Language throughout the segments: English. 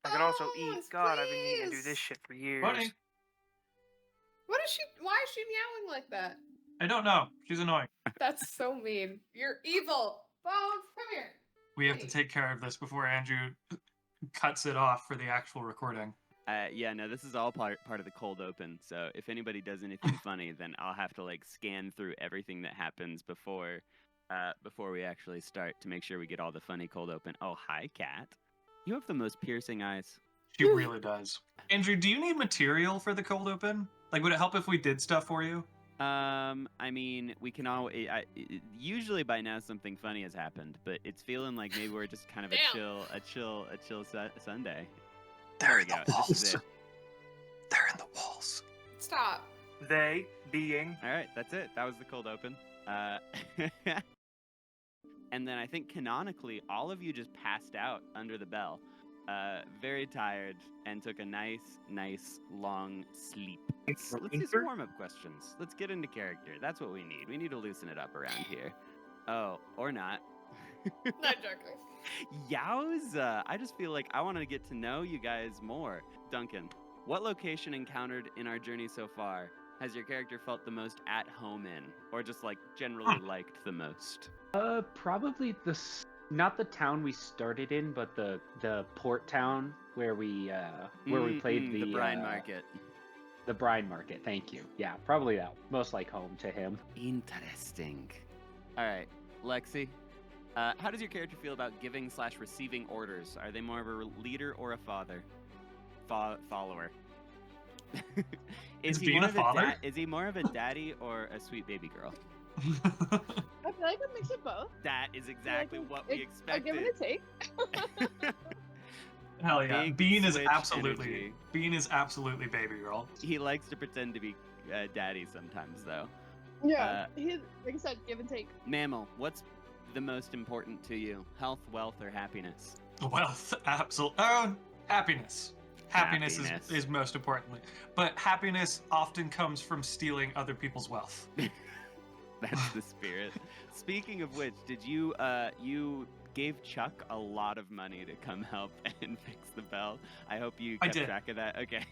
I can also eat. Yes, God, I've been needing to do please. this shit for years. Bunny. Why is she meowing like that? I don't know. She's annoying. That's so mean. You're evil. Bones, come here. We have to take care of this before Andrew cuts it off for the actual recording. Yeah, no, this is all part of the cold open. So if anybody does anything funny, then I'll have to scan through everything that happens before we actually start to make sure we get all the funny cold open. Oh, hi, cat. You have the most piercing eyes. She really does. Andrew, do you need material for the cold open? Would it help if we did stuff for you? I mean, we can all. Usually by now something funny has happened, but it's feeling like maybe we're just kind of a chill Sunday. They're in the walls. They're in the walls. Stop. They being. All right, that's it. That was the cold open. And then I think canonically, all of you just passed out under the bell, very tired, and took a nice, long sleep. Let's do some warm-up questions. Let's get into character. That's what we need. We need to loosen it up around here. Oh, or not. Not joking. Yowza! I just feel like I want to get to know you guys more. Duncan, what location encountered in our journey so far has your character felt the most at home in, or just generally liked the most? Probably not the town we started in, but the port town where we played the brine market. The brine market. Thank you. Yeah, probably that. Most like home to him. Interesting. All right, Lexi. How does your character feel about giving/receiving orders? Are they more of a leader or a father? Follower. Is he being a father? Is he more of a daddy or a sweet baby girl? I feel like a mix of both. That is exactly what we expected. A give and a take. Hell yeah. Big Bean is switch absolutely energy. baby girl. He likes to pretend to be daddy sometimes, though. Yeah, he's, like I said, give and take. Mammal, what's the most important to you? Health, wealth, or happiness? Wealth, absolutely. Happiness. Happiness is most importantly. But happiness often comes from stealing other people's wealth. That's the spirit. Speaking of which, did you gave Chuck a lot of money to come help and fix the bell? I hope you kept track of that. Okay.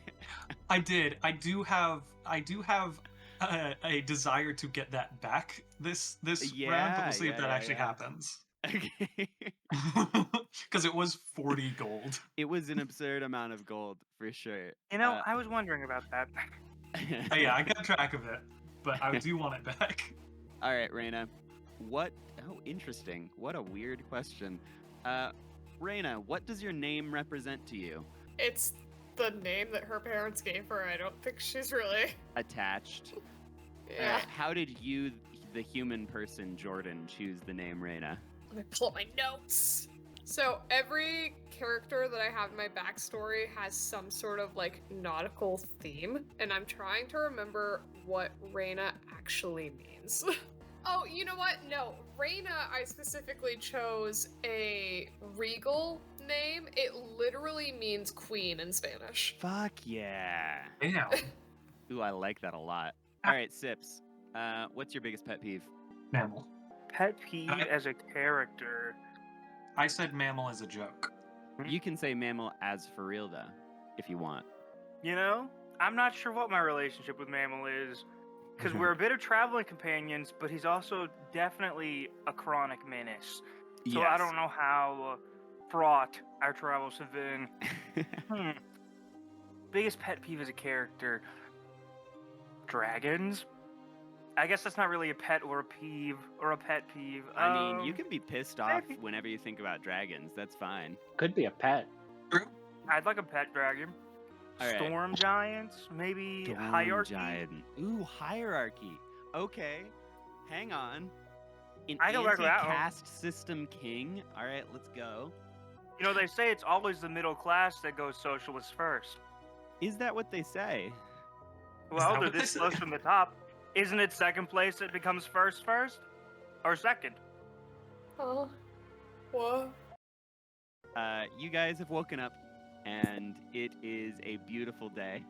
I did. I do have a desire to get that back this round, but we'll see if that actually happens. Okay. Because it was 40 gold. It was an absurd amount of gold, for sure. I was wondering about that. Yeah, I kept track of it, but I do want it back. All right, Raina. Oh, interesting. What a weird question. Raina, what does your name represent to you? It's the name that her parents gave her. I don't think she's really attached. Yeah. How did you, the human person, Jordan, choose the name Raina? Let me pull up my notes. So every character that I have in my backstory has some sort of nautical theme, and I'm trying to remember what Raina actually means. Oh, you know what? No, Raina, I specifically chose a regal name. It literally means queen in Spanish. Fuck yeah. Damn. Ooh, I like that a lot. All right, Sips. What's your biggest pet peeve? Mammal. Pet peeve as a character. I said mammal as a joke. You can say mammal as for real, though, if you want. I'm not sure what my relationship with Mammal is. Because we're a bit of traveling companions, but he's also definitely a chronic menace. So yes. I don't know how fraught our travels have been. Biggest pet peeve as a character. Dragons? I guess that's not really a pet or a peeve or a pet peeve. I mean, you can be pissed off whenever you think about dragons. That's fine. Could be a pet. I'd like a pet dragon. All Storm giants, maybe Storm hierarchy. Giant. Ooh, hierarchy. Okay, hang on. An I can work with that one. anti-caste system king. All right, let's go. They say it's always the middle class that goes socialist first. Is that what they say? Well, they're this close from the top. Isn't it second place that becomes first? Or second? Oh, what? You guys have woken up, and it is a beautiful day.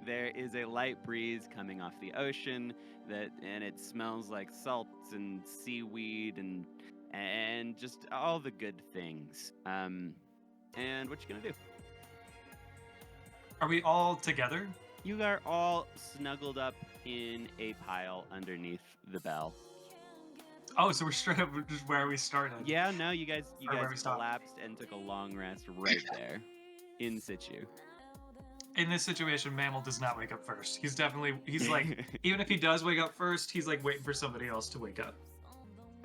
There is a light breeze coming off the ocean, and it smells like salts and seaweed and just all the good things. And what you gonna do? Are we all together? You are all snuggled up in a pile underneath the bell. Oh, so we're straight up just where we started. Yeah, no, you guys Or where we stopped. collapsed and took a long rest right there, in situ. In this situation, Mammal does not wake up first. He's like, even if he does wake up first, he's like waiting for somebody else to wake up.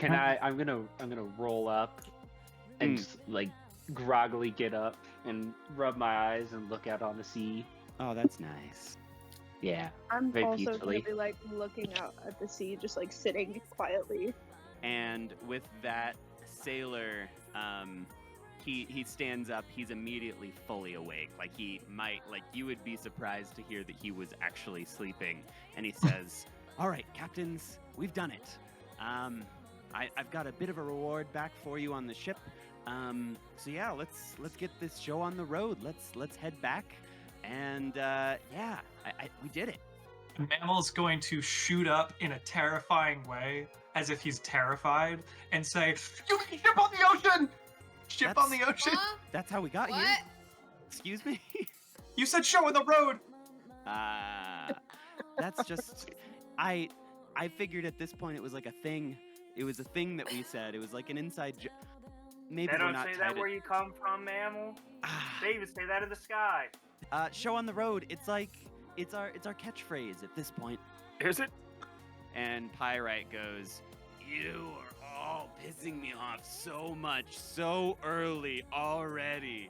I'm gonna roll up and just, like groggily get up and rub my eyes and look out on the sea. Oh, that's nice. Yeah. I'm Very also peacefully. gonna be like looking out at the sea, just like sitting quietly. And with that, Sailor, he stands up. He's immediately fully awake. Like you would be surprised to hear that he was actually sleeping. And he says, "All right, captains, we've done it. I've got a bit of a reward back for you on the ship. So yeah, let's get this show on the road. Let's head back. And we did it." Mammal's going to shoot up in a terrifying way, as if he's terrified, and say, "You mean ship on the ocean! Ship on the ocean! Huh? That's how we got What? here. Excuse me? You said show on the road!" That's just... I figured at this point it was like a thing. It was a thing that we said. It was like an inside joke. Maybe They we're don't not say that tied where you come from, Mammal. They even say that in the sky. Show on the road. It's like... It's our catchphrase at this point. Is it? And Pyrite goes, "You are all pissing me off so much, so early already."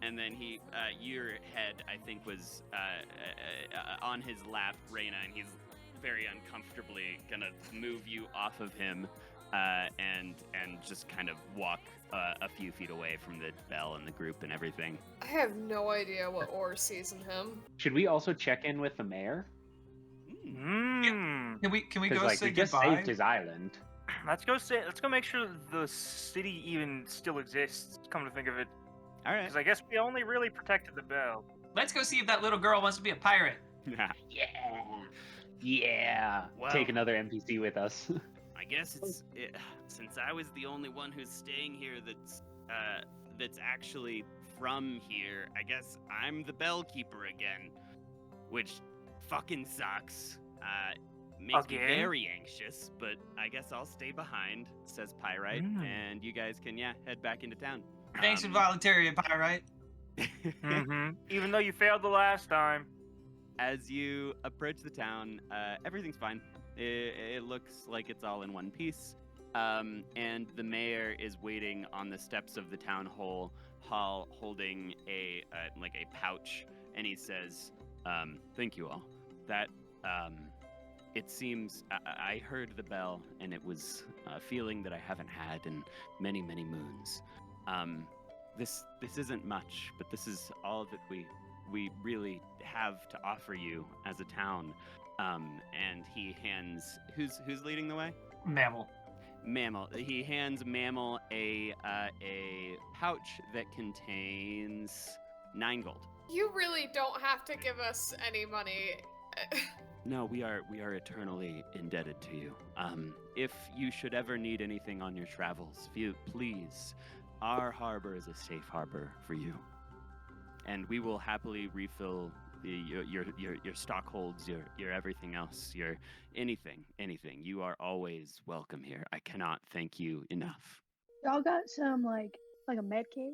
And then your head, I think, was on his lap, Reyna, and he's very uncomfortably gonna move you off of him and just kind of walk a few feet away from the bell and the group and everything. I have no idea what Or sees in him. Should we also check in with the mayor? Can we Because go like say we just goodbye? saved his island. Let's go make sure the city even still exists. Come to think of it, All right. because I guess we only really protected the bell. Let's go see if that little girl wants to be a pirate. Yeah. Well- Take another NPC with us. I guess since I was the only one who's staying here that's actually from here, I guess I'm the bell keeper again, which fucking sucks. Makes me Again? very anxious, but I guess I'll stay behind, says Pyrite, and you guys can head back into town. Thanks for volunteering, pirate. Even though you failed the last time. As you approach the town, everything's fine. It looks like it's all in one piece. And the mayor is waiting on the steps of the town hall holding a pouch, and he says, "Thank you all. That it seems I heard the bell, and it was a feeling that I haven't had in many, many moons. This isn't much, but this is all that we really have to offer you as a town." And he hands who's leading the way? Mammal. Mammal. He hands Mammal a pouch that contains 9 gold. You really don't have to give us any money. No, we are eternally indebted to you. If you should ever need anything on your travels, please, our harbor is a safe harbor for you, and we will happily refill your stock holds, your everything else, your anything. You are always welcome here. I cannot thank you enough. Y'all got some like a med kit?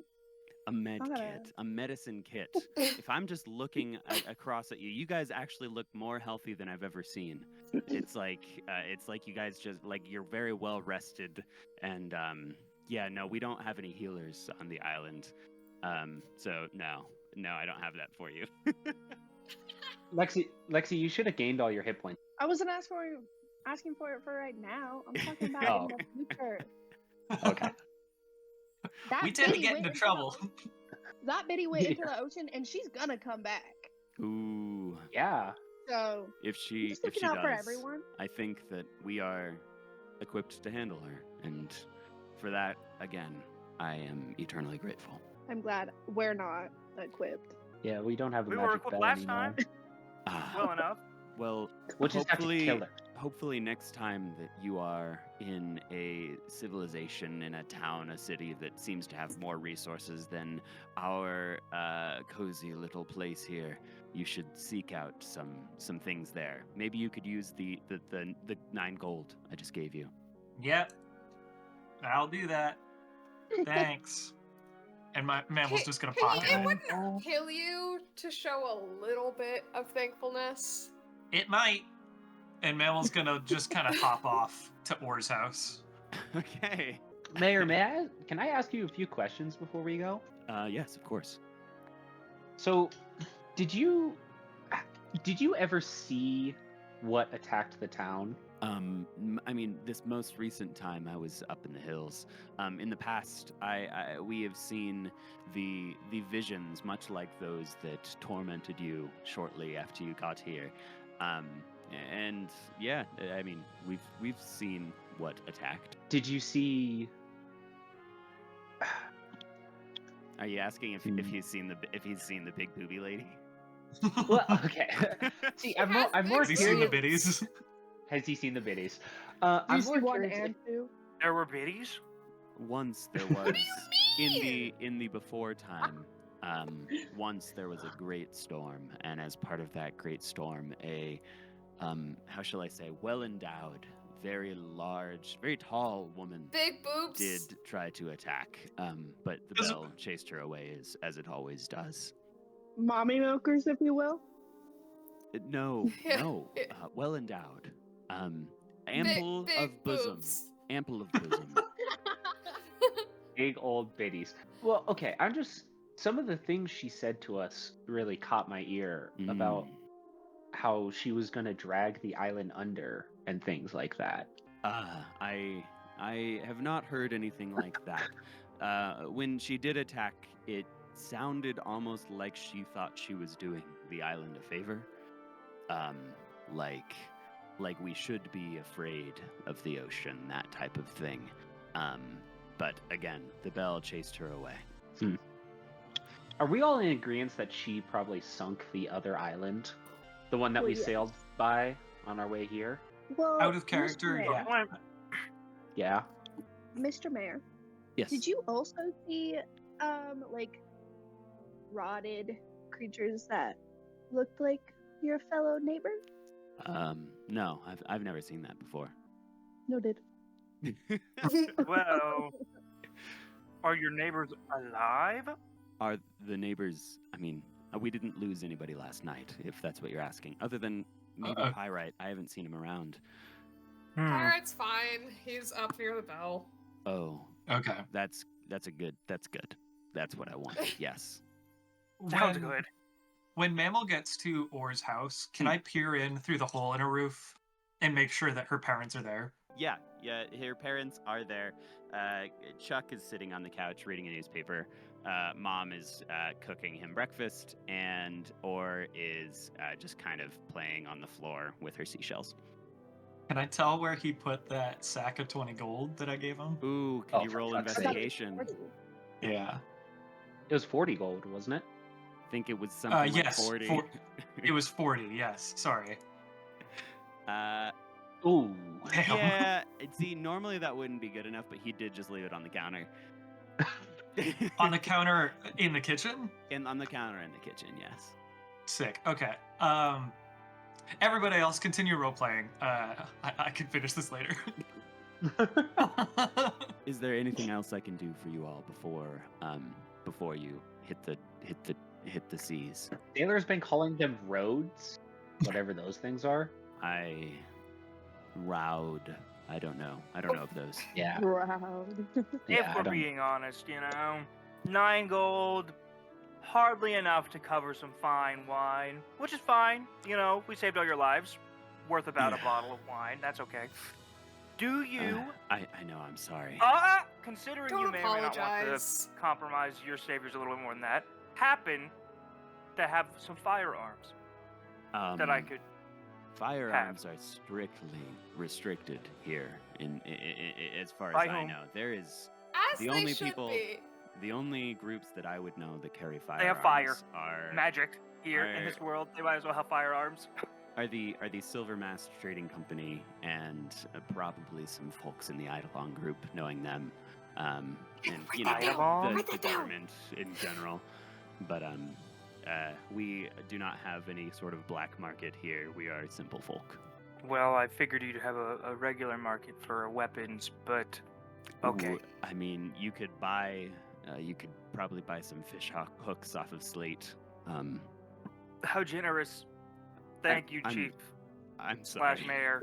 A med Okay. kit, a medicine kit. If I'm just looking across at you, you guys actually look more healthy than I've ever seen. It's like you guys just like you're very well rested, and no, we don't have any healers on the island. So no, I don't have that for you. Lexi, you should have gained all your hit points. I wasn't asking for it for right now. I'm talking about Oh. in the future. Okay. That We tend to Biddy get went into the trouble. ocean. That Biddy went into the ocean, and she's gonna come back. Ooh. Yeah. So If she just if looking she out does, for everyone. I think that we are equipped to handle her, and for that, again, I am eternally grateful. I'm glad we're not equipped. Yeah, we don't have a We magic were equipped bell last anymore. time. Well enough. Well, We'll just have to hopefully, kill her. hopefully next time that you are in a civilization, in a town, a city that seems to have more resources than our cozy little place here, you should seek out some things there. Maybe you could use the 9 gold I just gave you. Yep. I'll do that. Thanks. And my Mammal's just gonna pocket It it. wouldn't kill you to show a little bit of thankfulness. It might. And Mammal's gonna just kind of hop off to Or's house. Okay. Mayor, can I ask you a few questions before we go? Yes, of course. So, did you ever see what attacked the town? I mean, this most recent time I was up in the hills. In the past, we have seen the visions, much like those that tormented you shortly after you got here. And yeah, I mean, we've seen what attacked. Did you see? Are you asking if he's seen the big booby lady? Well, okay. See, I'm more Has he seen the curious. biddies? Has he seen the biddies? Do you I'm see more one curious. and two? There were biddies. Once there was in the before time. Once there was a great storm, and as part of that great storm, a how shall I say, well-endowed, very large, very tall woman Big boobs. did try to attack, but the Does- bell chased her away as it always does. Mommy milkers, if you will. No, well endowed, ample big of bosom, boobs. ample of bosom. Big old biddies. Well, okay. Some of the things she said to us really caught my ear about Mm. how she was going to drag the island under and things like that. I have not heard anything like that. When she did attack, it sounded almost like she thought she was doing the island a favor. Like we should be afraid of the ocean, that type of thing. But again, the bell chased her away. Are we all in agreement that she probably sunk the other island? The one that Well, we yes. sailed by on our way here? Well, Out of character, Mr. yeah. Mayor, Yeah. Mr. Mayor, Yes. did you also see, like, rotted creatures that looked like your fellow neighbor? No, I've never seen that before. Noted. Well, are your neighbors alive? Are the neighbors? I mean, we didn't lose anybody last night, if that's what you're asking. Other than maybe Pyrite, I haven't seen him around. Pirate's fine. He's up near the bell. Oh, Okay. that's good. That's good. That's what I wanted. Yes. Sounds When- good. When Mammal gets to Or's house, can Hmm. I peer in through the hole in her roof and make sure that her parents are there? Yeah. Her parents are there. Chuck is sitting on the couch reading a newspaper. Mom is cooking him breakfast, and Or is just kind of playing on the floor with her seashells. Can I tell where he put that sack of 20 gold that I gave him? Ooh, Oh, can you for roll fuck's sake. investigation? Yeah. It was 40 gold, wasn't it? I think it was something Yes. like 40. It was 40, yes. Sorry. Ooh. Damn. Yeah, see, normally that wouldn't be good enough, but he did just leave it on the counter. On the counter in the kitchen? On the counter in the kitchen, yes. Sick. Okay. Everybody else continue role playing. I can finish this later. Is there anything else I can do for you all before you hit the seas? Taylor's been calling them roads, whatever those things are. Rowed. I don't know of those. Yeah. Proud. If Yeah, I we're don't- being honest, 9 gold, hardly enough to cover some fine wine, which is fine. We saved all your lives. Worth about a Yeah. bottle of wine. That's okay. Do you, I know. I'm sorry. considering Don't you may or may not want apologize. to compromise your saviors a little bit more than that, happen to have some firearms that I could? Firearms are strictly restricted here. In as far as By I whom? know, there is As The they only should people- be. the only groups that I would know that carry firearms They have fire. are Magic here in this world. They might as well have firearms. are the Silver Mast Trading Company and probably some folks in the Eidolon group, knowing them, and you know Eidolon? the government in general. But we do not have any sort of black market here. We are simple folk. Well, I figured you'd have a regular market for weapons, but okay. Ooh, I mean, you could probably buy some fish hooks off of Slate. How generous. Thank you, Chief I'm sorry. / Mayor.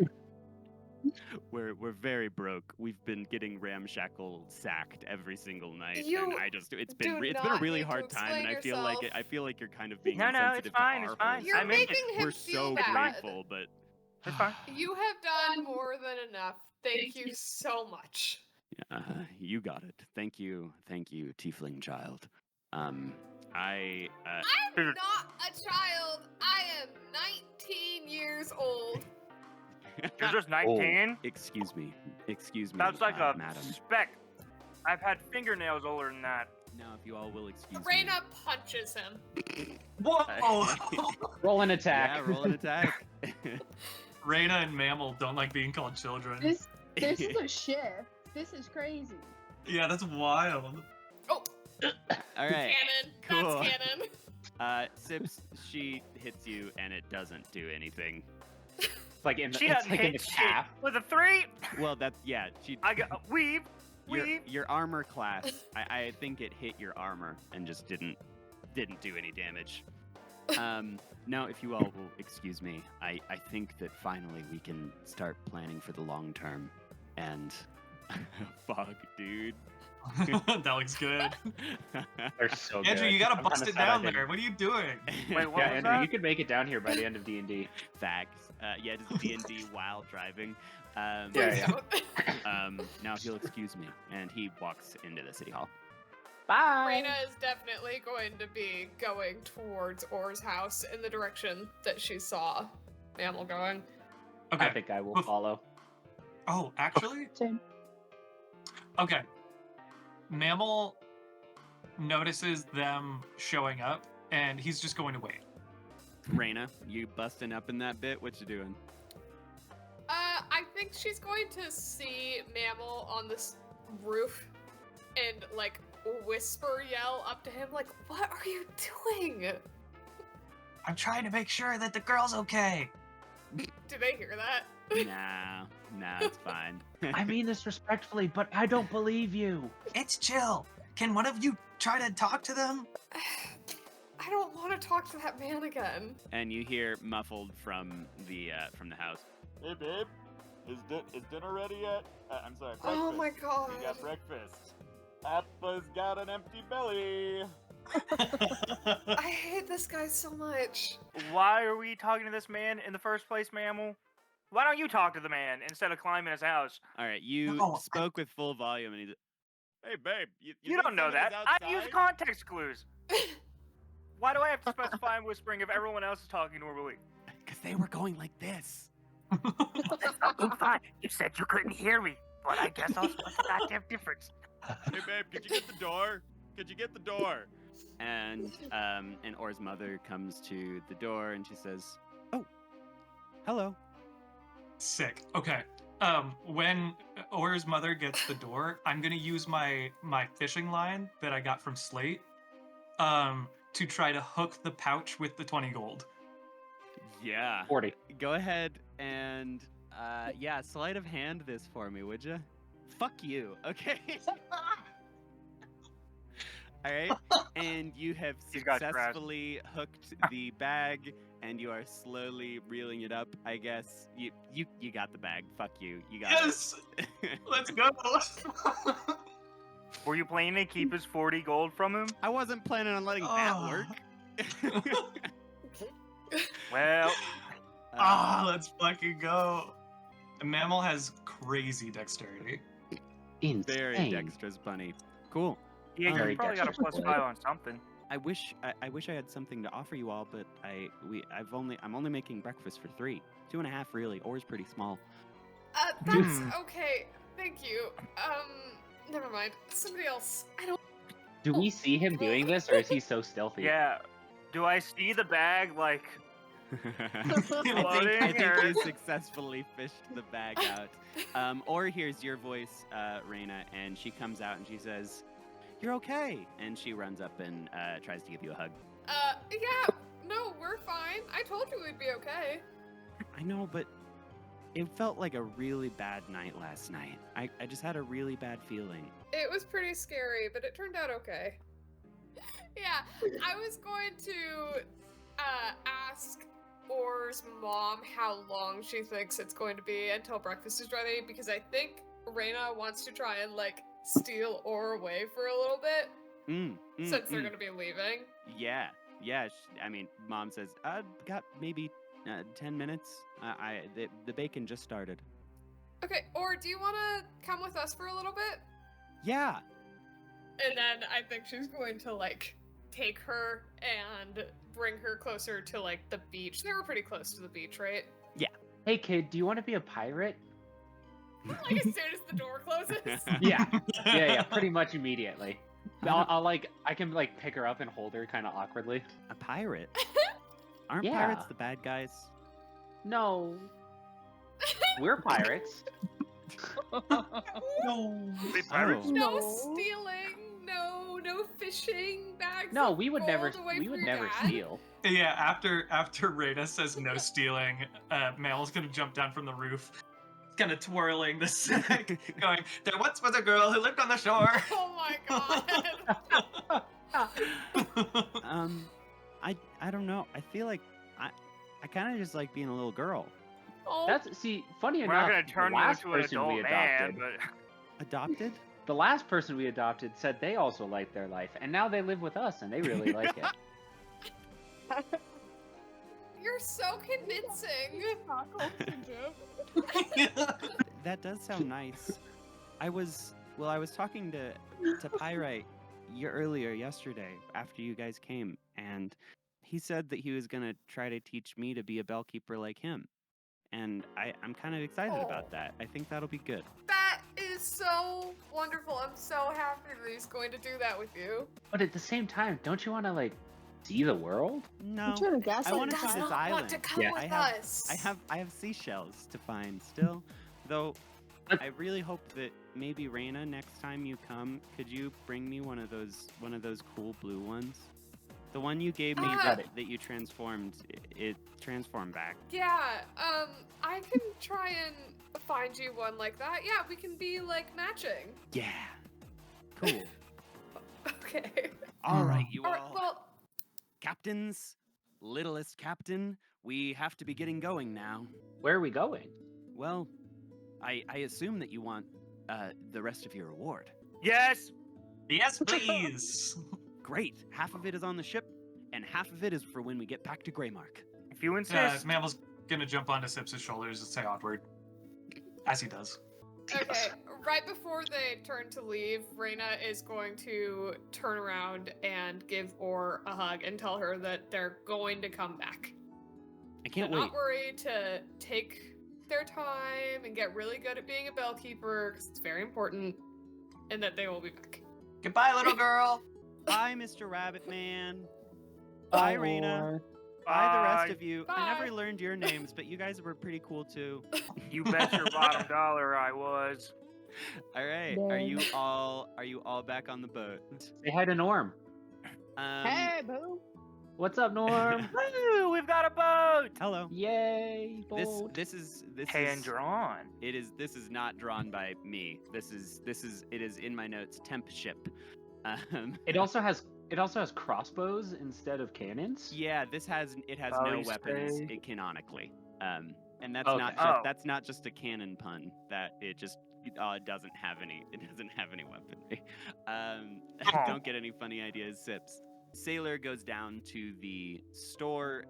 We're very broke. We've been getting ramshackle sacked every single night, You and it's been do it's been a not really need to hard time, and explain yourself. I feel like you're kind of being No, it's insensitive fine, to it's our fine. whole You're I'm in making it. him We're feel so bad. grateful, but It's fine. You have done more than enough. Thank you so much. you got it. Thank you, tiefling child. I'm Dude. not a child. I am 19 years old. You're just 19? Excuse me. That's like a madam. speck. I've had fingernails older than that. Now, if you all will excuse me. Raina punches him. Whoa! Roll an attack. Yeah, roll an attack. Raina and Mammal don't like being called children. This is a shift. This is crazy. Yeah, that's wild. Oh, All right. cannon. Cool. That's cannon. Sips, she hits you, and it doesn't do anything. It's like in the, She it's doesn't like in hit the shit. calf. With a 3, Well, that's she. I got weave. Your armor class. I think it hit your armor and just didn't do any damage. Now, if you all will excuse me, I think that finally we can start planning for the long term. And fuck, dude. That looks good. They're so good. Andrew, you gotta I'm bust kinda it sad I down didn't- there. What are you doing? Wait, what Yeah, was Andrew, that? you could make it down here by the end of D&D. Facts. Yeah, just D&D while driving. Yeah, Please yeah. don't. Now, if you'll excuse me, and he walks into the city hall. Bye. Raina is definitely going to be going towards Or's house in the direction that she saw Mammal going. Okay. I think I will Bef- follow. Oh, actually? Same. Okay. Mammal notices them showing up, and he's just going to wait. Raina, you busting up in that bit? What you doing? I think she's going to see Mammal on this roof and, like, whisper yell up to him, like, what are you doing? I'm trying to make sure that the girl's okay. Do they hear that? Nah, it's fine. I mean this respectfully, but I don't believe you. It's chill. Can one of you try to talk to them? I don't want to talk to that man again. And you hear muffled from the house. Hey babe, is dinner ready yet? I'm sorry. Breakfast. Oh my god. We got breakfast. Appa's got an empty belly. I hate this guy so much. Why are we talking to this man in the first place, Mammal? Why don't you talk to the man instead of climbing his house? All right, you No, spoke with full volume, and he's. Hey babe, you You don't know that. I use context clues. Why do I have to specify I'm whispering if everyone else is talking normally? Because they were going like this. I'm fine. You said you couldn't hear me, but I guess I'll split the goddamn difference. Hey babe, could you get the door? Could you get the door? And Or's mother comes to the door and she says, "Oh, hello." Sick. Okay. When Or's mother gets the door, I'm gonna use my fishing line that I got from Slate, to try to hook the pouch with the 20 gold. Yeah. 40. Go ahead and sleight of hand this for me, would you? Fuck you. Okay. All right. And you have These guys are trash. successfully hooked the bag, and you are slowly reeling it up. I guess you got the bag. Fuck you. You got Yes! it. Let's go! Were you planning to keep his 40 gold from him? I wasn't planning on letting that Oh. work. Well, Let's fucking go. Mammal has crazy dexterity. Very Insane. dexterous bunny. Cool. yeah, Very you probably got a dexterous plus boy. 5 on something. I wish I had something to offer you all, but I'm only making breakfast for 3, 2.5 really. Or's pretty small. That's Hmm. okay. Thank you. Never mind. Somebody else. I don't. Do we see him doing this, or is he so stealthy? Yeah. Do I see the bag, like, Floating I think or- you successfully fished the bag out. Or here's your voice, Raina, and she comes out and she says, "You're okay," and she runs up and tries to give you a hug. Yeah, no, we're fine. I told you we'd be okay. I know, but it felt like a really bad night last night. I just had a really bad feeling. It was pretty scary, but it turned out okay. Yeah, I was going to ask Or's mom how long she thinks it's going to be until breakfast is ready, because I think Raina wants to try and like steal Or away for a little bit since they're going to be leaving. Yeah. I mean, Mom says, "I've got maybe 10 minutes. The bacon just started." Okay, Or do you want to come with us for a little bit? Yeah. And then I think she's going to like take her and bring her closer to like the beach. They were pretty close to the beach, right? Hey kid, do you want to be a pirate? Like as soon as the door closes. Yeah, pretty much immediately. I can like pick her up and hold her kind of awkwardly. A pirate? Aren't Yeah. pirates the bad guys? No, we're pirates. No. Wait, pirates? Oh. No No. stealing, no fishing bags. No, of we would never. gold away We from would your never dad. steal. Yeah, after Raina says no stealing, Mal's gonna jump down from the roof, kind of twirling the sack, going, "There once was a girl who lived on the shore." Oh my god. I don't know. I feel like I kind of just like being a little girl. Oh, That's funny We're enough. not gonna turn the you last into an person we adult man, adopted, but Adopted? the last person we adopted said they also liked their life, and now they live with us, and they really like it. you're so convincing. That does sound nice. I was talking to Pyrite earlier yesterday after you guys came, and he said that he was gonna try to teach me to be a bellkeeper like him. And I'm kind of excited about that. I think that'll be good. That is so wonderful. I'm so happy that he's going to do that with you. But at the same time, don't you want to like see the world? No, I'm trying to guess. I He wanna does see this not island. want to come Yeah. with I us. I have seashells to find still, though. But- I really hope that maybe Raina, next time you come, could you bring me one of those cool blue ones? The one you gave me Ah. that you transformed, it transformed back. Yeah, I can try and find you one like that. Yeah, we can be like matching. Yeah. Cool. Okay. All right, you All right, all. well, Captains, littlest captain, we have to be getting going now. Where are we going? Well, I assume that you want the rest of your reward. yes, Yes, please. Great. Half of it is on the ship, and half of it is for when we get back to Greymark. if you insist. Mammal's gonna jump onto Sips' shoulders and say onward, as he does. okay. Right before they turn to leave, Raina is going to turn around and give Or a hug and tell her that they're going to come back. I can't They're wait. not worried to take their time and get really good at being a bellkeeper because it's very important, and that they will be back. Goodbye, little girl. Bye, Mr. Rabbit Man. Bye, Raina. Bye, the rest of you. I Bye. never learned your names, but you guys were pretty cool too. You bet your bottom dollar I was. All right. Are you all back on the boat? Say hi to Norm. Hey, boo. What's up, Norm? Woo, we've got a boat. Hello. Yay, boat. This is Hand drawn. this is not drawn by me. It is in my notes. Temp ship. It also has crossbows instead of cannons. Yeah, it has Oh, no you weapons say? canonically. And that's Okay. not just, Oh. that's not just a canon pun. That it just doesn't have any weaponry. Aw. Don't get any funny ideas, Sips. Sailor goes down to the store,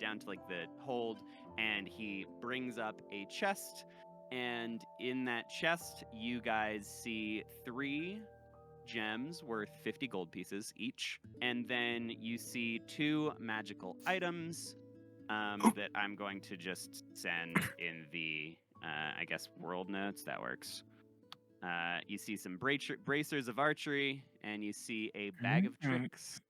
down to like the hold, and he brings up a chest. And in that chest, you guys see 3 gems worth 50 gold pieces each. And then you see 2 magical items that I'm going to just send in the, I guess, world notes. That works. You see some bracers of archery, and you see a bag of Mhm. tricks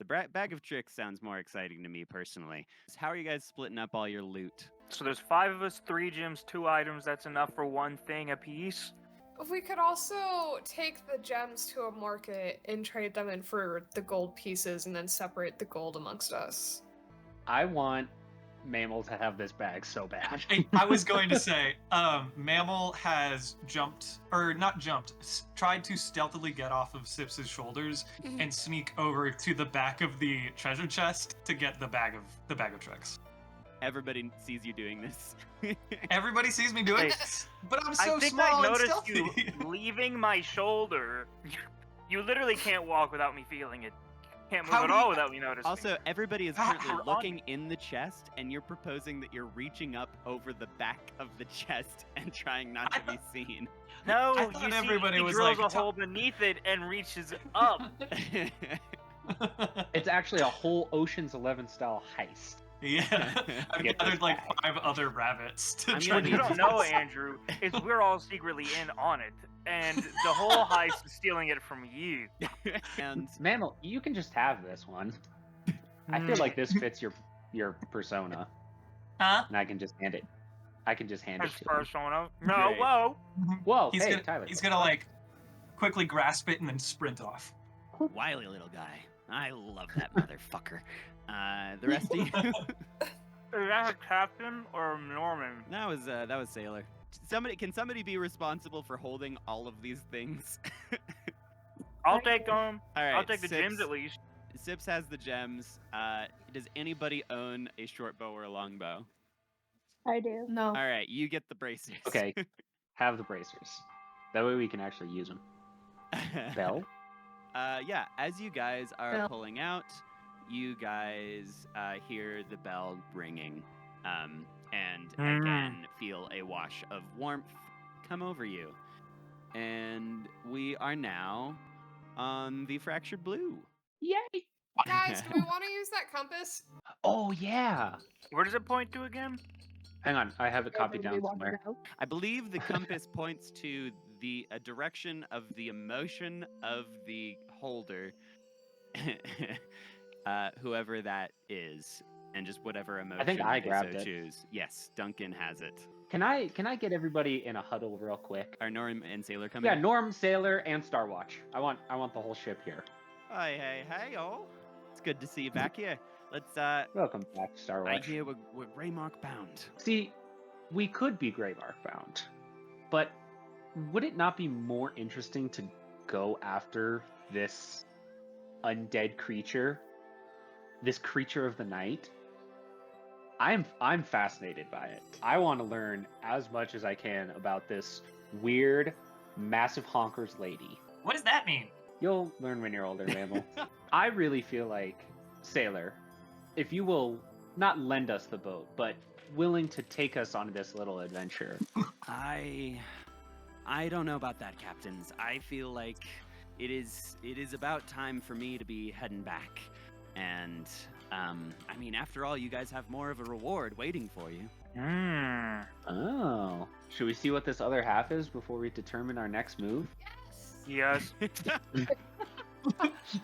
The bag of tricks sounds more exciting to me personally. So how are you guys splitting up all your loot? So there's 5 of us, 3 gems, 2 items. That's enough for 1 thing apiece. We could also take the gems to a market and trade them in for the gold pieces and then separate the gold amongst us. I want Mammal to have this bag so bad. I was going to say, Mammal has tried to stealthily get off of Sips's shoulders and sneak over to the back of the treasure chest to get the bag of tricks. Everybody sees you doing this. Everybody sees me doing Hey, this, but I'm so I think small I and noticed stealthy. you leaving my shoulder. You literally can't walk without me feeling it. Can't move How at do all you- without me noticing. Also, everybody is Ah, currently we're on- looking in the chest, and you're proposing that you're reaching up over the back of the chest and trying not to be seen. no, I thought you see, everybody he was drills like, a hole beneath it and reaches up. It's actually a whole Ocean's 11 style heist. Yeah, I've Get this gathered like bag. 5 other rabbits to I'm try What gonna to you need don't do know, this. Andrew, is we're all secretly in on it, and the whole heist is stealing it from you. And Mammal, you can just have this one. I feel like this fits your persona, Huh? and I can just hand it. I can just hand it His to him. persona. No, Great. whoa. Whoa, He's hey, gonna, Tyler. he's gonna like quickly grasp it and then sprint off. wily little guy. I love that motherfucker. The rest of you. Is that a captain or a Norman? that was Sailor. Can somebody be responsible for holding all of these things? I'll take them. All right. I'll take the gems Sips- at least. Sips has the gems. Does anybody own a short bow or a long bow? I do. No. All right, you get the bracers. Okay, have the bracers. That way we can actually use them. Bell? Yeah, as you guys are Bell. pulling out, you guys hear the bell ringing, and again feel a wash of warmth come over you. And we are now on the Fractured Blue. Yay! Guys, do we want to use that compass? Oh yeah. Where does it point to again? Hang on, I have it copied Everybody down want to somewhere. know? I believe the compass points to a direction of the emotion of the holder, whoever that is, and just whatever emotion I they grabbed so it. choose. Yes, Duncan has it. Can I get everybody in a huddle real quick? Are Norm and Sailor coming? Yeah, Norm, Sailor, and Starwatch. I want the whole ship here. Hey, y'all. It's good to see you back here. Let's, Welcome back, I Starwatch. hear we're Greymark bound. See, we could be Greymark bound, but would it not be more interesting to go after this undead creature, this creature of the night? I'm fascinated by it. I want to learn as much as I can about this weird, massive honkers lady. What does that mean? You'll learn when you're older, Mammal. I really feel like, Sailor, if you will not lend us the boat, but willing to take us on this little adventure. I don't know about that, captains. I feel like it is about time for me to be heading back. And I mean, after all, you guys have more of a reward waiting for you. Oh. Should we see what this other half is before we determine our next move? Yes.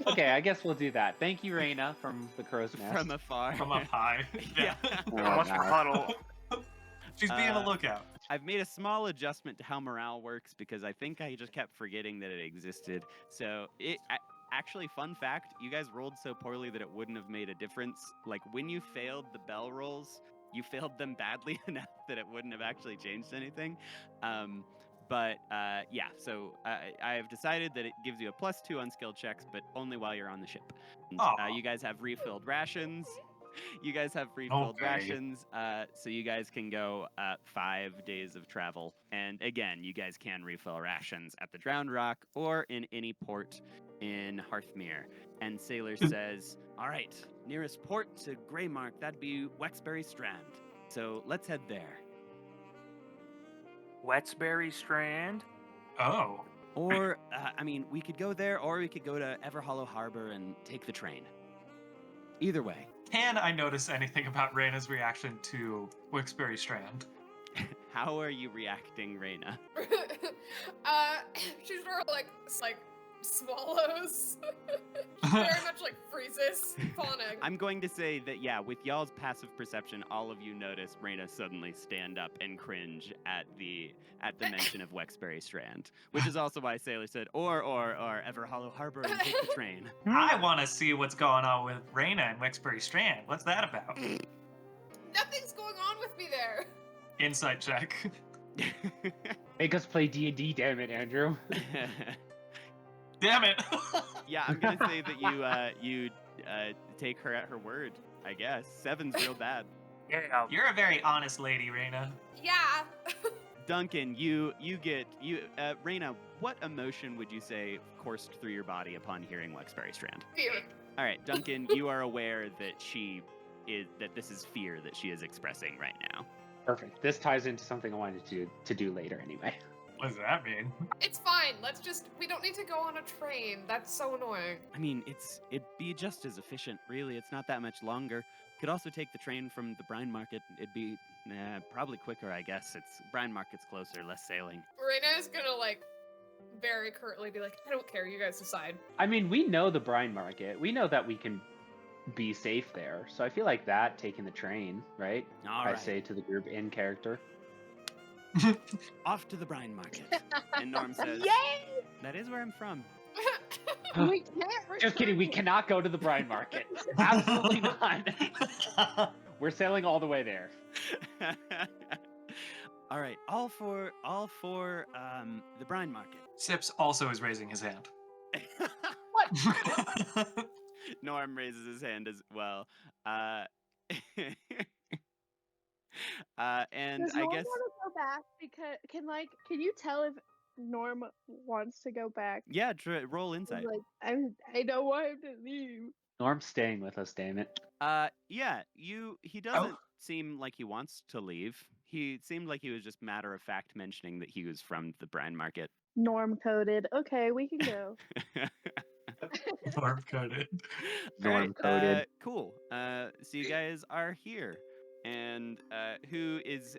Okay, I guess we'll do that. Thank you, Raina, from the Crow's Nest. From afar. From up high. Yeah. Oh, Wants to God. huddle. She's being a lookout. I've made a small adjustment to how morale works because I think I just kept forgetting that it existed. So actually, fun fact, you guys rolled so poorly that it wouldn't have made a difference. Like when you failed the bell rolls, you failed them badly enough that it wouldn't have actually changed anything. Yeah, so I have decided that it gives you a +2 on skill checks, but only while you're on the ship. And, Aw. you guys have refilled rations. You guys have refilled Okay. rations, so you guys can go 5 days of travel. And again, you guys can refill rations at the Drowned Rock or in any port in Hearthmere. And Sailor says, all right, nearest port to Greymark, that'd be Wexbury Strand. So let's head there. Wetsbury Strand. Oh. Or, I mean, we could go there, or we could go to Everhollow Harbor and take the train. Either way. Can I notice anything about Raina's reaction to Wixbury Strand? How are you reacting, Raina? She's sort of like swallows. Very much like freezes, fawning. I'm going to say that, yeah, with y'all's passive perception, all of you notice Reyna suddenly stand up and cringe at the mention of Wexbury Strand, which is also why Sailor said, or Ever Hollow Harbor and take the train. I want to see what's going on with Reyna and Wexbury Strand. What's that about? Nothing's going on with me there. Insight check. Make us play D&D, damn it, Andrew. Damn it. Yeah, I'm gonna say that you take her at her word. I guess 7's real bad. Yeah. You're a very honest lady, Reyna. Yeah. Duncan, Reyna, what emotion would you say coursed through your body upon hearing Wexbury Strand? Fear. All right, Duncan, you are aware that this is fear that she is expressing right now. Perfect. This ties into something I wanted to do later anyway. What does that mean? It's fine. We don't need to go on a train. That's so annoying. I mean, it'd be just as efficient, really. It's not that much longer. Could also take the train from the Brine Market. It'd be probably quicker, I guess. Brine Market's closer, less sailing. Reyna is gonna very curtly be like, I don't care. You guys decide. I mean, we know the Brine Market. We know that we can be safe there. So I feel like that taking the train, right? All I right. say to the group in character. Off to the Brine Market. And Norm says, Yay! that is where I'm from. We can't Just kidding. We cannot go to the Brine Market. Absolutely not. We're sailing all the way there. All right, all for the Brine Market. Sips also is raising his hand. Norm raises his hand as well. And Does I Norm guess want to go back? Because can you tell if Norm wants to go back? yeah, roll He's insight. like, I don't want him to leave. Norm's staying with us, damn it. Yeah, he doesn't seem like he wants to leave. He seemed like he was just matter of fact mentioning that he was from the Brine Market. Norm coded. Okay, we can go. Norm coded. Norm coded. Cool. So you guys are here, and who is?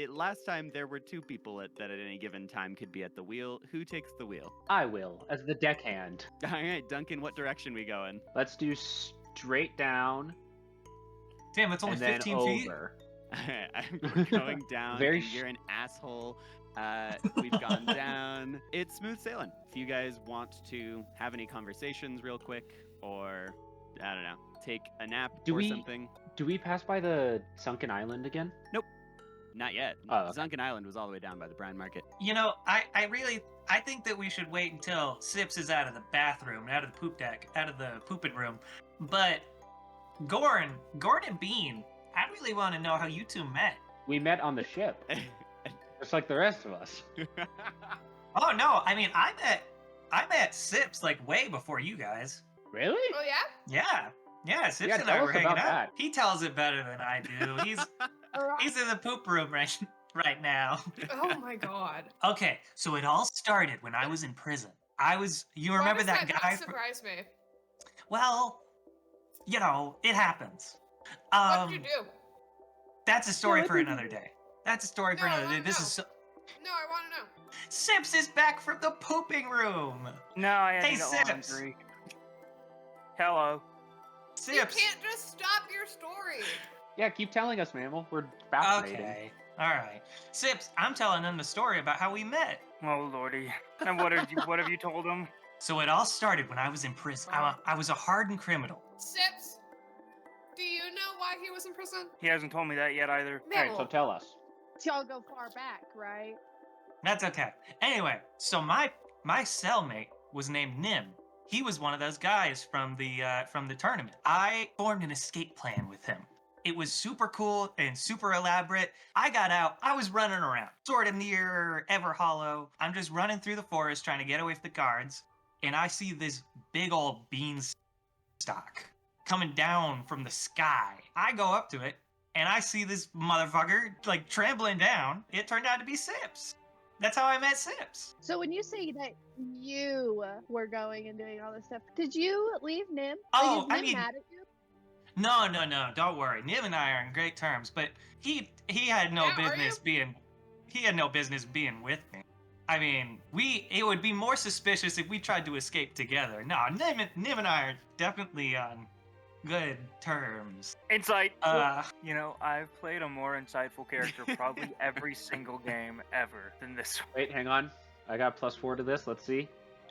Last time there were 2 people that at any given time could be at the wheel. Who takes the wheel? I will, as the deckhand. All right, Duncan. What direction we going? Let's do straight down. Damn, it's only and then 15 feet. over. I'm going down. Very and you're an asshole. We've gone down. It's smooth sailing. If you guys want to have any conversations real quick, or I don't know, take a nap something. Do we pass by the sunken island again? Not yet. Oh, okay. Sunken Island was all the way down by the Brine Market. You know, I think that we should wait until Sips is out of the bathroom, out of the poop deck, out of the pooping room. But Gorn and Bean, I really want to know how you 2 met. We met on the ship, just like the rest of us. Oh no, I mean I met Sips way before you guys. Really? Oh yeah? Yeah, Sips Yeah, and I tell were us hanging out. about that. He tells it better than I do. He's in the poop room right now. Oh my god. Okay, so it all started when I was in prison. You remember Why does that guy? not surprise me. Well, you know, it happens. What did you do? That's a story what for did you another day. That's a story for No, I another day. wanna This know. is No, I want to know. Sips is back from the pooping room. No, I had Hey, to Sips. get laundry. Hello. Sips. You can't just stop your story. Yeah, keep telling us, Mammal. We're fascinated. Okay. All right. Sips, I'm telling them the story about how we met. Oh lordy. And what have you told him? So it all started when I was in prison. I was a hardened criminal. Sips, do you know why he was in prison? He hasn't told me that yet either. All right, so tell us. Y'all go far back, right? That's okay. Anyway, so my cellmate was named Nim. He was one of those guys from the tournament. I formed an escape plan with him. It was super cool and super elaborate. I got out. I was running around, sort of near Everhollow. I'm just running through the forest trying to get away from the guards, and I see this big old beanstalk coming down from the sky. I go up to it, and I see this motherfucker trembling down. It turned out to be Sips. That's how I met Sips. So when you say that you were going and doing all this stuff, did you leave Nim? Oh, Is Nim I mean- mad at you? No, don't worry. Nim and I are in great terms, but he had no Yeah, are business being with me. I mean, it would be more suspicious if we tried to escape together. No, Nim and I are definitely on good terms. Insight. Uh, I've played a more insightful character probably every single game ever than this one. Wait, hang on. I got +4 to this. Let's see.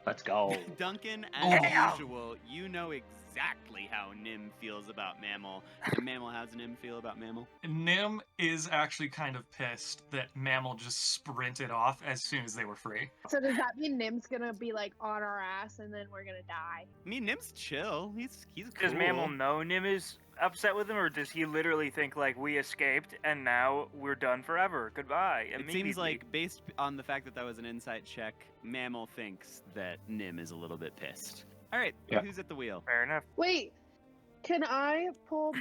Let's go. Duncan, as Damn. usual, you know exactly how Nim feels about Mammal. And Mammal, how's Nim feel about Mammal? Nim is actually kind of pissed that Mammal just sprinted off as soon as they were free. So does that mean Nim's gonna be like on our ass and then we're gonna die? I mean, Nim's chill. He's cool. Does Mammal know Nim is upset with him, or does he literally think like we escaped and now we're done forever? Goodbye. It seems like, based on the fact that that was an insight check, Mammal thinks that Nim is a little bit pissed. All right, Yeah. who's at the wheel? Fair enough. Wait, can I pull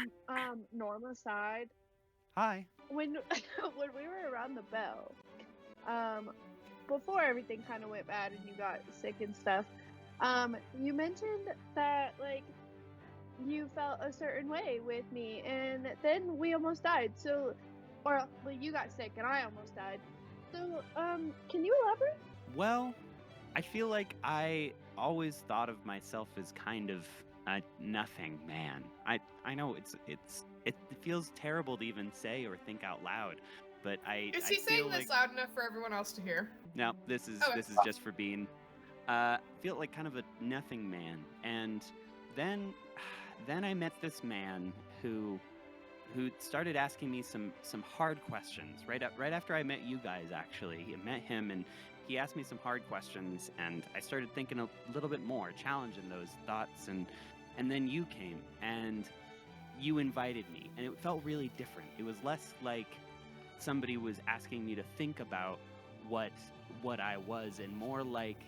Norm aside? Hi. When when we were around the bell, before everything kind of went bad and you got sick and stuff, you mentioned that like you felt a certain way with me, and then we almost died. So, well, you got sick and I almost died. So, can you elaborate? Well, I feel like I always thought of myself as kind of a nothing man. I know it feels terrible to even say or think out loud, but Is I he feel saying like this loud enough for everyone else to hear? no, this is Oh, this is just for being feel like kind of a nothing man. And then I met this man who started asking me some hard questions right after I met you guys. Actually, I met him and he asked me some hard questions, and I started thinking a little bit more, challenging those thoughts, and then you came and you invited me, and it felt really different. It was less like somebody was asking me to think about what I was, and more like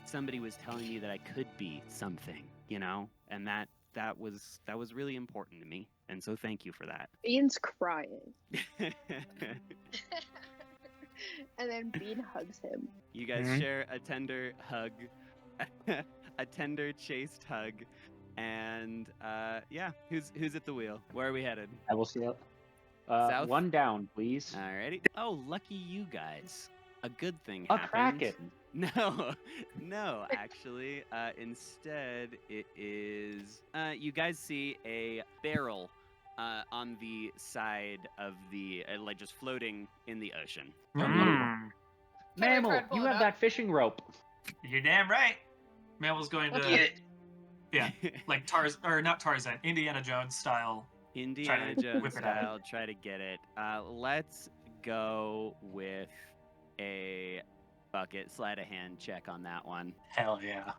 somebody was telling me that I could be something, and that was really important to me, and so thank you for that. Bean's crying, and then Bean hugs him. You guys Mhm. share a tender hug, a tender chaste hug, and yeah, who's at the wheel? Where are we headed? I will see it. South? One down, please. Alrighty. Oh, lucky you guys. A good thing A happened. kraken. No, actually. Instead, it is. You guys see a barrel on the side of the, like just floating in the ocean. Mm. Can I try Mammal, to pull you it have up? that fishing rope. You're damn right. Mammal's going to, Get it. yeah, like not Tarzan, Indiana Jones style. Indiana to Jones whip it out. style. Try to get it. Let's go with a bucket sleight of hand check on that one. Hell yeah.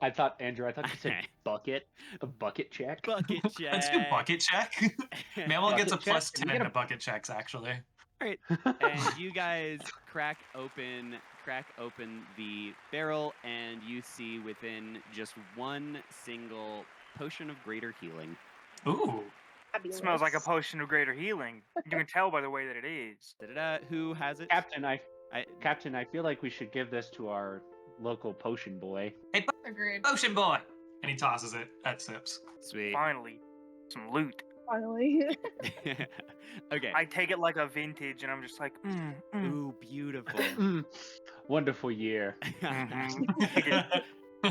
I thought you said Okay. bucket. A bucket check. Bucket check. Let's do bucket check. Mammal gets a Bucket check? plus Can we 10 get to a- bucket checks, actually. Alright, and you guys crack open the barrel, and you see within just one single potion of greater healing. Ooh. It smells like a potion of greater healing. You can tell by the way that it is. Da-da-da, who has it? Captain, I feel like we should give this to our local potion boy. Agreed. Ocean boy! And he tosses it at Sips. Sweet. Finally, some loot. Finally. Okay. I take it like a vintage, and I'm just like, Ooh, beautiful. Wonderful year.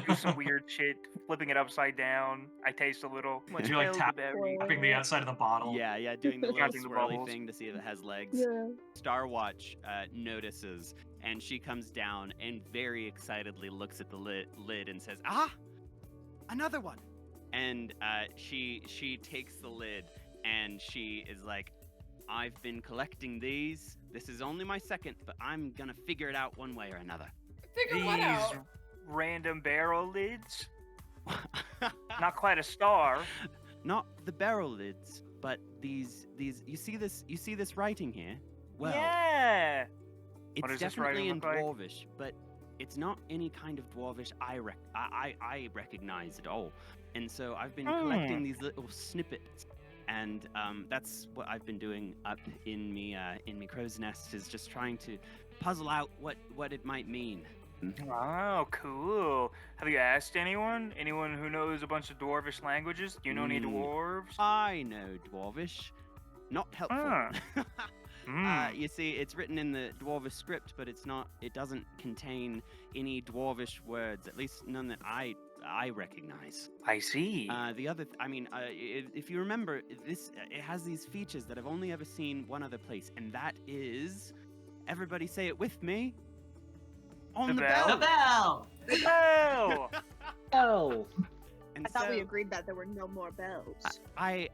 do some weird shit, flipping it upside down. I taste a little. Much You're like elderberry. tapping the outside of the bottle. Yeah, doing the little Counting the swirly bubbles. thing to see if it has legs. Yeah. Starwatch notices, and she comes down and very excitedly looks at the lid and says, "Ah, another one!" And she takes the lid, and she is like, "I've been collecting these. This is only my second, but I'm gonna figure it out one way or another." Figure what out? These random barrel lids. Not quite a star. Not the barrel lids, but these. You see this writing here? Well, Yeah. it's does this definitely writing in look like? Dwarvish, but it's not any kind of Dwarvish I recognize at all. And so I've been collecting these little snippets, and that's what I've been doing up in me crow's nest, is just trying to puzzle out what it might mean. Oh, cool. Have you asked anyone? Anyone who knows a bunch of dwarvish languages? Do you know any Mm. dwarves? I know Dwarvish. Not helpful. Ah. You see, it's written in the Dwarvish script, but it's not. It doesn't contain any Dwarvish words, at least none that I recognize. I see. If you remember, it has these features that I've only ever seen one other place, and that is, everybody say it with me. On the bell. The bell. Oh! Oh, And I thought we so agreed that there were no more bells. I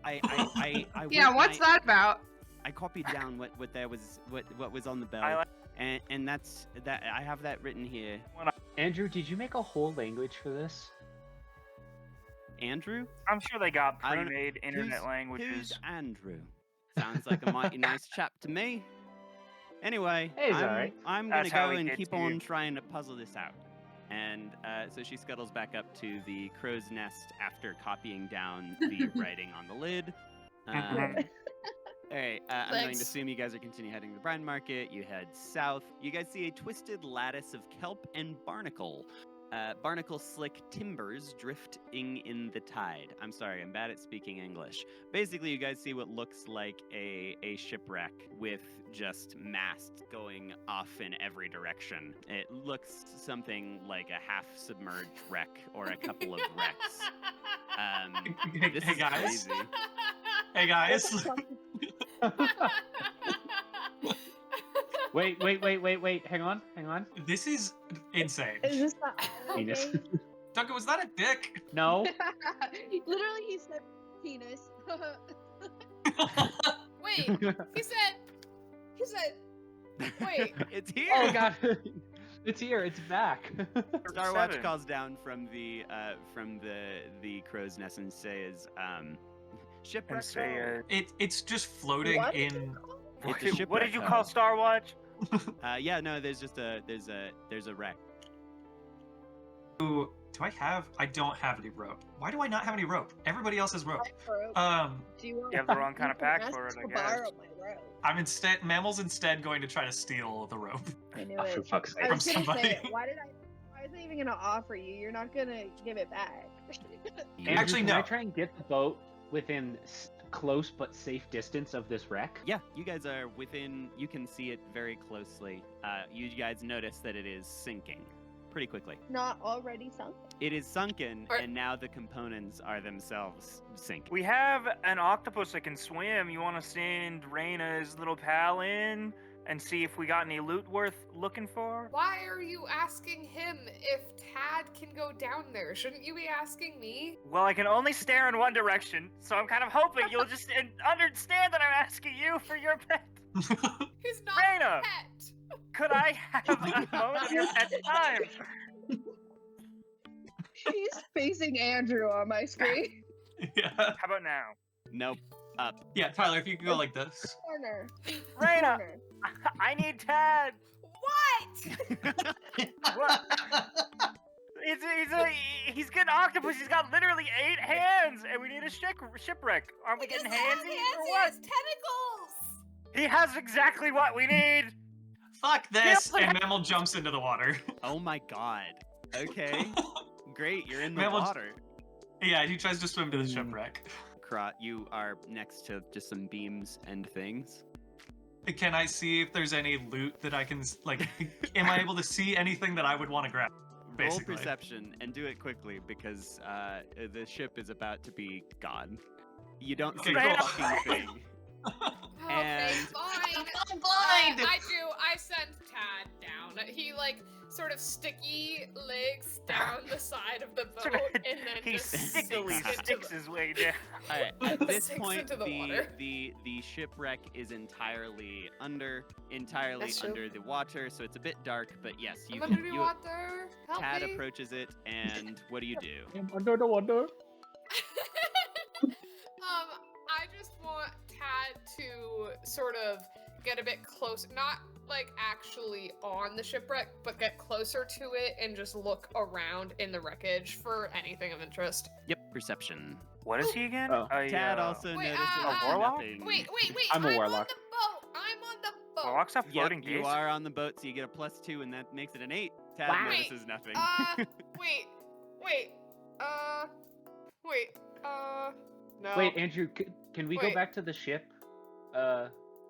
Yeah, went what's and that about? I copied down what was on the bell, I like- and that's that. I have that written here. Andrew, did you make a whole language for this? Andrew? I'm sure they got I don't- pre-made internet Who's languages. Andrew? Sounds like a mighty nice chap to me. Anyway, Hey, he's alright. I'm gonna That's how go he and gets keep you. on trying to puzzle this out. And so she scuttles back up to the crow's nest after copying down the writing on the lid. Mhm. All right, I'm going to Thanks. assume you guys are continuing heading to the brine market. You head south. You guys see a twisted lattice of kelp and barnacle. Barnacle slick timbers drifting in the tide. I'm sorry, I'm bad at speaking English. Basically, you guys see what looks like a shipwreck with just masts going off in every direction. It looks something like a half-submerged wreck or a couple of wrecks. This Hey is guys. crazy. Hey guys. Wait. Hang on. This is insane. Is this not Penis. okay? Duncan, was that a dick? No. Literally, he said penis. Wait, he said, wait. It's here. Oh god. It's here. It's back. Starwatch 7. calls down from the crow's nest and says, shipwreck. And say, It's just floating What? in. It's a what shipwreck. did you call Starwatch? Yeah, no, there's just there's a wreck. Do I have? I don't have any rope. Why do I not have any rope? Everybody else has rope. Do you want You have the wrong kind of you can pack for ask it, I to borrow guess. my rope. Mammal's instead going to try to steal the rope. I knew Oh, for it. fuck's I sake. was From gonna say, somebody. why is it even gonna offer you? You're not gonna give it back. Andrew, Actually, can no. I try and get the boat within close but safe distance of this wreck? Yeah, you guys are within. You can see it very closely. You guys notice that it is sinking pretty quickly. Not already sunk. It is sunken, Are- and now the components are themselves sinking. We have an octopus that can swim. You want to send Raina's little pal in and see if we got any loot worth looking for? Why are you asking him if Tad can go down there? Shouldn't you be asking me? Well, I can only stare in one direction, so I'm kind of hoping you'll just understand that I'm asking you for your pet. He's not Raina! a pet. Could I have a moment of your pet's time? He's facing Andrew on my screen. Yeah. How about now? Nope. Up. Yeah, Tyler, if you could go like this. Corner. Raina! Corner. I need Tad! What? What? He's getting octopus. He's got literally 8 hands, and we need a shipwreck. Aren't we He getting doesn't have handsy hands, or he what? has tentacles. He has exactly what we need. Fuck this! Yeah, And Mammal jumps into the water. Oh my god. Okay. Great, you're in the Mammal- water. Yeah, he tries to swim to the shipwreck. Krot, you are next to just some beams and things. Can I see if there's any loot that I can like? Am I able to see anything that I would want to grab? Roll Basically. perception and do it quickly because the ship is about to be gone. You don't see Okay, a cool. fucking thing. Okay, And- fine. I'm blind. I send Tad down. He sort of sticky legs down the side of the boat and then He just stickily sinks into sticks the- his way down. Alright, at this Sinks point, into the water. the shipwreck is entirely That's true. under the water, so it's a bit dark. But yes, you I'm can. under the You, water. Help Tad me. approaches it, and what do you do? I'm under the water. I just want Tad to sort of get a bit closer, not actually on the shipwreck, but get closer to it and just look around in the wreckage for anything of interest. Yep, perception. What is he again? Oh. Tad also Wait, notices a warlock? nothing. Wait, I'm a on warlock. the boat. I'm on the boat. Warlocks have Yep, floating you days. are on the boat, so you get a +2, and that makes it an 8. Tad Wow. notices nothing. Wait, no. Wait, Andrew, can we go Wait. back to the ship?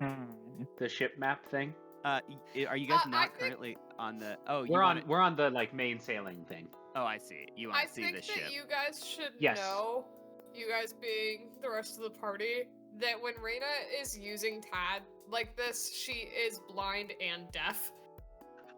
The ship map thing. Are you guys I not think- currently on the? Oh, you We're want on we're on the like main sailing thing. Oh, I see. You want I to see think the that ship. you guys should Yes. know, you guys being the rest of the party, that when Reyna is using Tad like this, she is blind and deaf.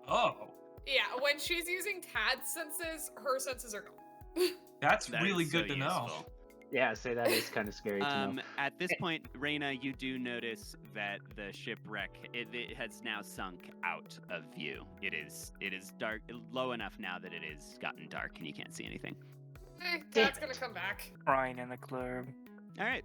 Oh, Yeah, when she's using Tad's senses, her senses are gone. that's That really is so good to know. useful. Yeah, say that is kind of scary to know. At this point, Reyna, you do notice that the shipwreck it has now sunk out of view. It is dark, low enough now that it is gotten dark and you can't see anything. Tad's gonna come back. Crying in the club. All right,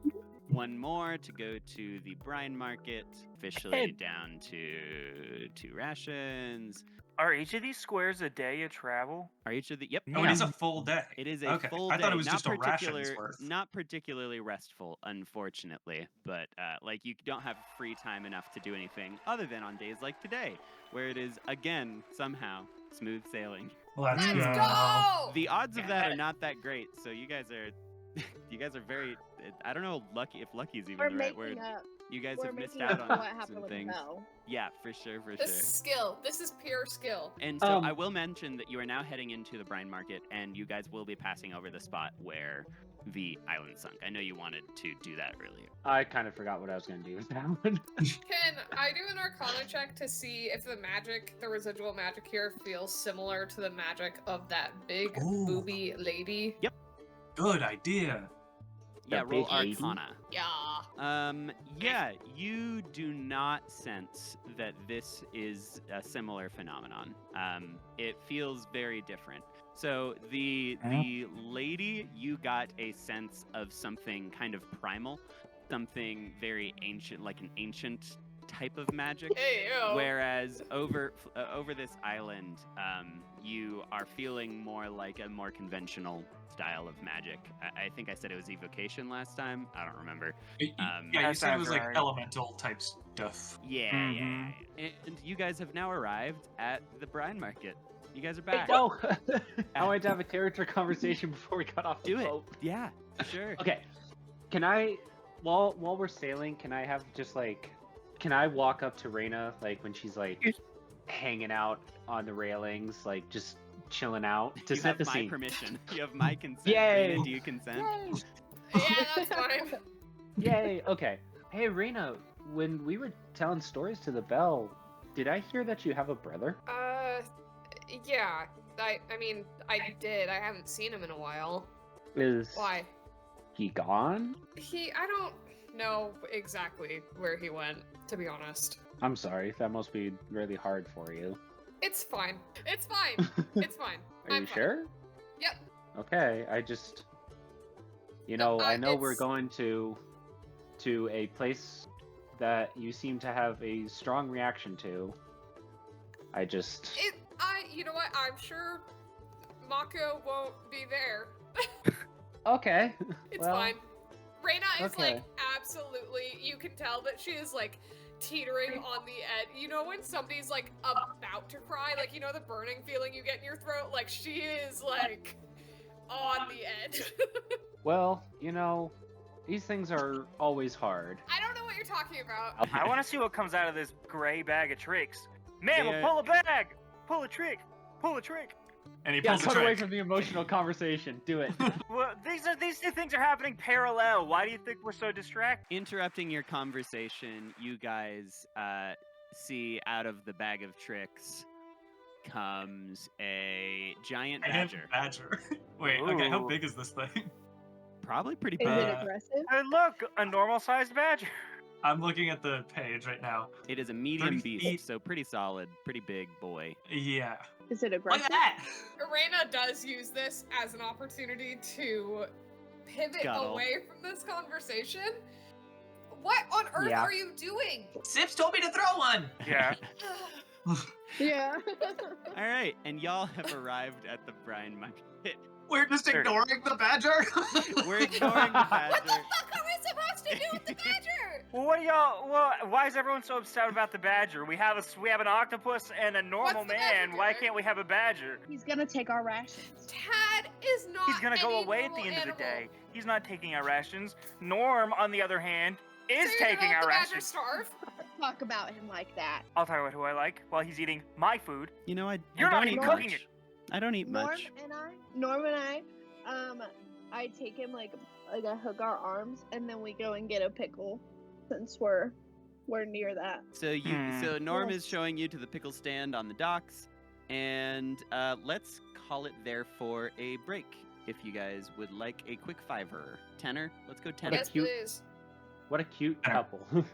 one more to go to the brine market. Officially Ed. down to 2 rations. Are each of these squares a day of travel? Are each of the yep? Oh, it is a full day. It is a Okay, full I day. thought it was not just a ration's particular- worth. Not particularly restful, unfortunately. But like you don't have free time enough to do anything other than on days like today, where it is again somehow smooth sailing. Let's Let's go. go! The odds of that are not that great. So you guys are very. I don't know lucky if lucky is even We're the right making word. up. You guys We're have missed making out up for on what happened some with the things. bell. Yeah, for sure. This is skill. This is pure skill. And so Um, I will mention that you are now heading into the brine market, and you guys will be passing over the spot where the island sunk. I know you wanted to do that earlier. I kind of forgot what I was going to do with that one. Can I do an Arcana check to see if the residual magic here, feels similar to the magic of that big Ooh. booby lady? Good idea. Yeah, That roll big lady? Arcana. Yeah. Yeah, you do not sense that this is a similar phenomenon. It feels very different. So the lady, you got a sense of something kind of primal, something very ancient, like an ancient type of magic. Hey, yo. Whereas over this island, you are feeling more like a more conventional style of magic. I think I said it was evocation last time. I don't remember. Yeah, that you said it was sounds like right. elemental type stuff. Yeah. And you guys have now arrived at the brine market. You guys are back. No! I wanted to have a character conversation before we got off the Do it. boat. Yeah, sure. Okay. Can I, while we're sailing, can I have just like, can I walk up to Reyna, like when she's like hanging out on the railings, like just chilling out to You set have the my scene? permission. You have my consent. Yay! Rena, do you consent? Yay! Yeah, that's fine. Yay! Okay. Hey, Reyna, when we were telling stories to the bell, did I hear that you have a brother? Yeah. I mean, I did. I haven't seen him in a while. Is Why? he gone? I don't know exactly where he went, to be honest. I'm sorry. That must be really hard for you. It's fine. It's fine. It's fine. Are you fine. sure? Yep. Okay, I just, No, I know we're it's- going to a place that you seem to have a strong reaction to. You know what? I'm sure Mako won't be there. Okay. It's well, fine. Reyna is okay. like absolutely. You can tell that she is like teetering on the edge. You know when somebody's like about to cry, like you know the burning feeling you get in your throat. Like she is like on the edge. Well, these things are always hard. I don't know what you're talking about. I want to see what comes out of this gray bag of tricks. Man, There- we'll pull a bag! Pull a trick! Pull a trick! And he Yeah, pulls a cut away trick. from the emotional conversation. Do it. Well, these two things are happening parallel. Why do you think we're so distracted? Interrupting your conversation, you guys see out of the bag of tricks comes a giant And badger. badger. Wait, okay, how Ooh. big is this thing? Probably pretty Is big. it aggressive? Hey, look, a normal-sized badger. I'm looking at the page right now. It is a medium 30 beast, feet. so pretty solid, pretty big boy. Yeah. Is it Look aggressive? at that! Reyna does use this as an opportunity to pivot Scuttle. away from this conversation. What on earth Yeah. are you doing? Sips told me to throw one! Yeah. Yeah. All right, and y'all have arrived at the brine market. We're just Sure. ignoring the badger? We're ignoring the What the badger. fuck are we supposed to do with the badger? Well, what do y'all? Well, why is everyone so upset about the badger? We have an octopus and a normal What's the badger man. Why doing? can't we have a badger? He's gonna take our rations. Tad is not. He's gonna go any away at the normal end of the animal. day. He's not taking our rations. Norm, on the other hand, is So you're taking gonna let our the badger rations. starve? talk about him like that. I'll talk about who I like while he's eating my food. You know, I You're don't not eat even cooking much. it. I don't eat much. Norm and I, I take him like I hook our arms, and then we go and get a pickle, since we're near that. So Norm is Yes. showing you to the pickle stand on the docks, and let's call it there for a break. If you guys would like a quick fiver, tenor, let's go tenor. Yes, cute- please. What a cute Yeah. couple.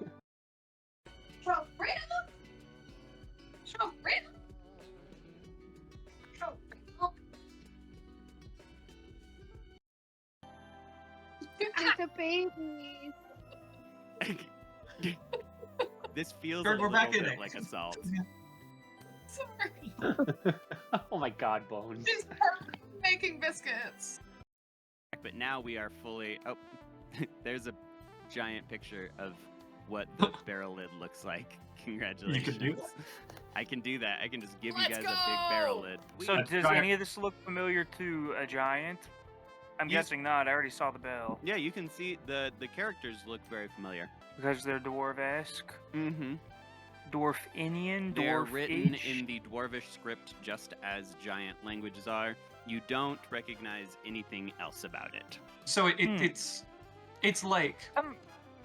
It's a baby. This feels Bird, a we're little back in bit it. like assault. Sorry. Oh my god, Bones. She's making biscuits. But now we are fully. Oh, there's a giant picture of what the barrel lid looks like. Congratulations. do that? I can do that. I can just give Let's you guys a big barrel go! lid. So That's does giant. any of this look familiar to a giant? I'm You- guessing not. I already saw the bell. Yeah, you can see the characters look very familiar. Because they're dwarf-esque. Mm-hmm. Dwarf-Indian, They're written dwarf-ish. in the dwarvish script just as giant languages are. You don't recognize anything else about it. So Hmm. it's like Um,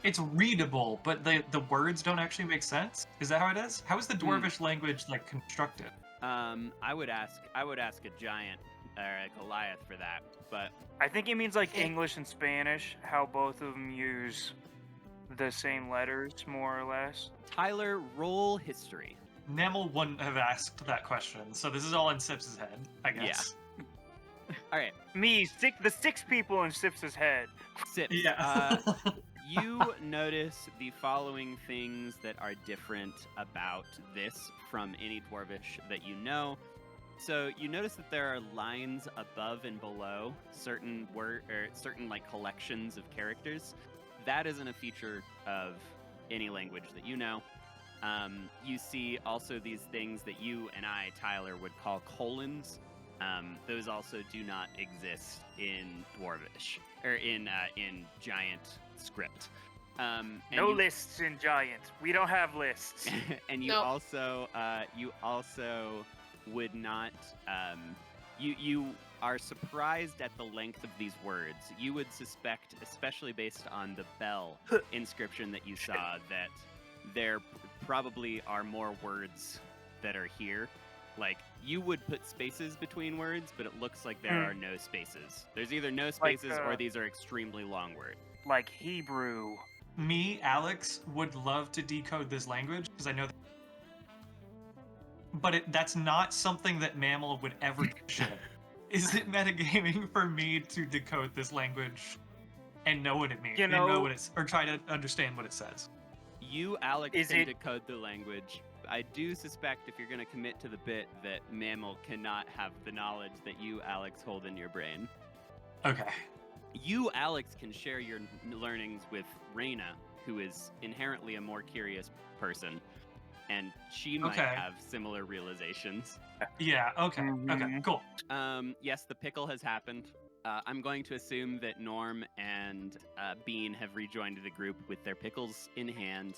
it's readable, but the words don't actually make sense. Is that how it is? How is the dwarvish language like constructed? I would ask a giant or a Goliath for that, but I think it means like Okay. English and Spanish, how both of them use the same letters, more or less. Tyler, roll history. Namel wouldn't have asked that question, so this is all in Sips's head, I guess. All right, The six people in Sips's head. Sips. Yeah. You notice the following things that are different about this from any dwarvish that you know. So you notice that there are lines above and below certain certain like collections of characters. That isn't a feature of any language that you know. You see also these things that you and I, Tyler, would call colons. Those also do not exist in dwarvish or in giant script. And No you- lists in giant. We don't have lists. and you Nope. also would not you are surprised at the length of these words. You would suspect, especially based on the bell inscription that you saw, that there probably are more words that are here. Like, you would put spaces between words, but it looks like there Mm. are no spaces. There's either no spaces or uh, these are extremely long words. Like Hebrew. Me, Alex, would love to decode this language because I know that. But that's not something that Mammal would ever should. Is it metagaming for me to decode this language and know what it means? You and know know- what it's, or try to understand what it says? You, Alex, Is can it- decode the language. I do suspect if you're going to commit to the bit that Mammal cannot have the knowledge that you, Alex, hold in your brain. Okay. You, Alex, can share your learnings with Reyna, who is inherently a more curious person, and she might Okay. have similar realizations. Yeah, okay. Okay, Mhm. cool. Yes, the pickle has happened. I'm going to assume that Norm and Bean have rejoined the group with their pickles in hand.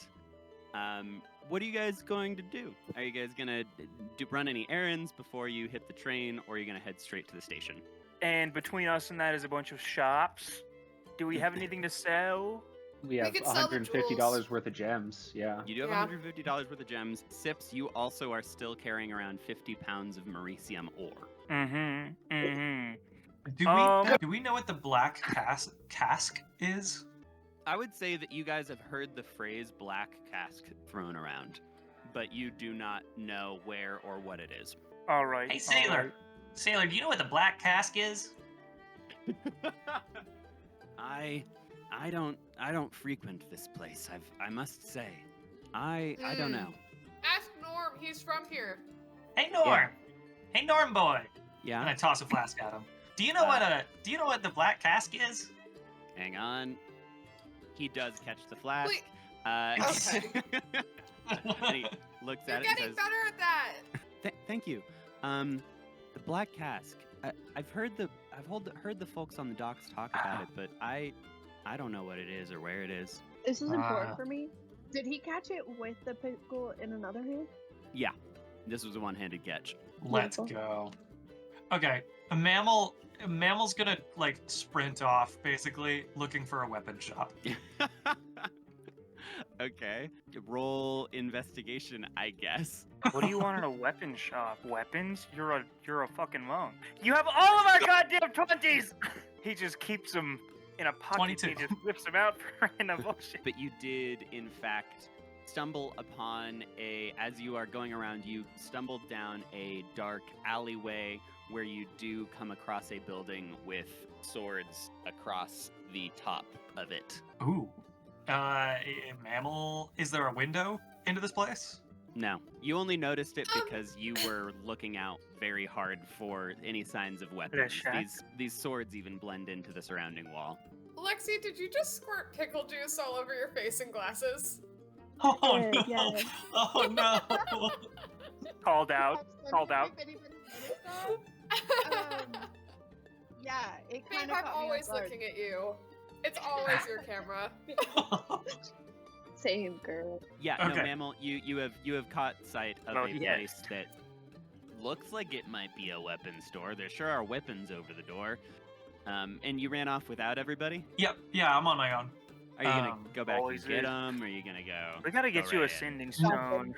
What are you guys going to do? Are you guys going to run any errands before you hit the train, or are you going to head straight to the station? And between us and that is a bunch of shops. Do we have anything to sell? We have could sell the $150 jewels. worth of gems. Yeah. You do have Yeah. $150 worth of gems. Sips, you also are still carrying around 50 pounds of Mauricium ore. Mm-hmm. Mm-hmm. Do we know what the black cask is? I would say that you guys have heard the phrase black cask thrown around, but you do not know where or what it is. All right. Hey, all Sailor. right. Sailor, do you know what the black cask is? I don't frequent this place. I must say. I don't know. Ask Norm. He's from here. Hey, Norm. Yeah. Hey, Norm boy. Yeah. And I toss a flask at him. Do you know what the black cask is? Hang on. He does catch the flask. Wait. Okay. And he looks You're at it and getting says, better at that. Thank you. The black cask. I've heard the folks on the docks talk about it, but I don't know what it is or where it is. This is important Ah. for me. Did he catch it with the pickle in another hand? Yeah, this was a one-handed catch. Let's Beautiful. go. Okay, mammal's gonna like sprint off, basically looking for a weapon shop. Okay, roll investigation, I guess. What do you want in a weapon shop? Weapons? You're a fucking monk. You have all of our goddamn 20s! He just keeps them in a pocket. 22. He just whips them out for random bullshit. But you did, in fact, stumble upon as you are going around, you stumbled down a dark alleyway where you do come across a building with swords across the top of it. Ooh. Mammal, is there a window into this place? No, you only noticed it because you were looking out very hard for any signs of weapons. shack? These swords even blend into the surrounding wall. Lexi, did you just squirt pickle juice all over your face and glasses? Oh Yeah, no! yeah. Oh no! Called out. Perhaps Called out. if anybody noticed that. Yeah, it Babe, kind of I'm always looking at you. It's always your camera. Same girl. Yeah, no, Okay. Mammal, you have caught sight of Oh, a yes. place that looks like it might be a weapons store. There sure are weapons over the door. And you ran off without everybody? Yep, yeah, I'm on my own. Are you gonna Um, go back and always get is. them? Or are you gonna go? We gotta get Go you a right in. sending stone.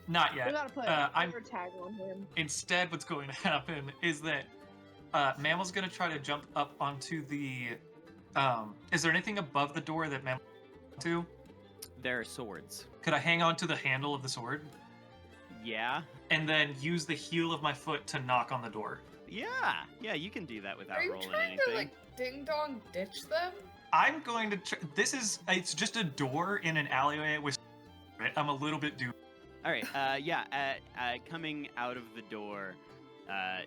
Not We yet. gotta put I'm- a tag on him. Instead, what's going to happen is that Mammal's going to try to jump up onto the. Is there anything above the door that Mammal to? There are swords. Could I hang on to the handle of the sword Yeah? and then use the heel of my foot to knock on the door? Yeah, you can do that without Are you rolling trying anything. to like ding dong ditch them? I'm going to. It's just a door in an alleyway with. I'm a little bit doomed. All right. Coming out of the door,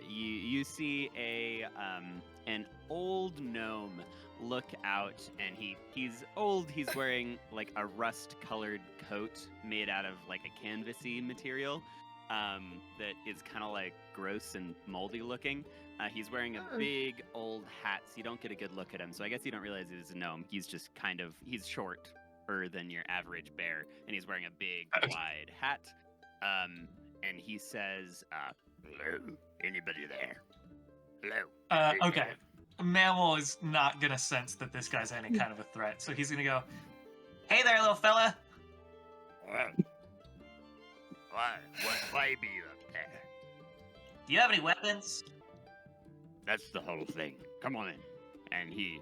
you see an old gnome look out, and he's old. He's wearing like a rust-colored coat made out of like a canvasy material that is kind of like gross and moldy looking. He's wearing a Oh. big old hat, so you don't get a good look at him. So I guess you don't realize he's a gnome. He's just he's shorter than your average bear, and he's wearing a big wide hat. And he says, "Hello, anybody there? Hello." Okay. Mammal is not going to sense that this guy's any kind of a threat, so he's going to go, "Hey there, little fella. Why be up there? Do you have any weapons?" That's the whole thing. Come on in. And he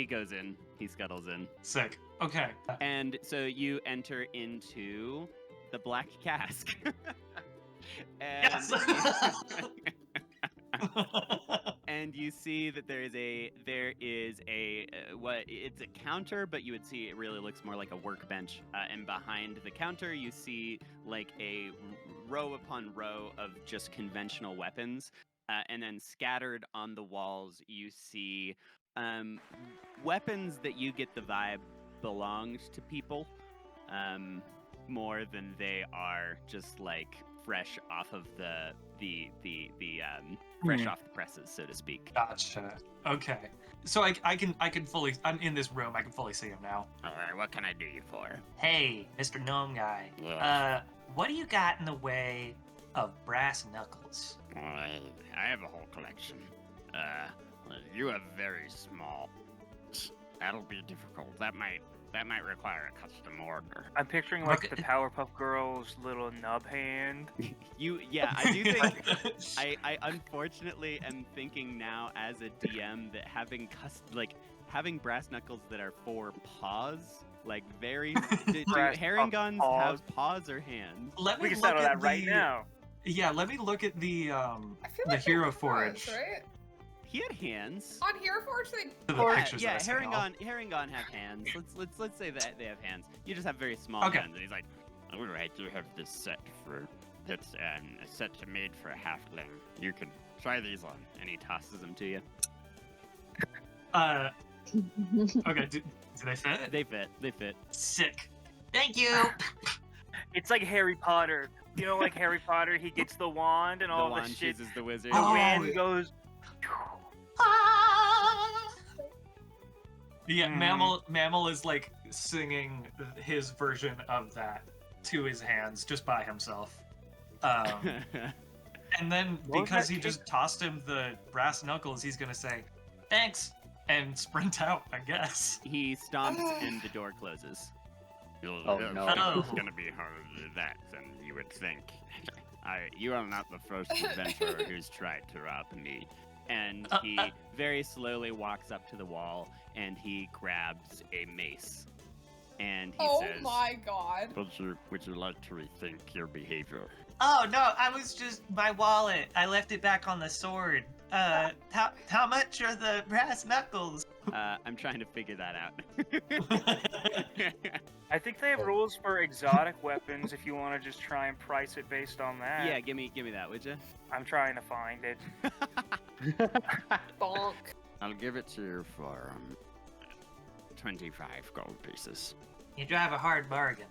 goes in. He scuttles in. Sick. Okay. And so you enter into the Black Cask. And, Yes. and you see that there is a it's a counter, but you would see it really looks more like a workbench. And behind the counter, you see like a row upon row of just conventional weapons. And then scattered on the walls, you see weapons that you get the vibe belonged to people, more than they are just like fresh off of fresh off the presses, so to speak. Gotcha. Okay. So I can fully. I'm in this room. I can fully see him now. All right, what can I do you for? Hey, Mr. Gnome Guy. Yeah. What do you got in the way of brass knuckles? I have a whole collection. You have very small. That'll be difficult. That might require a custom order. I'm picturing Look like at- the Powerpuff Girls' little nub hand. I do think I unfortunately am thinking now as a DM that having brass knuckles that are for paws, like very. Do Brass herringons paws. have paws or hands? Let me We can look settle at that right the- now. Yeah, let me look at the I feel the like hero they're forge. paws, right? He had hands. On Hero Forge, they The Yeah, pictures that I sent off. Herringon have hands. Let's say that they have hands. You just have very small Okay. hands. And he's like, All right, you have this set for it's a set made for a halfling. You can try these on. and he tosses them to you. Okay, do they fit? They fit. Sick. Thank you. It's like Harry Potter. You know, like Harry Potter, he gets the wand and The all wand the shit. chooses the wizard. The Oh, wind yeah. goes. Yeah, Mhm. Mammal is like singing his version of that to his hands just by himself. And then What was because that he kick? just tossed him the brass knuckles, he's gonna say, "Thanks," and sprint out, I guess. He stomps and the door closes. Oh, It's no. Oh. gonna be harder than that than you would think. You are not the first adventurer who's tried to rob me. And he very slowly walks up to the wall and he grabs a mace. And he Oh says, my god. Would you like to rethink your behavior? Oh no, I was just my wallet. I left it back on the sword. How much are the brass knuckles? I'm trying to figure that out. I think they have rules for exotic weapons if you want to just try and price it based on that. Yeah, give me that, would you? I'm trying to find it. Bonk. I'll give it to you for 25 gold pieces. You drive a hard bargain.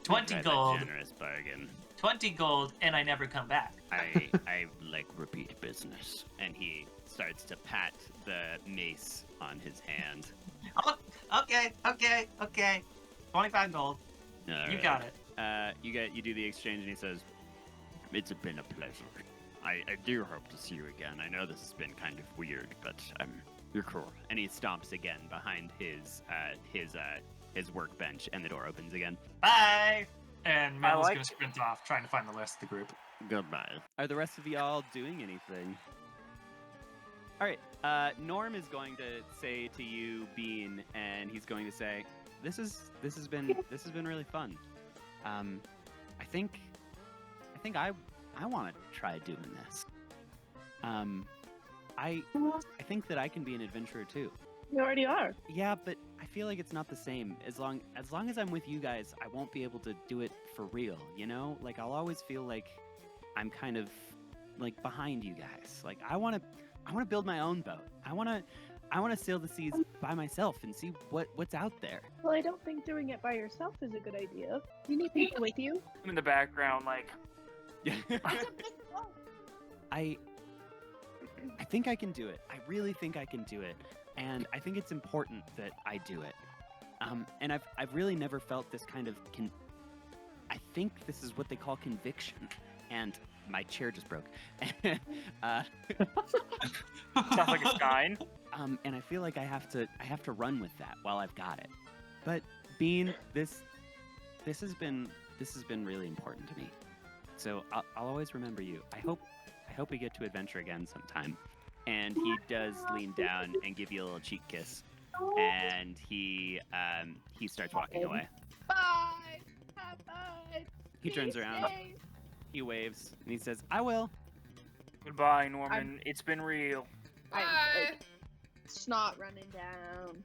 20 That's a gold, generous bargain. 20 gold, and I never come back. I like repeat business. And he starts to pat the mace on his hand. Oh, okay. 25 gold. You got it. You do the exchange, and he says, It's been a pleasure. I do hope to see you again. I know this has been kind of weird, but you're cool. and he stomps again behind his workbench, and the door opens again. Bye. And Mel's like gonna sprint off, trying to find the rest of the group. Goodbye. Are the rest of y'all doing anything? All right. Norm is going to say to you, Bean, and he's going to say, "This has been really fun. I think I want to try doing this. I think that I can be an adventurer too. You already are. Yeah, but I feel like it's not the same. As long as I'm with you guys, I won't be able to do it for real, you know? Like I'll always feel like I'm kind of like behind you guys. Like I want to build my own boat. I want to sail the seas by myself and see what's out there." Well, I don't think doing it by yourself is a good idea. You need people with you. I'm in the background, like, I think I can do it. I really think I can do it. And I think it's important that I do it. And I've really never felt this kind of I think this is what they call conviction. And my chair just broke. sounds like a sign. And I feel like I have to run with that while I've got it. But Bean, this has been really important to me. So I'll always remember you. I hope we get to adventure again sometime. And he does lean down and give you a little cheek kiss. And he starts walking away. Bye. Have fun. He turns Be around, safe. he waves, and he says, "I will." Goodbye, Norman. It's been real. I'm Bye. like, snot running down.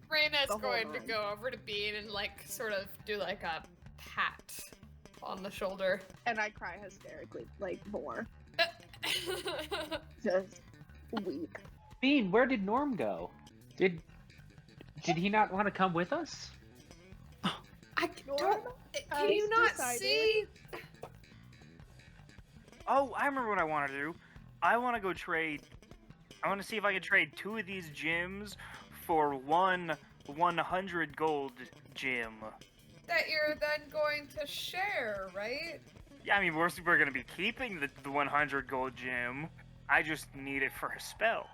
Raina's The whole going to run. go over to Bean and like sort of do like a pat on the shoulder. And I cry hysterically, like more. Just weep. Bean, where did Norm go? Did he not want to come with us? I Norm don't. Can you has not decided- see? Oh, I remember what I want to do. I want to go trade. I want to see if I can trade 2 of these gems for 100 gold gem. That you're then going to share, right? Yeah, I mean, we're going to be keeping the 100 gold gem. I just need it for a spell.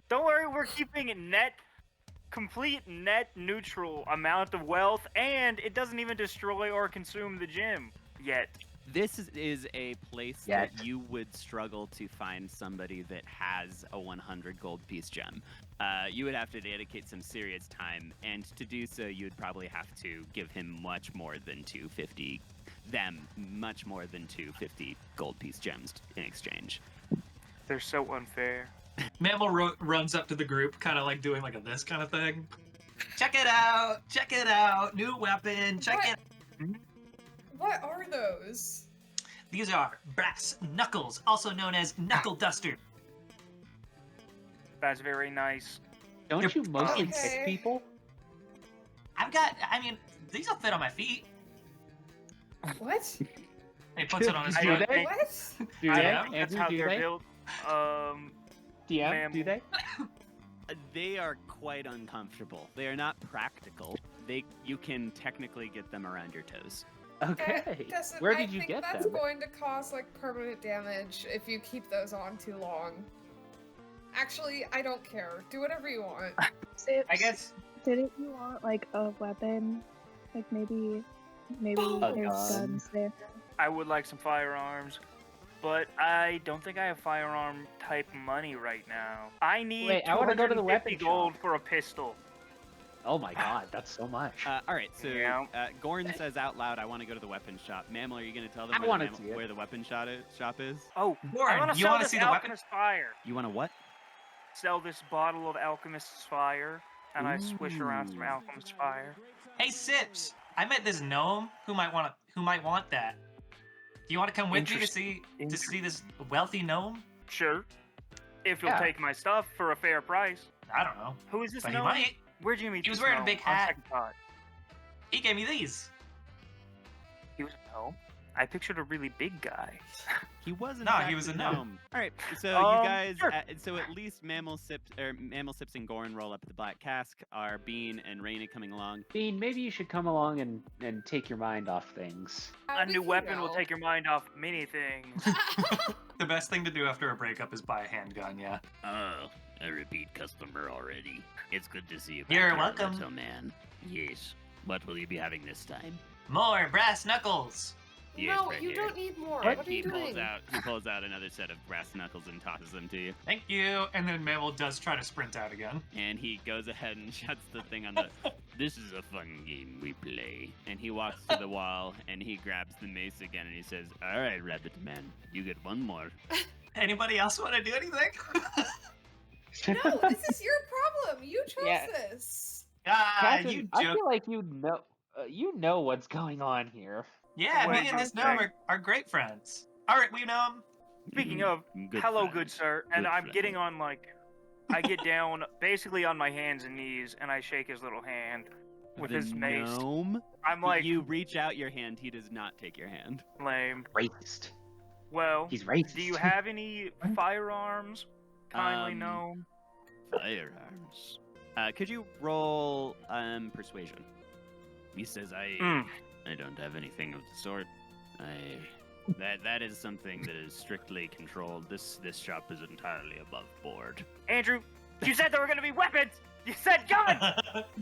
Don't worry, we're keeping it complete net neutral amount of wealth, and it doesn't even destroy or consume the gem yet. This is a place Yet. that you would struggle to find somebody that has a 100 gold piece gem. You would have to dedicate some serious time, and to do so, you would probably have to give him much more than 250 gold piece gems in exchange. They're so unfair. Mammal runs up to the group, kind of like doing like a this kind of thing. Check it out, new weapon, check What? it. What are those? These are brass knuckles, also known as knuckle duster. That's very nice. Don't you mostly Okay. kick people? These will fit on my feet. What? He puts it on his Do I don't foot. they? think- What? Do I they? don't think that's Andrew, how do they're they? built. DM, do Ma'am. they? They are quite uncomfortable. They are not practical. You can technically get them around your toes. Okay. Doesn't- Where I did you think get that's them? going to cause like permanent damage if you keep those on too long. Actually, I don't care. Do whatever you want. Sips, I guess didn't you want like a weapon? Like maybe A there's gun? guns there. I would like some firearms, but I don't think I have firearm type money right now. I need Wait, I wanna go to the 250 weapon gold shop. for a pistol. Oh my god, that's so much. All right, so Yeah. Gorn says out loud, "I want to go to the weapon shop." Mammal, are you going to tell them I where, wanna see it. where the weapon shop is? Oh, I Warren, want to you sell want to this see the weapon? alchemist fire. You want to what? Sell this bottle of alchemist's fire, and I swish around some Ooh. alchemist fire. Hey, Sips, I met this gnome who might want that. Do you want to come with me to see this wealthy gnome? Sure, if you'll Yeah. take my stuff for a fair price. I don't know, Who is this but he gnome? might. Where'd you meet He was this wearing a gnome? big On hat. second thought. He gave me these. He was a gnome. I pictured a really big guy. He wasn't. No, he was a gnome. All right, so you guys, sure. so at least Mammal Sips and Gorn roll up at the Black Cask. Are Bean and Raina coming along? Bean, maybe you should come along and take your mind off things. How A do new you weapon will know? take your mind off many things. The best thing to do after a breakup is buy a handgun. Yeah. Oh, a repeat customer already. It's good to see you. You're back here, welcome. little man. Yes. What will you be having this time? More brass knuckles. Yes, No, right you here. don't need more. What? What are He you pulls doing? out. He pulls out another set of brass knuckles and tosses them to you. Thank you. And then Mammal does try to sprint out again. And he goes ahead and shuts the thing on the. This is a fun game we play. And he walks to the wall and he grabs the mace again and he says, All right, Rabbit Man. You get one more. Anybody else want to do anything? No, this is your problem. You chose Yeah. this. Captain, You I joke. feel like you know what's going on here. Yeah, Well, me and this okay. gnome are great friends. All right, we know him. Speaking Mm, of, hello, friend. good sir. And Good I'm friend. getting on I get down basically on my hands and knees, and I shake his little hand with the his mace. gnome. I'm like, You reach out your hand. He does not take your hand. lame. Racist. Well, He's racist. do you have any firearms? Kindly Um, gnome. Firearms. Could you roll persuasion? He says Mm. I don't have anything of the sort. That is something that is strictly controlled. This shop is entirely above board. Andrew, you said there were gonna be weapons! You said guns!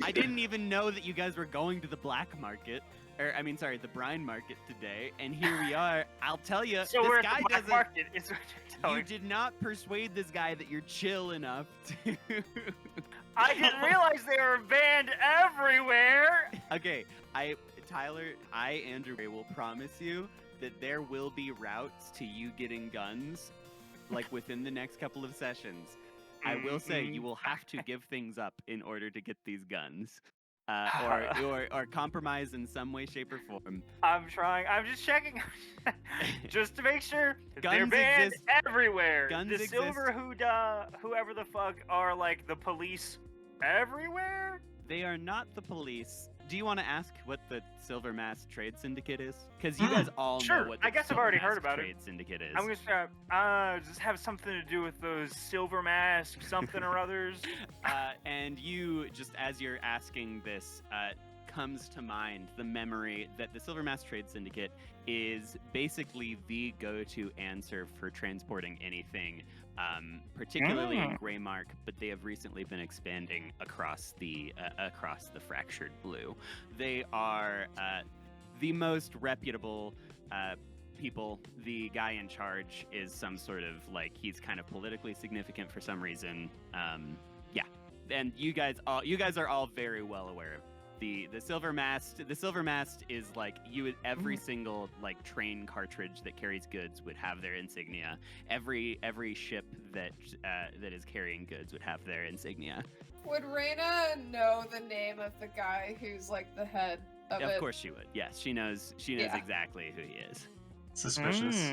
I didn't even know that you guys were going to the black market, the brine market today, and here we are. I'll tell you, So this we're guy at the black doesn't. market, is what you're telling You me. did not persuade this guy that you're chill enough to. I didn't realize they were banned everywhere! Okay, Tyler, Andrew Ray, will promise you that there will be routes to you getting guns, like within the next couple of sessions. I will say you will have to give things up in order to get these guns, or compromise in some way, shape, or form. I'm trying. I'm just checking, just to make sure that they're Guns banned exist- everywhere. guns the exist- silver whoever the fuck are like the police everywhere. They are not the police. Do you want to ask what the Silver Mask Trade Syndicate is? Because you guys all Sure, know what the I guess I've Silver already Mask heard about it. Trade Syndicate is. I'm gonna start. Does this have something to do with those silver masks, something or others? And you, just as you're asking this, comes to mind the memory that the Silver Mask Trade Syndicate is basically the go-to answer for transporting anything, particularly in Greymark, but they have recently been expanding across the Fractured Blue. They are the most reputable people. The guy in charge is some sort of he's kind of politically significant for some reason. And you guys are all very well aware of the Silver Mast. The Silver Mast is every single train cartridge that carries goods would have their insignia. Every ship that is carrying goods would have their insignia. Would Raina know the name of the guy who's the head of it? Of course she would. Yes, she knows Yeah. exactly who he is. Suspicious.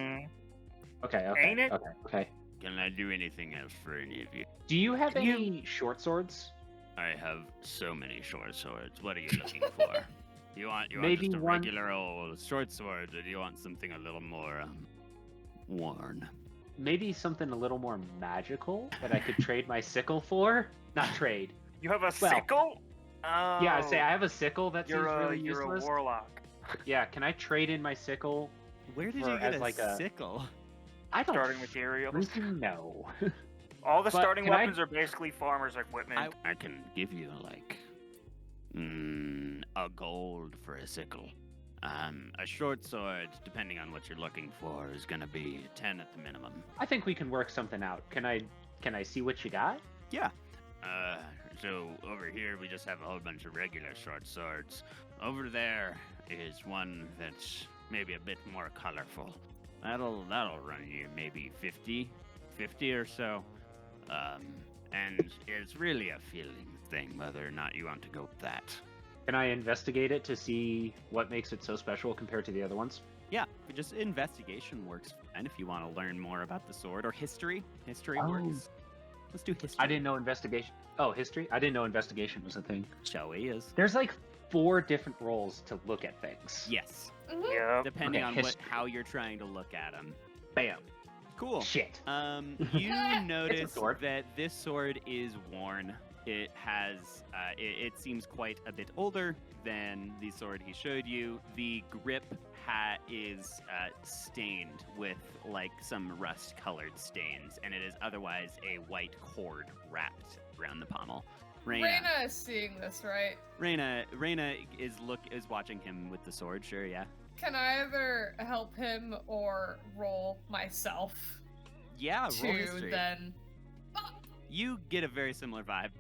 Okay. Ain't it? Okay. Can I do anything else for any of you? Do you have You- any short swords? I have so many short swords. What are you looking for? You want Maybe just a one- regular old short sword, or do you want something a little more worn? maybe something a little more magical that I could trade my sickle for. Not trade. You have a Well, sickle? Oh, Yeah, I say I have a sickle that seems really you're useless. a warlock. Yeah, can I trade in my sickle? Where did For- you get as a like a- sickle? I don't Starting materials. freaking know. All the But starting can I- weapons are basically farmers' equipment. I can give you like a gold for a sickle. A short sword, depending on what you're looking for, is gonna be 10 at the minimum. I think we can work something out. Can I see what you got? Yeah. So over here we just have a whole bunch of regular short swords. Over there is one that's maybe a bit more colorful. That'll run you maybe 50 or so. And it's really a feeling thing whether or not you want to go with that. Can I investigate it to see what makes it so special compared to the other ones? Yeah, just investigation works fine if you want to learn more about the sword or history. History Oh. works. Let's do history. I didn't know investigation. Oh, history? I didn't know investigation was a thing. Shall we? Is There's like 4 different roles to look at things. yes, Yep. depending Okay, on history. how you're trying to look at them. Bam. Cool. Shit. You notice sword. that this sword is worn. It has, it seems quite a bit older than the sword he showed you. The grip is stained with like some rust-colored stains, and it is otherwise a white cord wrapped around the pommel. Raina is seeing this, right? Raina is watching him with the sword. Sure, yeah. Can I either help him or roll myself Yeah, roll to history. then You get a very similar vibe.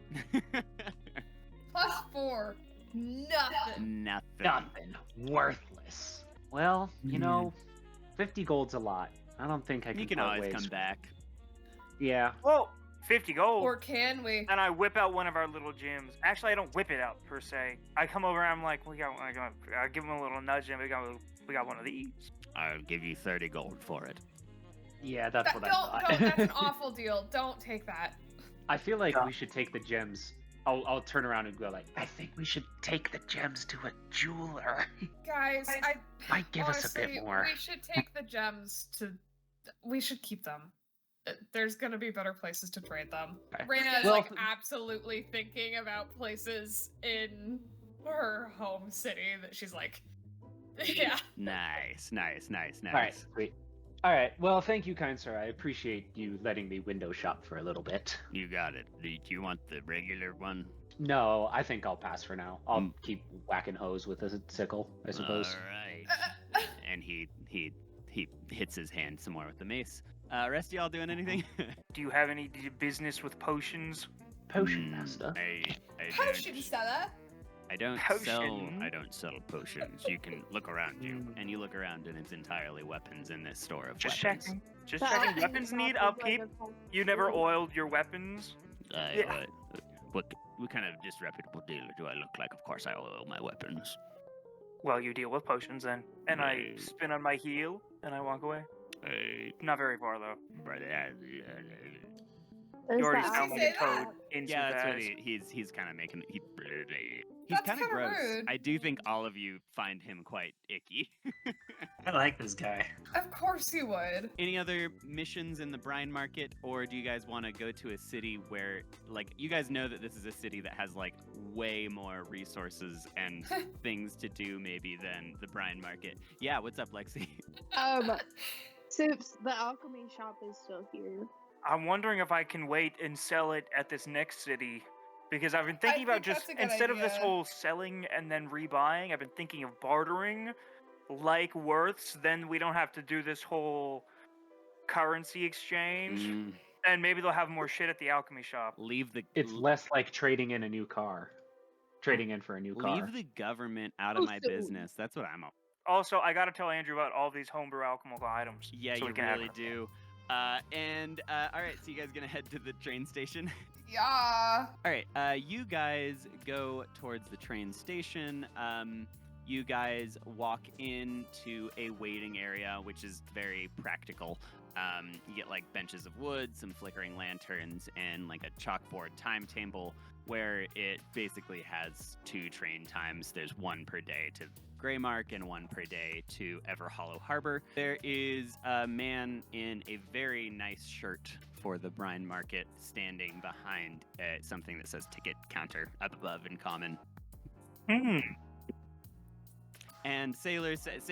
+4? Nothing. Nothing. Nothing. Worthless. Well, you know, 50 gold's a lot. I don't think I can You can part always ways. come back. Yeah. Well, 50 gold. Or can we? And I whip out one of our little gems. Actually, I don't whip it out per se. I come over and I'm like, I give him a little nudge and we got one of these. I'll give you 30 gold for it. Yeah, that's what I thought. Don't, that's an awful deal. Don't take that. I feel like Yeah. we should take the gems. I'll turn around and go like, I think we should take the gems to a jeweler. Guys, I Might give us a bit honestly, more. We should take the gems to. We should keep them. There's gonna be better places to trade them. Okay. Raina is Well, like absolutely thinking about places in her home city that she's like, yeah. Nice. All right, sweet. All right. Well, thank you, kind sir. I appreciate you letting me window shop for a little bit. You got it. Do you want the regular one? No, I think I'll pass for now. I'll Mm. keep whacking hoes with a sickle, I suppose. All right. And he hits his hand some more with the mace. Rest of y'all doing anything? Do you have any business with potions? Potion master. Potion seller. I don't Potion? sell potions. You can look around you, and you look around, and it's entirely weapons in this store of Just weapons. checking. Just The checking. alchemy Weapons shop need is like upkeep. a cult- You never oiled your weapons. Yeah. What kind of disreputable dealer do I look like? Of course I oil my weapons. Well, you deal with potions then. And I Right. spin on my heel and I walk away. Hey, Not very far though. brother. Is You already the sound like Say a toad that. into Yeah, that's that. what he's kind of making. He's That's kind of kinda gross. rude. I do think all of you find him quite icky. I like this guy. Of course you would. Any other missions in the brine market, or do you guys want to go to a city where, like, you guys know that this is a city that has like way more resources and things to do maybe than the brine market? Yeah, what's up, Lexi? Soups, the alchemy shop is still here. I'm wondering if I can wait and sell it at this next city. Because I've been thinking about think just, that's a good instead of this idea. whole selling and then rebuying, I've been thinking of bartering like worths. Then we don't have to do this whole currency exchange. Mm, And maybe they'll have more shit at the alchemy shop. Leave the It's less like trading in a new car. Trading in for a new car. leave the government out of my Also- business. That's what I'm. Also, I gotta tell Andrew about all these homebrew alchemical items. Yeah, so you we can have really them. do. All right, so you guys gonna head to the train station? Yeah. All right, you guys go towards the train station. You guys walk into a waiting area, which is very practical. You get like benches of wood, some flickering lanterns, and like a chalkboard timetable where it basically has 2 train times. There's one per day to Greymark and 1 per day to Everhollow Harbor. There is a man in a very nice shirt for the Brine Market standing behind something that says ticket counter up above in common. Hmm. And Sailor says,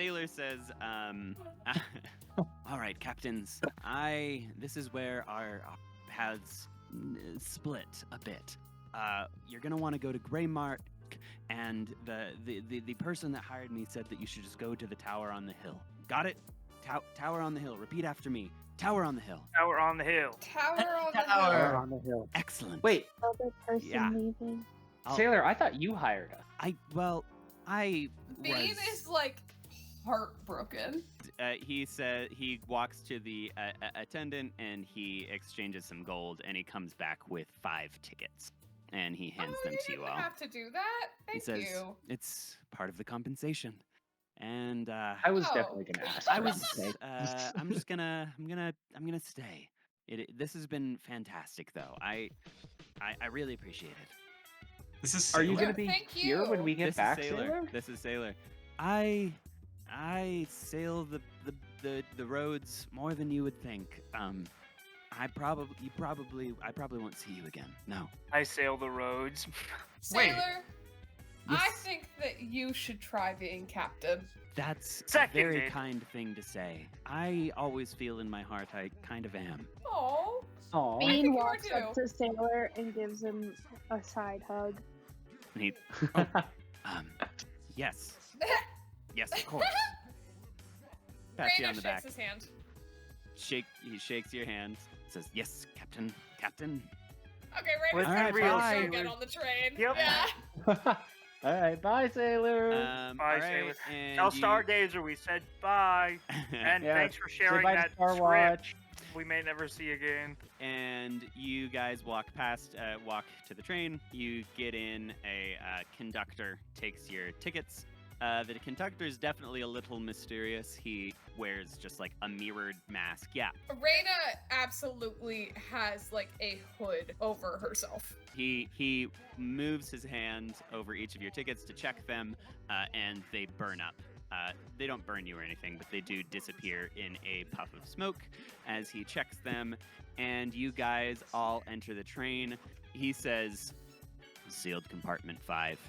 all right, captains, this is where our paths split a bit. You're gonna want to go to Greymark, and the person that hired me said that you should just go to the tower on the hill. Got it? Tower on the hill. Repeat after me. Tower on the hill. Tower on the hill. Tower on the Tower. hill. on the hill. Excellent. Wait, Other person Yeah. leaving. Sailor, I thought you hired us. I Bean was. is like heartbroken. He walks to the attendant and he exchanges some gold and he comes back with 5 tickets and he hands them to you didn't all. have to do that. He Thank says you. it's part of the compensation. And I was Oh. definitely gonna ask. I for was. it, okay? I'm just gonna. I'm gonna stay. This has been fantastic, though. I really appreciate it. This is Are you Sailor? gonna be Thank here when you. we get This back, is Sailor. Sailor? This is Sailor. I sail the roads more than you would think. I probably won't see you again. No. I sail the roads. Wait. Sailor, I Yes. think that you should try being captain. That's a Seconded. very kind thing to say. I always feel in my heart I kind of am. Oh, Aw. think Bean you walks are up to Sailor and gives him a side hug. And he, yes, yes, of course. Pats you Raina on the shakes back. his hand. He shakes your hand. Says, "Yes, Captain. Okay, Let's Raina's be gonna real, go Sailor. get on the train. Yep. Yeah. All right, bye, Sailor. Bye, all right, Sailor. and Tell you- Stargazer we said bye. And Yeah, thanks for Say sharing bye to that Star script Watch. we may never see again. and you guys walk to the train. You get in. A conductor takes your tickets. The conductor is definitely a little mysterious. He wears just like a mirrored mask. Yeah, Raina absolutely has like a hood over herself. he moves his hand over each of your tickets to check them, and they burn up. They don't burn you or anything, but they do disappear in a puff of smoke as he checks them, and you guys all enter the train. He says, "Sealed compartment 5."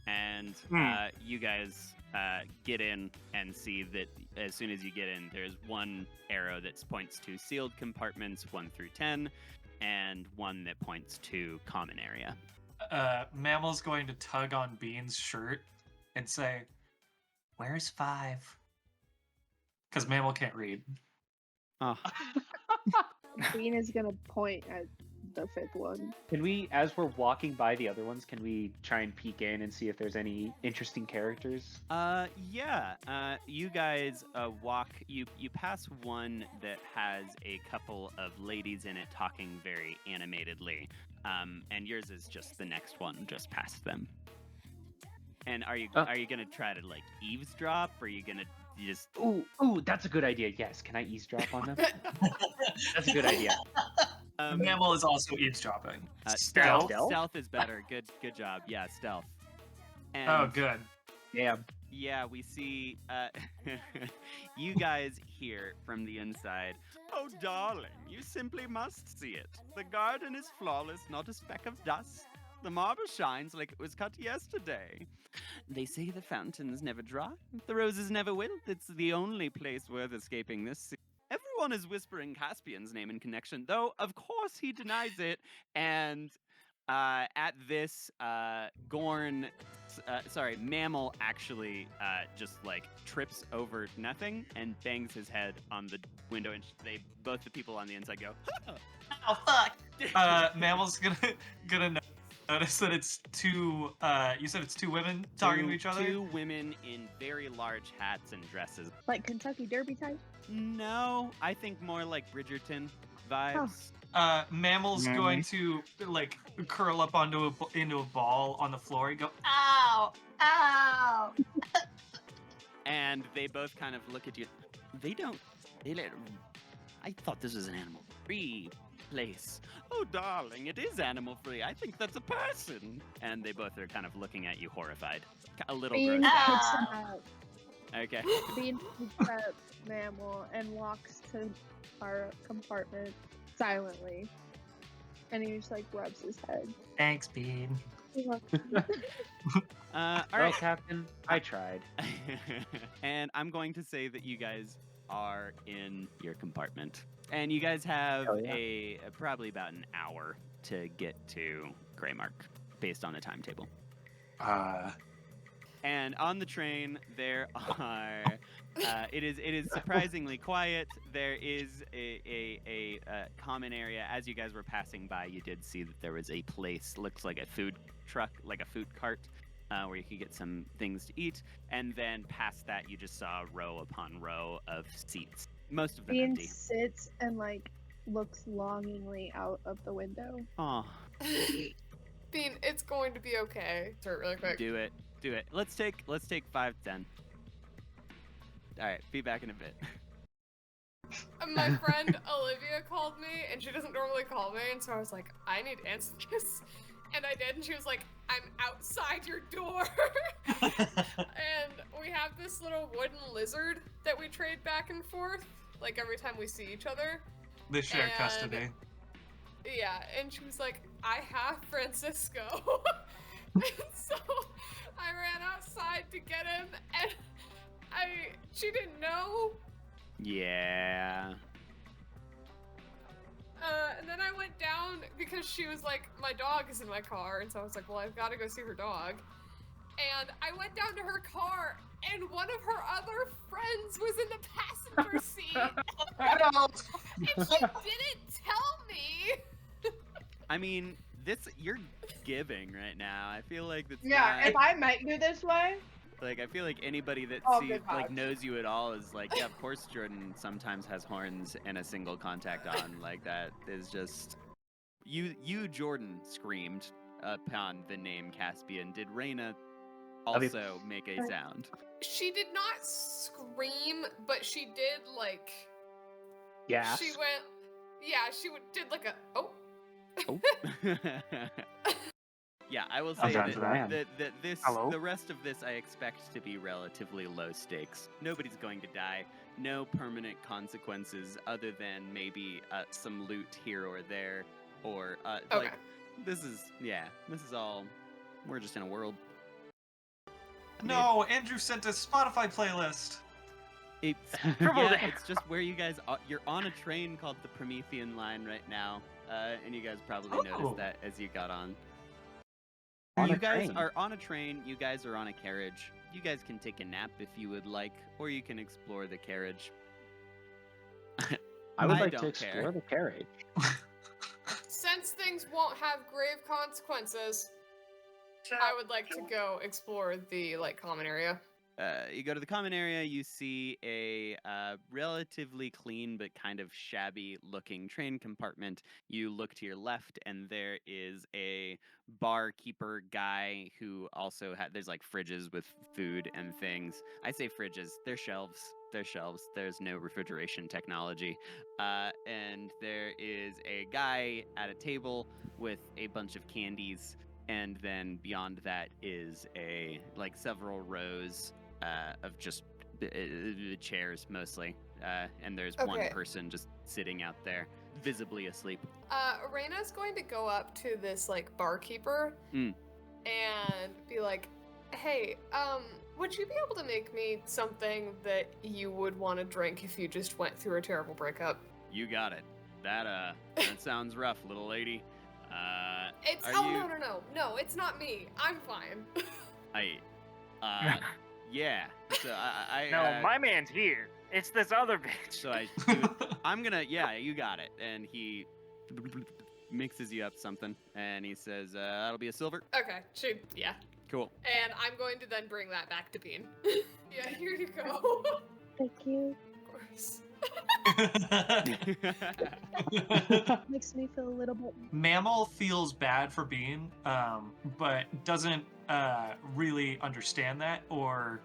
And you guys get in and see that as soon as you get in, there's one arrow that points to sealed compartments 1 through 10, and one that points to common area. Mammal's going to tug on Bean's shirt and say, "Where's 5?" Because Mammal can't read. Oh, Bean is gonna point at the 5th one. Can we, as we're walking by the other ones, can we try and peek in and see if there's any interesting characters? yeah. You guys walk. You pass one that has a couple of ladies in it talking very animatedly, and yours is just the next one, just past them. And are you gonna try to like eavesdrop, or are you gonna just? Ooh, that's a good idea. Yes, can I eavesdrop on them? That's a good idea. Mammal is also eavesdropping. Stealth. Stealth is better. Good job. Yeah, stealth. And Oh, good. Damn. yeah, we see you guys hear from the inside. Oh, darling, you simply must see it. The garden is flawless, not a speck of dust. The marble shines like it was cut yesterday. They say the fountains never dry, the roses never wilt. It's the only place worth escaping this sea. Everyone is whispering Caspian's name in connection, though of course he denies it. And at this, Mammal actually just like trips over nothing and bangs his head on the window, and both the people on the inside go, Oh fuck! Mammal's gonna notice that it's two. You said it's 2 women talking to each other. 2 women in very large hats and dresses. Like Kentucky Derby type? No, I think more like Bridgerton vibes. Mammal's Mhm. going to like curl up into a ball on the floor and go, "Ow, ow!" And they both kind of look at you. I thought this was an animal free place. Oh, darling, it is animal free. I think that's a person. And they both are kind of looking at you horrified. A little Bean grossed out. picks him up. Okay. Bean picks up Mammal and walks to our compartment silently. And he just like rubs his head. Thanks, Bean. You're welcome. All Well, right. Captain, I tried. And I'm going to say that you guys are in your compartment. And you guys have Oh, yeah. a probably about an hour to get to Greymark based on the timetable. And on the train, there are. It is surprisingly quiet. There is a common area. As you guys were passing by, you did see that there was a place, looks like a food truck, like a food cart, where you could get some things to eat. And then past that, you just saw row upon row of seats. Most of them Bean empty. sits and like looks longingly out of the window. Oh, Bean, it's going to be okay. Start really quick. do it. Let's take 5 to 10. All right, be back in a bit. My friend Olivia called me, and she doesn't normally call me, and so I was like, I need to answer this. And I did, and she was like, I'm outside your door. And we have this little wooden lizard that we trade back and forth, like every time we see each other. They share And- custody. Yeah, and she was like, I have Francisco. And so I ran outside to get him, and she didn't know. Yeah. And then I went down because she was like, my dog is in my car, and so I was like, well, I've got to go see her dog. And I went down to her car, and one of her other friends was in the passenger seat. And she didn't tell me. I mean, you're giving right now. I feel like that's Yeah, not, if I met you this way, like I feel like anybody that Oh, sees good like vibes. knows you at all is like, yeah, of course Jordan sometimes has horns and a single contact on. Like that is just you Jordan screamed upon the name Caspian. Did Reyna also make a sound? She did not scream, but she did like. Yes. She went. Yeah, did like a oh. Oh. Yeah, I will I'm say down for that. that this Hello? the rest of this I expect to be relatively low stakes. Nobody's going to die. No permanent consequences other than maybe some loot here or there, or Okay. like this is all. We're just in a world. No, Andrew sent a Spotify playlist. It's Trouble yeah, there. it's just where you guys are. You're on a train called the Promethean Line right now, and you guys probably Oh. noticed that as you got on. On You a guys train. are on a train. You guys are on a carriage. You guys can take a nap if you would like, or you can explore the carriage. I would I like to don't explore care. the carriage. Since things won't have grave consequences, I would like to go explore the like common area. You go to the common area, you see a relatively clean but kind of shabby looking train compartment. You look to your left, and there is a barkeeper guy who also there's like fridges with food and things. I say fridges, they're shelves. They're shelves. There's no refrigeration technology. And there is a guy at a table with a bunch of candies. And then beyond that is several rows of just chairs mostly, and there's one Okay. person just sitting out there, visibly asleep. Reina's going to go up to this like barkeeper Mm. and be like, "Hey, would you be able to make me something that you would want to drink if you just went through a terrible breakup?" You got it. That sounds rough, little lady. It's Are you- no, it's not me. I'm fine. Yeah. So No, my man's here. It's this other bitch. So I'm gonna, yeah, you got it. And he mixes you up something, and he says, that'll be a silver. Okay, shoot, yeah. Cool. And I'm going to then bring that back to Bean. Yeah, here you go. Thank you. Of course. Makes me feel a little bit. Mammal feels bad for Bean, but doesn't really understand that or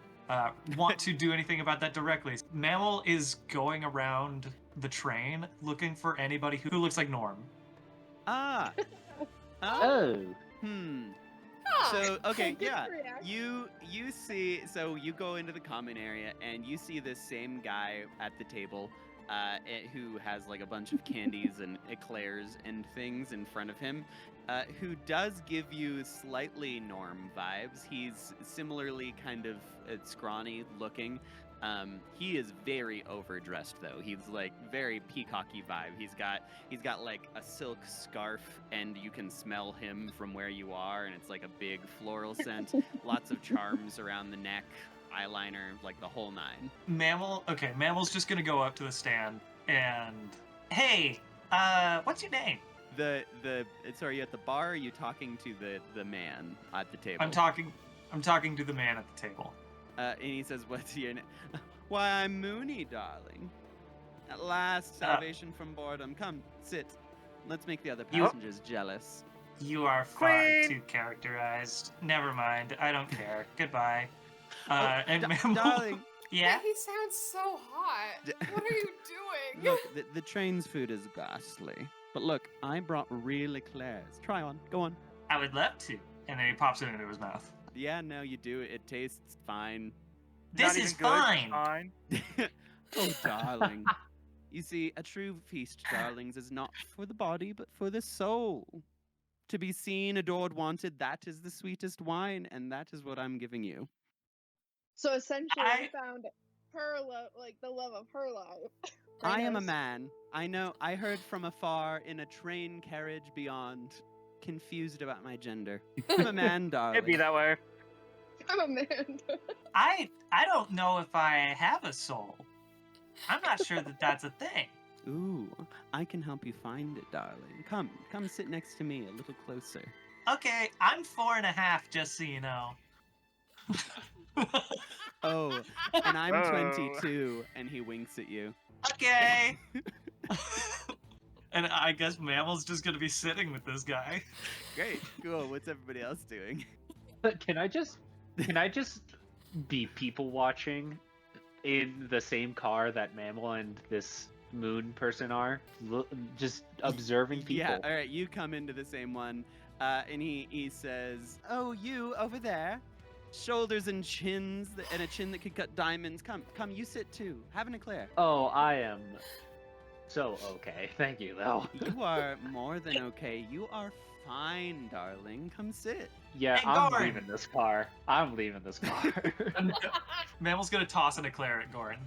want to do anything about that directly. Mammal is going around the train looking for anybody who looks like Norm. Ah. Oh. Hmm. Huh. So okay, Good yeah. reaction. You see, so you go into the common area and you see this same guy at the table, who has like a bunch of candies and eclairs and things in front of him, who does give you slightly Norm vibes. He's similarly kind of scrawny looking. He is very overdressed though. He's like very peacocky vibe. He's got like a silk scarf, and you can smell him from where you are, and it's like a big floral scent. Lots of charms around the neck, eyeliner, like the whole nine. Mammal's just gonna go up to the stand and, hey, what's your name? So are you at the bar? Or are you talking to the man at the table? I'm talking to the man at the table. And he says, "What's your name?" Why, I'm Mooney, darling. At last, salvation from boredom. Come, sit. Let's make the other You- passengers jealous. You are far Queen! too characterized. Never mind. I don't care. Goodbye. And Da- Mammal. darling, Yeah. He sounds so hot. What are you doing? look, the train's food is ghastly. But look, I brought real eclairs. Try one. Go on. I would love to. And then he pops it into his mouth. Yeah, no, you do. It tastes fine. This Not is even good, fine. Fine. Oh, darling. You see, a true feast, darlings, is not for the body, but for the soul. To be seen, adored, wanted, that is the sweetest wine, and that is what I'm giving you. So essentially, I- you found her love, like the love of her life. I am a Rhinos. man. I know. I heard from afar in a train carriage beyond, confused about my gender. I'm a man, darling. It'd be that way. I'm a man. I don't know if I have a soul. I'm not sure that that's a thing. Ooh, I can help you find it, darling. Come sit next to me a little closer. Okay, I'm 4.5, just so you know. Oh, and I'm Oh. 22, and he winks at you. Okay. And I guess Mammal's just gonna be sitting with this guy. Great, cool. What's everybody else doing? Can I just be people watching in the same car that Mammal and this moon person are? Just observing people. Yeah, all right, you come into the same one, and he says, "Oh, you over there, shoulders and chins, and a chin that could cut diamonds. Come, you sit too. Have an eclair. Oh, I am so okay. Thank you, though. You are more than okay. You are fine, darling. Come sit." Yeah, Hey, I'm Goran. leaving this car. I'm leaving this car. And Mammal's gonna toss an eclair at Goran.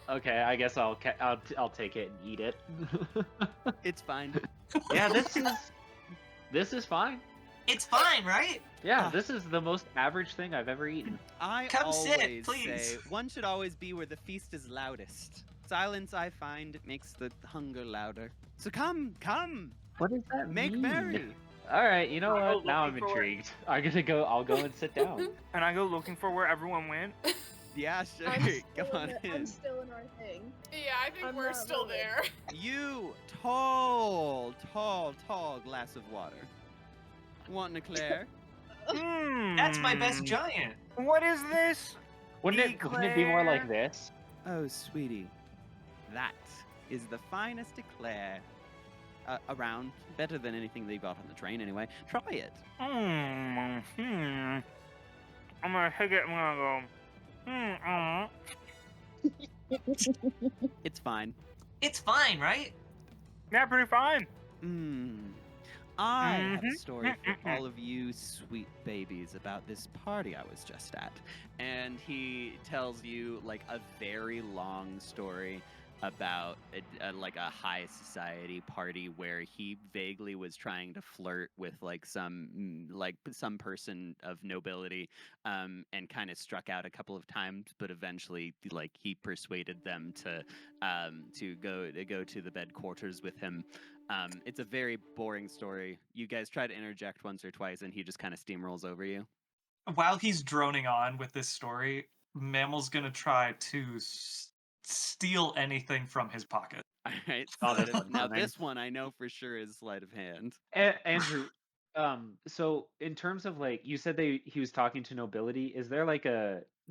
Okay, I guess I'll take it and eat it. It's fine. Yeah, this is fine. It's fine, right? Yeah, Ah. this is the most average thing I've ever eaten. I Come sit, always please. say one should always be where the feast is loudest. Silence, I find, makes the hunger louder. So come, What does that make mean? merry. All right, you know I'll what? Now I'm looking for it. intrigued. I'll go and sit down. And I go looking for where everyone went. Yeah, sure. I'm Come still on I'm in. still in our thing. Yeah, I think I'm we're not still moving. there. You tall glass of water. Want an eclair? That's my best Hmm. giant. What is this? Wouldn't it be more like Eclair. this? Oh, sweetie, that is the finest eclair around. Better than anything they got on the train, anyway. Try it. I'm gonna take it and I'm gonna go. It's fine. It's fine, right? Yeah, pretty fine. I have a Mhm. story for all of you sweet babies about this party I was just at. And he tells you like a very long story about like a high society party where he vaguely was trying to flirt with like some person of nobility, and kind of struck out a couple of times, but eventually like he persuaded them to go to the bed quarters with him. It's a very boring story. You guys try to interject once or twice, and he just kind of steamrolls over you. While he's droning on with this story, Mammal's gonna try to steal anything from his pocket. All right. Oh, so this one's now coming. this one I know for sure is sleight of hand. Andrew, so in terms of like you said he was talking to nobility, is there like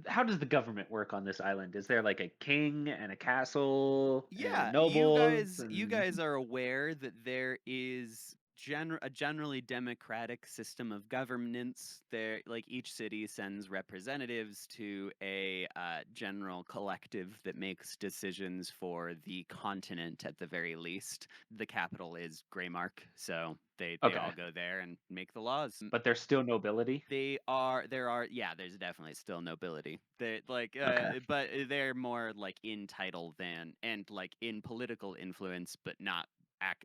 how does the government work on this island? Is there like a king and a castle? Yeah, and nobles you guys are aware that there is a generally democratic system of governance. There, like each city sends representatives to a general collective that makes decisions for the continent at the very least. The capital is Greymark, so they Okay. all go there and make the laws. But there's still nobility. There's definitely still nobility. They like Okay. but they're more like in title than and like in political influence, but not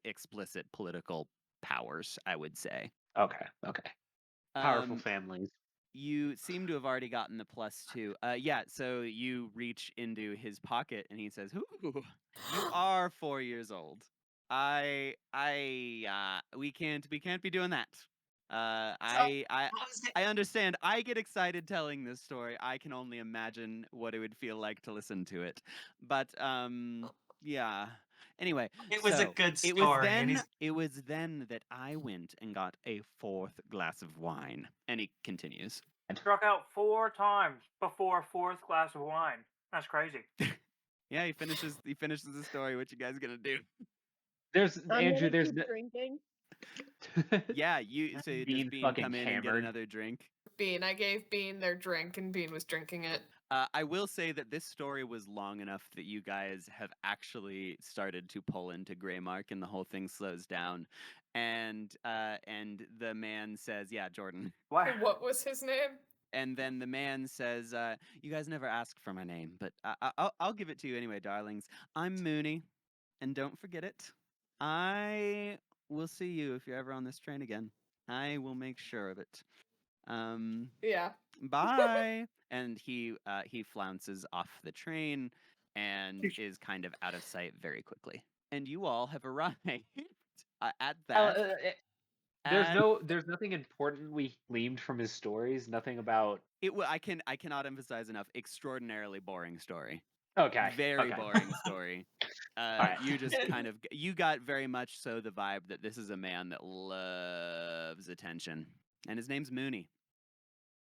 explicit political powers, I would say. Okay. Powerful Um, families. you seem to have already gotten the +2. Yeah, so you reach into his pocket and he says, "Ooh, you are 4 years old. We can't be doing that. I understand. I get excited telling this story. I can only imagine what it would feel like to listen to it. But yeah. Anyway, It was a so good it was story, and then it was then that I went and got a 4th glass of wine. And he continues. Struck out 4 times before 4th glass of wine. That's crazy. Yeah, he finishes the story. What you guys gonna do? There's I'm Andrew. gonna There's keep drinking. Yeah, does Bean Bean fucking come in and get hammered. another drink? Bean. I gave Bean their drink, and Bean was drinking it. I will say that this story was long enough that you guys have actually started to pull into Greymark, and the whole thing slows down. And the man says, "Yeah, Jordan." Why? What was his name? And then the man says, "You guys never asked for my name, but I'll give it to you anyway, darlings. I'm Mooney, and don't forget it. I will see you if you're ever on this train again. I will make sure of it. Yeah. Bye." And he flounces off the train and is kind of out of sight very quickly. And you all have arrived at that. There's nothing important we gleaned from his stories. Nothing about. I cannot emphasize enough. Extraordinarily boring story. Okay. Very okay. boring story. Alright. You just you got very much so the vibe that this is a man that loves attention, and his name's Mooney.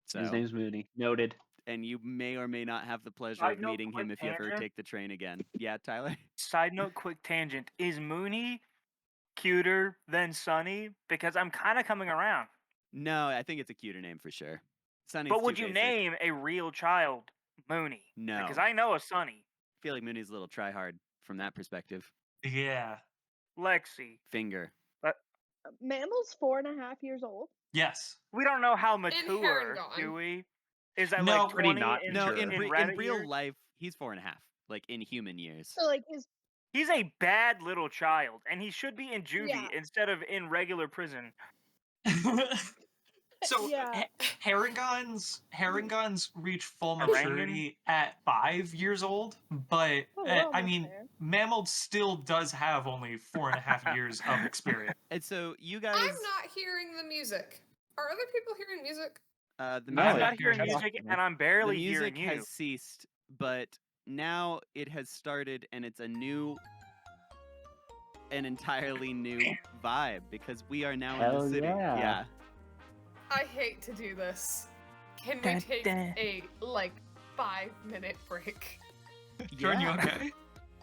So His name's Mooney. Noted. and you may or may not have the pleasure Side of note, meeting him quick if you ever tangent. take the train again. Yeah, Tyler? Side note, quick tangent. Is Mooney cuter than Sunny? Because I'm kind of coming around. No, I think it's a cuter name for sure. Sunny's But would too you basic. name a real child Mooney? No. Because I know a Sunny. I feel like Mooney's a little tryhard from that perspective. yeah. Lexi. Finger. Mammal's 4.5 years old. Yes. We don't know how mature, Herringon. do we? Is that No, like pretty 20 not in, No, mature. in rabbit real years? life, he's 4.5. Like in human years. So like his He's a bad little child, and he should be in juvie Yeah. instead of in regular prison. So Yeah. Haringons reach full Harangan? maturity at 5 years old, but Oh, we're I almost mean, there. Mammal still does have only 4.5 years of experience. And so you guys, I'm not hearing the music. Are other people hearing music? the No, I'm music, not yeah. hearing Shut music, up. and I'm the barely music hearing you. has ceased, but now it has started, and it's an entirely new vibe because we are now in Hell the city. yeah. I hate to do this. Can we take a 5-minute break? Jordan, you Yeah. okay?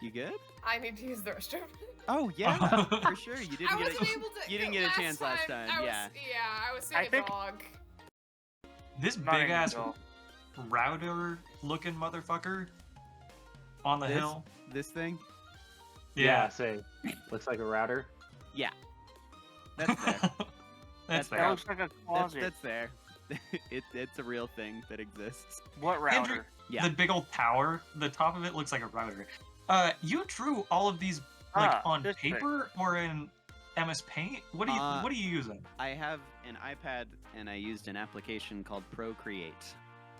You good? I need to use the restroom. Oh yeah, for sure. You I didn't get wasn't a, able to. you didn't get a chance last time. Yeah. I was seeing I a think- dog. This Not big ass anymore. router looking motherfucker on the This? hill. This thing. Yeah. Say, looks like a router. Yeah. That's there. That's That there. looks like a closet. That's there. It's a real thing that exists. What router? Andrew, Yeah. The big old tower, the top of it looks like a router. You drew all of these on this thing. paper or in MS Paint? What are you using? I have an iPad and I used an application called Procreate,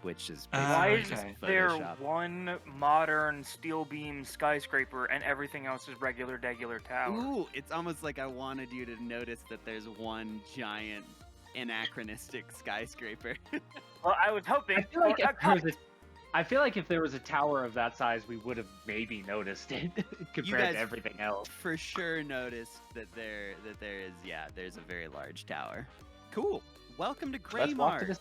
which is Why Oh, is basically okay. just there Photoshop. one modern steel beam skyscraper and everything else is regular tower? Ooh, it's almost like I wanted you to notice that there's one giant anachronistic skyscraper. Well, I was hoping. I feel like if there was a tower of that size, we would have maybe noticed it compared guys- to everything else. For sure noticed that there's a very large tower. Cool. Welcome to Greymark.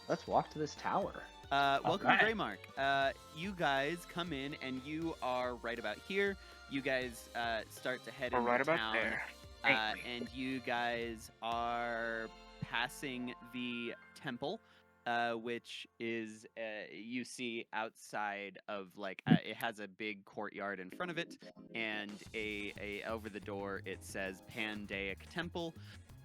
Let's walk to this tower. Welcome Alright. to Greymark. You guys come in and you are right about here. You guys start to head We're into right about town. there. and you guys are passing the temple, which is you see outside of it has a big courtyard in front of it, and a over the door it says Pandaic Temple,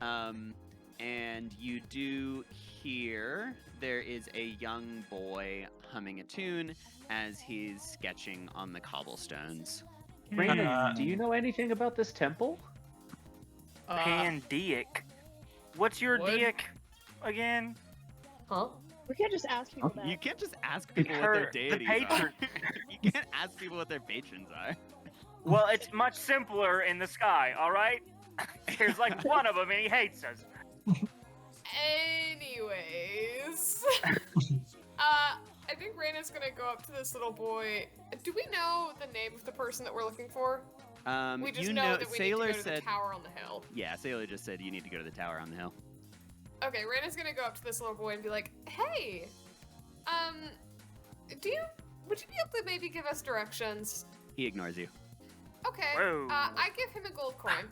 and you do hear there is a young boy humming a tune as he's sketching on the cobblestones. Raina, do you know anything about this temple? Pandaic. What's your What? dick again? Huh? We can't just ask people that. You can't just ask people what their The deities patron. are. You can't ask people what their patrons are. Well, it's much simpler in the sky, all right? There's like one of them, and he hates us. Anyways, I think Raina's gonna go up to this little boy. Do we know the name of the person that we're looking for? We just you know that we Sailor need to go to said, the tower on the hill. Yeah, Sailor just said you need to go to the tower on the hill. Okay, Raina's gonna go up to this little boy and be like, "Hey, would you be able to maybe give us directions?" He ignores you. Okay. Whoa. I give him a gold coin.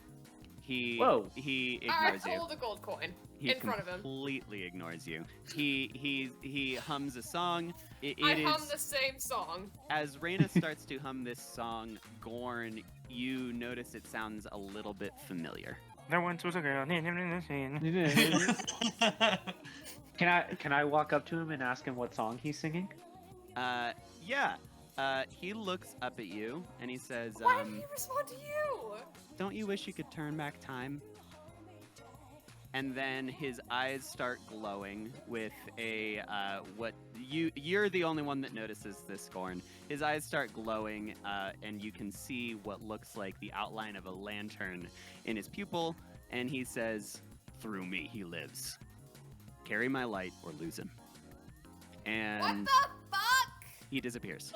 He Whoa. he I ignores you. hold a gold coin He in front of him. completely ignores you. He hums a song. It I is hum the same song. as Raina starts to hum this song, Gorn, you notice it sounds a little bit familiar. There once was a girl named in the scene. Can I walk up to him and ask him what song he's singing? Yeah. He looks up at you and he says, Why did he respond to you? "Don't you wish you could turn back time?" And then his eyes start glowing with a you're the only one that notices this, Gorn. His eyes start glowing, and you can see what looks like the outline of a lantern in his pupil, and he says, "Through me he lives. Carry my light or lose him." What And the fuck? he disappears.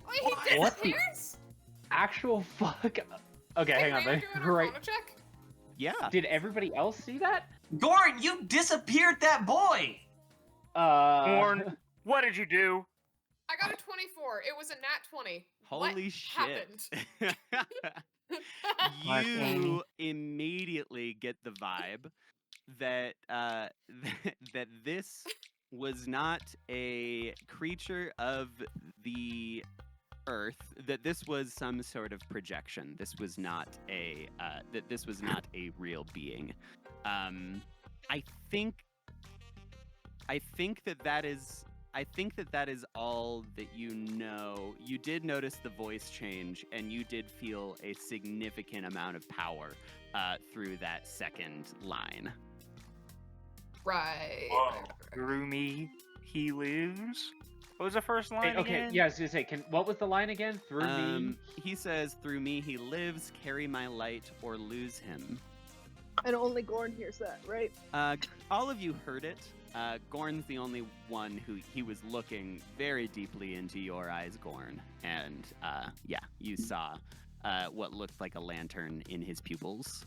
Wait, What he the- disappears? Actual fuck. Okay, Hey, hang on. Raina, do an Right. Arcana check? Yeah. Did everybody else see that? Gorn, you disappeared that boy! Gorn. What did you do? I got a 24. It was a nat 20. Holy What shit. Mark You Amy. immediately get the vibe that that this was not a creature of the earth, that this was some sort of projection. This was not a this was not a real being. I think that is all that you know. You did notice the voice change, and you did feel a significant amount of power through that second line. Right. Through me, he lives. What was the first Hey, line okay, again? yeah, I was gonna say, what was the line again? Through me. He says, "Through me he lives. Carry my light or lose him." And only Gorn hears that, right? All of you heard it. Gorn's the only one who he was looking very deeply into your eyes, Gorn, and yeah, you saw what looked like a lantern in his pupils.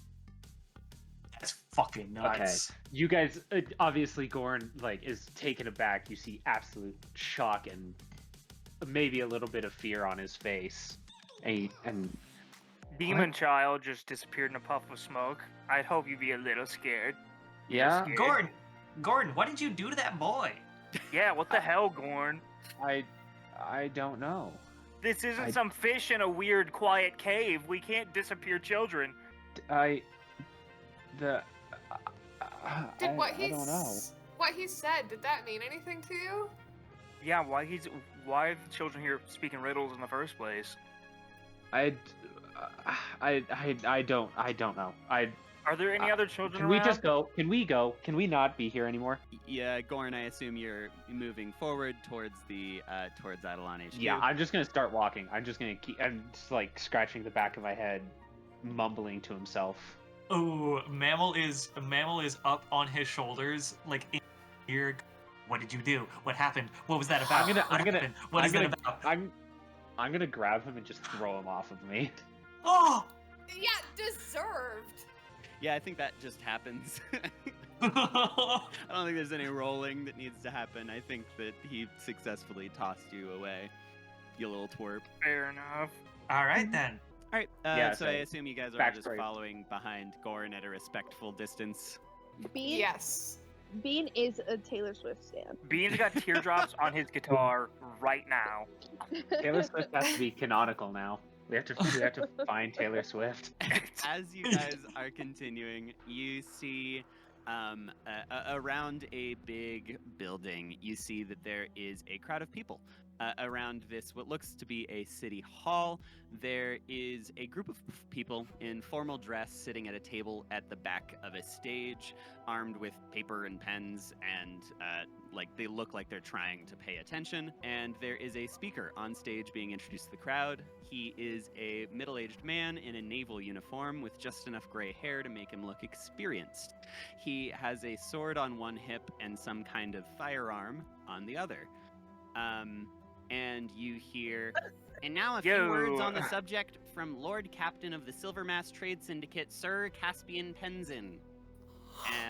That's fucking nuts. Okay, you guys, obviously Gorn is taken aback. You see absolute shock and maybe a little bit of fear on his face, and Demon child just disappeared in a puff of smoke. I'd hope you'd be a little scared. yeah, Scared. Gordon, what did you do to that boy? Yeah, what the hell, Gorn? I don't know. This isn't I- some fish in a weird, quiet cave. We can't disappear children. Did what I don't know. What he said, did that mean anything to you? Yeah, why are the children here speaking riddles in the first place? I don't know. Are there any other children Can we around? just go? Can we go? Can we not be here anymore? Yeah, Gorn, I assume you're moving forward towards the towards Eidolon HQ. Yeah, I'm just gonna start walking. I'm just scratching the back of my head, mumbling to himself. Oh, Mammal is up on his shoulders, like in here. What did you do? What happened? What was that about? What is that about? I'm gonna grab him and just throw him off of me. Oh! Yeah, deserved. Yeah, I think that just happens. I don't think there's any rolling that needs to happen. I think that he successfully tossed you away, you little twerp. Fair enough. All right then. All right. Yeah, so I so assume you guys are all just backstory. following behind Gorin at a respectful distance. Bean, Yes. Bean is a Taylor Swift stan. Bean's got teardrops on his guitar right now. Taylor Swift has to be canonical now. We have to find Taylor Swift. As you guys are continuing, you see around a big building, you see that there is a crowd of people. Around this, what looks to be a city hall, there is a group of people in formal dress sitting at a table at the back of a stage, armed with paper and pens, and they look like they're trying to pay attention. And there is a speaker on stage being introduced to the crowd. He is a middle-aged man in a naval uniform with just enough gray hair to make him look experienced. He has a sword on one hip and some kind of firearm on the other. And you hear, and now a few words on the subject from Lord Captain of the Silvermast Trade Syndicate, Sir Caspian Tenzin.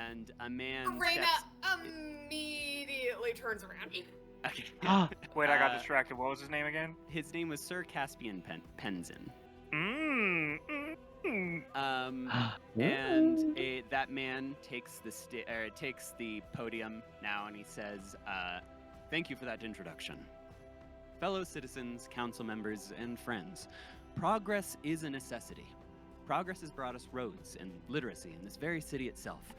And a man Reina steps... immediately turns around. Okay. Wait, I got distracted. What was his name again? His name was Sir Caspian Penzin. And that man takes the podium now, and he says, "Thank you for that introduction, fellow citizens, council members, and friends. Progress is a necessity. Progress has brought us roads and literacy in this very city itself.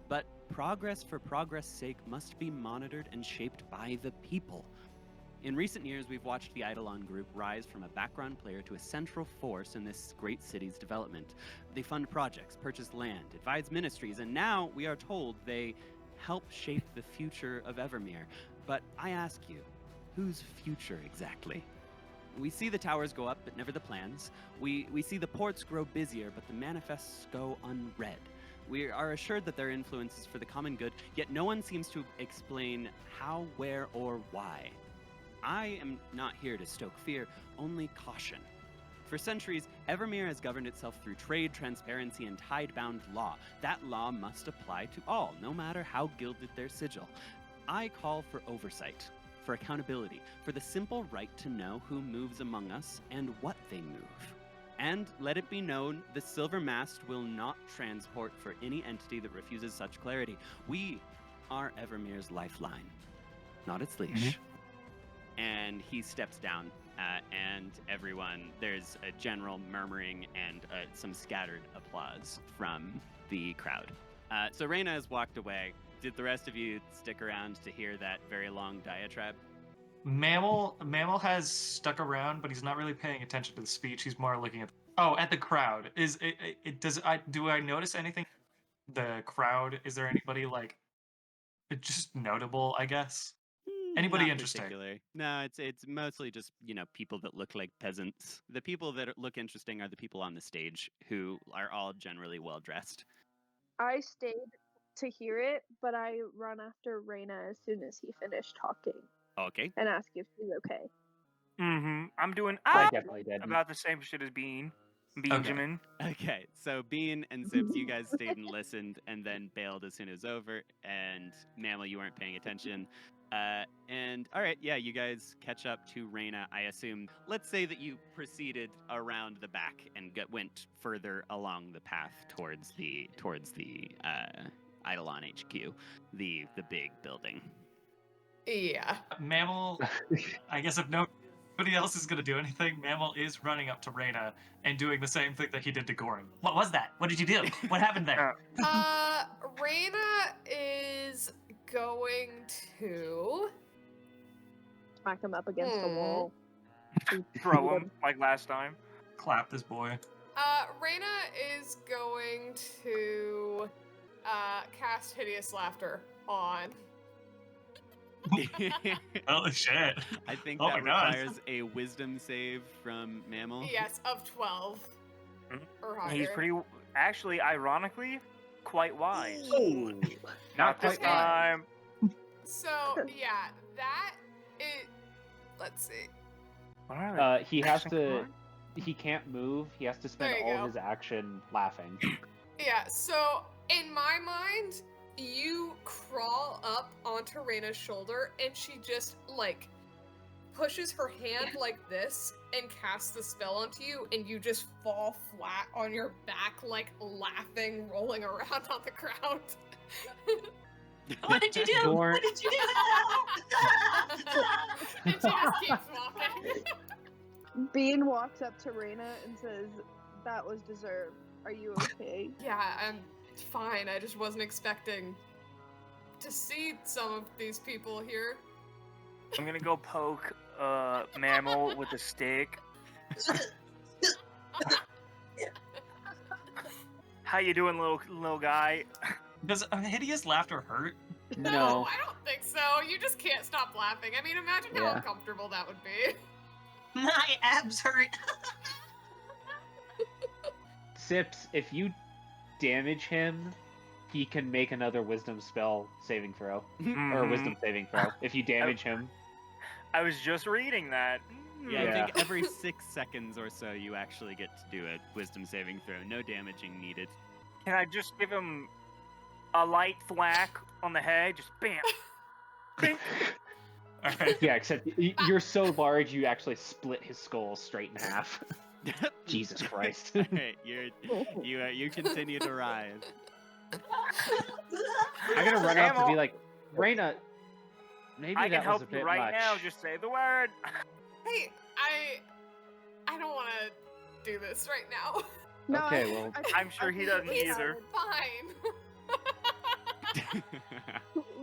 But progress for progress' sake must be monitored and shaped by the people. In recent years, we've watched the Eidolon Group rise from a background player to a central force in this great city's development. They fund projects, purchase land, advise ministries, and now we are told they help shape the future of Evermere. But I ask you, whose future exactly? We see the towers go up, but never the plans. We see the ports grow busier, but the manifests go unread. We are assured that their influence is for the common good, yet no one seems to explain how, where, or why. I am not here to stoke fear, only caution. For centuries, Evermere has governed itself through trade, transparency, and tide-bound law. That law must apply to all, no matter how gilded their sigil. I call for oversight, for accountability, for the simple right to know who moves among us and what they move. And let it be known, the Silver Mast will not transport for any entity that refuses such clarity. We are Evermere's lifeline, not its leash." And he steps down, and everyone, there's a general murmuring and some scattered applause from the crowd. So Reina has walked away. Did the rest of you stick around to hear that very long diatribe? Mammal has stuck around, but he's not really paying attention to the speech. He's more looking at the crowd. Do I notice anything? The crowd, is there anybody just notable, I guess? Anybody Not interesting? particularly. No, it's mostly just, people that look like peasants. The people that look interesting are the people on the stage, who are all generally well dressed. I stayed to hear it, but I run after Reina as soon as he finished talking Okay. and ask if he's okay. I'm doing I definitely did. about the same shit as Benjamin. Okay, so Bean and Sips, you guys stayed and listened, and then bailed as soon as it was over. And Mammal, you weren't paying attention. And all right, yeah, you guys catch up to Reina. I assume. Let's say that you proceeded around the back and went further along the path towards the Eidolon HQ, the big building. Yeah. Mammal, I guess if nobody else is going to do anything, Mammal is running up to Reina and doing the same thing that he did to Gorin. What was that? What did you do? What happened there? Reina is going to Smack him up against the wall. Throw him like last time. Clap this boy. Reina is going to cast Hideous Laughter on. Oh shit. I think Oh that my God. requires a wisdom save from Mammal. Yes, of 12 or higher. He's actually, ironically, quite wise. Ooh, Not this quite wise. time. So yeah, that is. Let's see. What are they? He has Action to. command? He can't move. He has to spend There you all go. his action laughing. Yeah. So in my mind, you crawl up onto Reina's shoulder, and she just pushes her hand like this and casts the spell onto you, and you just fall flat on your back, like laughing, rolling around on the ground. What did you do? Dorn- What did you do? And she just keeps walking. Bean walks up to Reyna and says, "That was deserved. Are you okay?" Yeah, I'm fine. I just wasn't expecting to see some of these people here. I'm gonna go poke Mammal with a stick. How you doing, little guy? Does a hideous laughter hurt? No. I don't think so. You just can't stop laughing. I mean, imagine how Yeah. uncomfortable that would be. My abs hurt. Sips, if you damage him, he can make another wisdom spell saving throw. Or a Mhm. wisdom saving throw. If you damage him. I was just reading that. Yeah, I Yeah. think every 6 seconds or so you actually get to do a wisdom saving throw. No damaging needed. Can I just give him a light thwack on the head? Just bam. Bing. All right. Yeah, except you're so large you actually split his skull straight in half. Jesus Christ. Alright, you continue to rise. I'm gonna run up to Mammal, be like, Reyna, maybe I can that was help a you bit right much. now. Just say the word. Hey, I don't want to do this right now. No, Okay, I- well- I- I'm sure I he think doesn't it's either. Fine.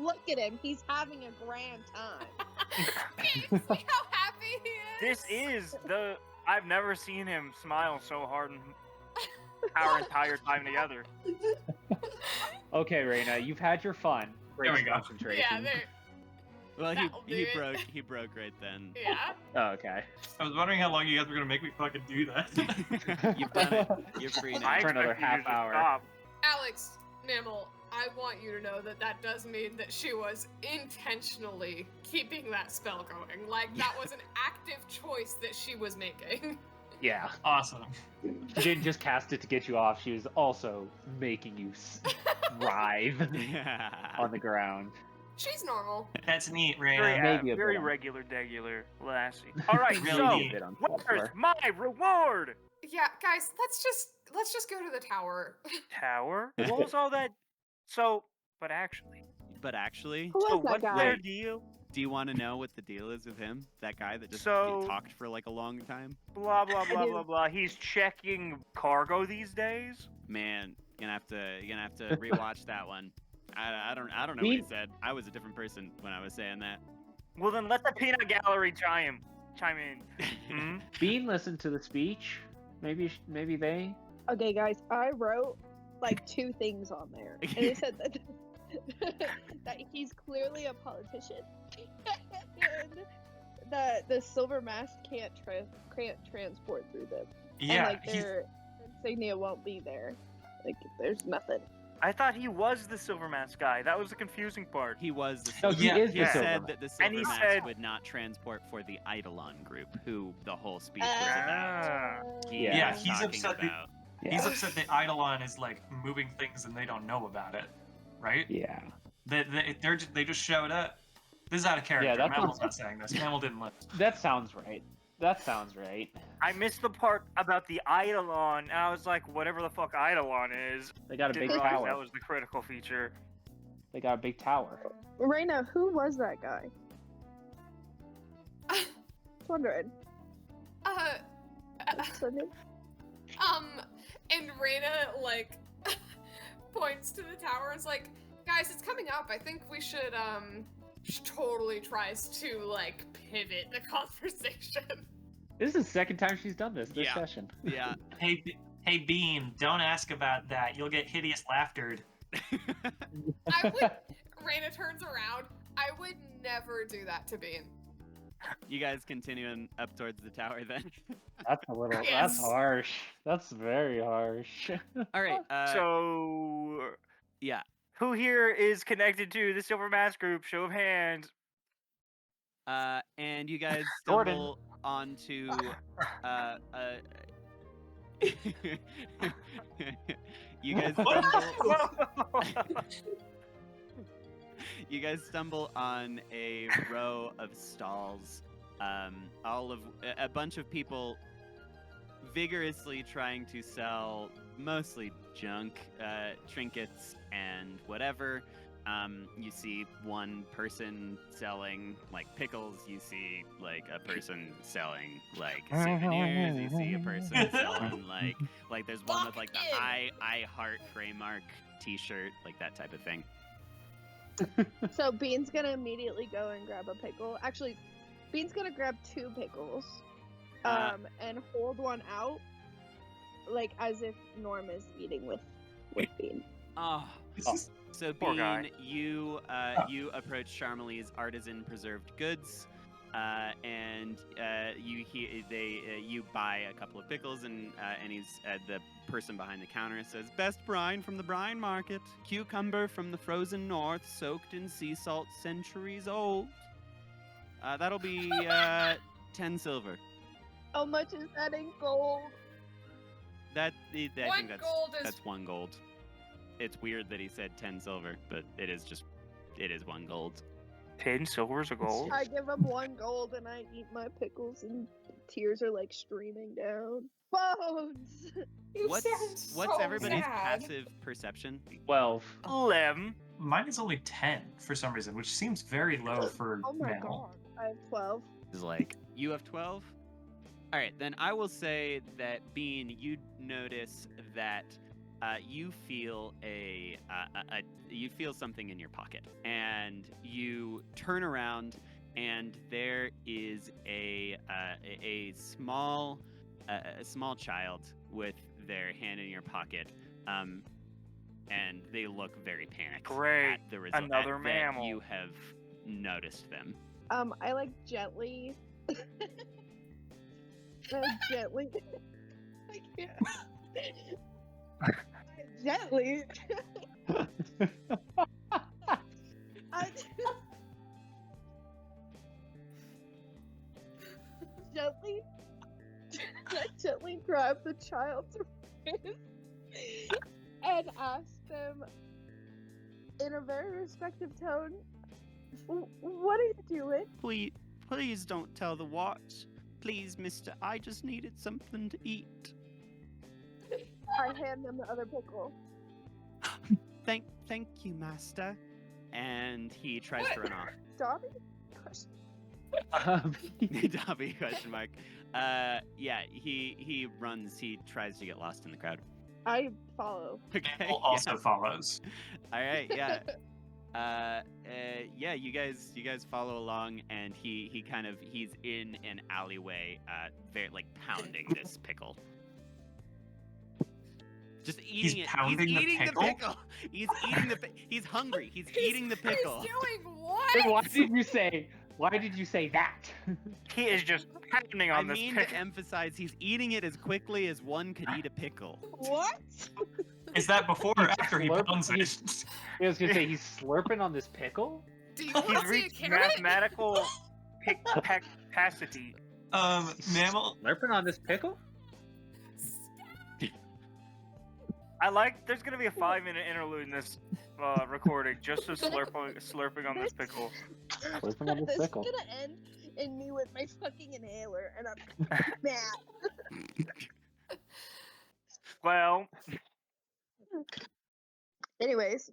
Look at him. He's having a grand time. See how happy he is? This is the. I've never seen him smile so hard in our entire time together. Okay, Reyna, you've had your fun. There we Breaks go. concentration. Yeah, there. Well, That'll do it. he broke right then. Yeah. Oh, okay. I was wondering how long you guys were gonna make me fucking do that. You've done it. You're free now. I For another expected you half to hour. stop. Alex, Mammal, I want you to know that that does mean that she was intentionally keeping that spell going. Like, that was an active choice that she was making. Yeah. Awesome. She didn't just cast it to get you off, she was also making you writhe on the ground. She's normal. That's neat, Very, Reyna. Maybe a very bit. regular, lassie. All right, Really so neat. A bit on where's folklore. my reward? Yeah, guys, let's just go to the tower. Tower? What was all that? So, but actually, But actually, Who so was that what's guy? their deal? do you want to know what the deal is with him? That guy that just So- talked for like a long time? Blah blah blah do. blah blah. He's checking cargo these days. Man, you're gonna have to rewatch that one. I don't know what he said. I was a different person when I was saying that. Well, then let the peanut gallery chime in. Hmm? Bean listened to the speech. Maybe they. Okay, guys, I wrote like 2 things on there, and it said that that he's clearly a politician, and that the silver mask can't transport through them, and Yeah, like their insignia won't be there. Like, there's nothing. I thought he was the Silver Mask guy. That was the confusing part. He was the No, silver. he Yeah, is He the yeah. silver said mask. that the And silver he mask said- would not transport for the Eidolon group, who the whole speech was Uh, about. Ah. He Yeah, was he's talking upset that- about. He's upset that Eidolon is like moving things and they don't know about it, right? Yeah. They just showed up. This is out of character. Yeah, that's Mammal's what- not saying this. Mammal didn't listen. That sounds right. That sounds right. I missed the part about the Eidolon, and I was like, whatever the fuck Eidolon is. They got a Didn't big realize tower. that was the critical feature. They got a big tower. Reyna, who was that guy? Just wondering. What's the name? And Reyna, like, points to the tower and is like, guys, it's coming up. I think we should, she totally tries to, like, pivot the conversation. This is the second time she's done this Yeah. session. Yeah. Hey, Bean, don't ask about that. You'll get hideous laughtered. I would, Reyna turns around, I would never do that to Bean. You guys continuing up towards the tower then? That's a little. Yes. That's harsh. That's very harsh. All right. So, yeah. who here is connected to the Silver Mask group? Show of hands. And you guys Gordon. stumble onto you guys stumble on a row of stalls all of a bunch of people vigorously trying to sell mostly junk, trinkets and whatever. You see one person selling like pickles. You see like a person selling like souvenirs. You see a person selling like there's one with like the I Heart Fraymark T-shirt, like that type of thing. So Bean's gonna immediately go and grab a pickle. Actually, Bean's gonna grab 2 pickles, and hold one out, like as if Norm is eating with Bean. Oh. So Poor guy. Bean, you approach Charmely's Artisan Preserved Goods, and you buy a couple of pickles, and he's the person behind the counter says, "Best brine from the brine market, cucumber from the frozen north, soaked in sea salt, centuries old." That'll be 10 silver. How much is that in gold? I think gold is- that's 1 gold. It's weird that he said 10 silver, but it is 1 gold. 10 silvers a gold? I give him 1 gold and I eat my pickles and tears are like streaming down. Bones! You What's sound so everybody's sad. passive perception? 12. 11. Mine is only 10 for some reason, which seems very low for Oh my mammal. god. I have 12. Is like, you have 12? All right, then I will say that Bean, you notice that you feel you feel something in your pocket, and you turn around, and there is a small child with their hand in your pocket, and they look very panicked. Great. At the result Another that mammal. you have noticed them. I like gently. Gently. I can't. Gently. I gently grab the child's wrist and ask them in a very respectful tone, "What are you doing?" Please don't tell the watch. Please, mister, I just needed something to eat. I hand them the other pickle. Thank you, master. And he tries to run off. Dobby? Question. Dobby, question mark. Yeah, he runs, he tries to get lost in the crowd. I follow. Okay. Also follows. All right, yeah. Yeah, you guys follow along, and he's in an alleyway, very like pounding this pickle. Just eating it. Pounding He's the eating pickle? the pickle. He's eating the. He's hungry. He's eating the pickle. He's doing what? Why did you say that? He is just pounding I on this mean pickle. to emphasize, he's eating it as quickly as one could eat a pickle. What? Is that before or after he Slurp- pounds it? I was gonna say he's slurping on this pickle. Do you want He's to see a reached carrot? mathematical capacity. Mammal. Slurping on this pickle? There's gonna be a 5-minute interlude in this recording just of slurping on this pickle. Slurping on this This is pickle. gonna end in me with my fucking inhaler, and I'm mad. Well, Anyways.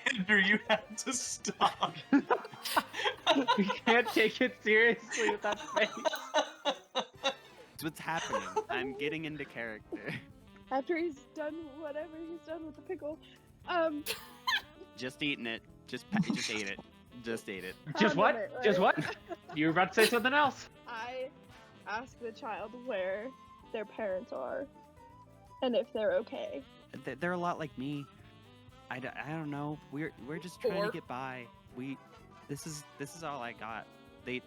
Andrew, you have to stop. We can't take it seriously with that face. That's what's happening. I'm getting into character. After he's done whatever he's done with the pickle, Just eating it. Just ate it. Just ate it. Just what? Right. Just what? You were about to say something else. I ask the child where their parents are, and if they're okay. They're a lot like me. I don't know. We're just trying Poor. to get by. This is all I got. They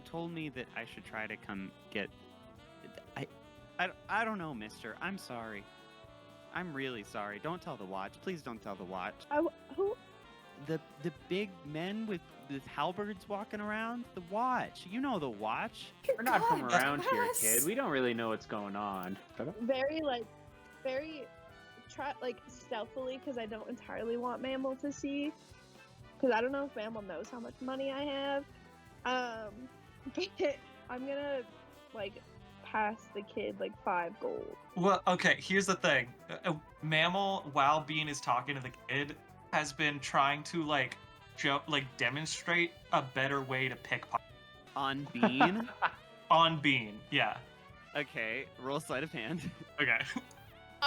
told me that I should try to come get. I don't know, mister. I'm sorry. I'm really sorry. Don't tell the watch. Please don't tell the watch. Who? The big men with halberds walking around? The watch. You know the watch. We're not from God, around here, yes. kid. We don't really know what's going on. Very stealthily, because I don't entirely want Mammal to see. because I don't know if Mammal knows how much money I have. But I'm gonna like pass the kid like 5 gold. Well, okay, here's the thing. Mammal, while Bean is talking to the kid, has been trying to like demonstrate a better way to pickpocket On Bean. on Bean. Yeah. Okay, roll sleight of hand. Okay.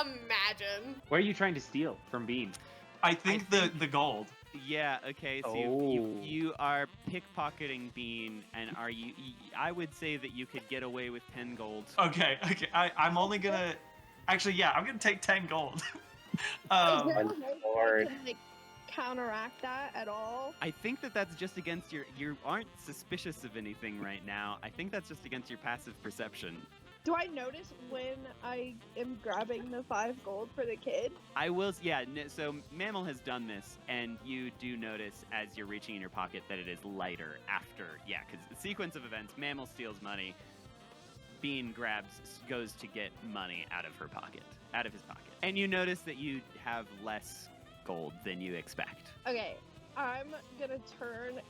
Imagine. Where are you trying to steal from Bean? I think the gold. Yeah. Okay. So Oh. you are pickpocketing Bean, and are you? I would say that you could get away with 10 gold. Okay. I'm only gonna. Actually, yeah, I'm gonna take 10 gold. Is there a way Lord. to like counteract that at all? I think that that's just against your. You aren't suspicious of anything right now. I think that's just against your passive perception. Do I notice when I am grabbing the 5 gold for the kid? I will. Yeah. So Mammal has done this, and you do notice as you're reaching in your pocket that it is lighter after. Yeah, because the sequence of events: Mammal steals money. Bean goes to get money out of his pocket, and you notice that you have less gold than you expect. Okay, I'm gonna turn.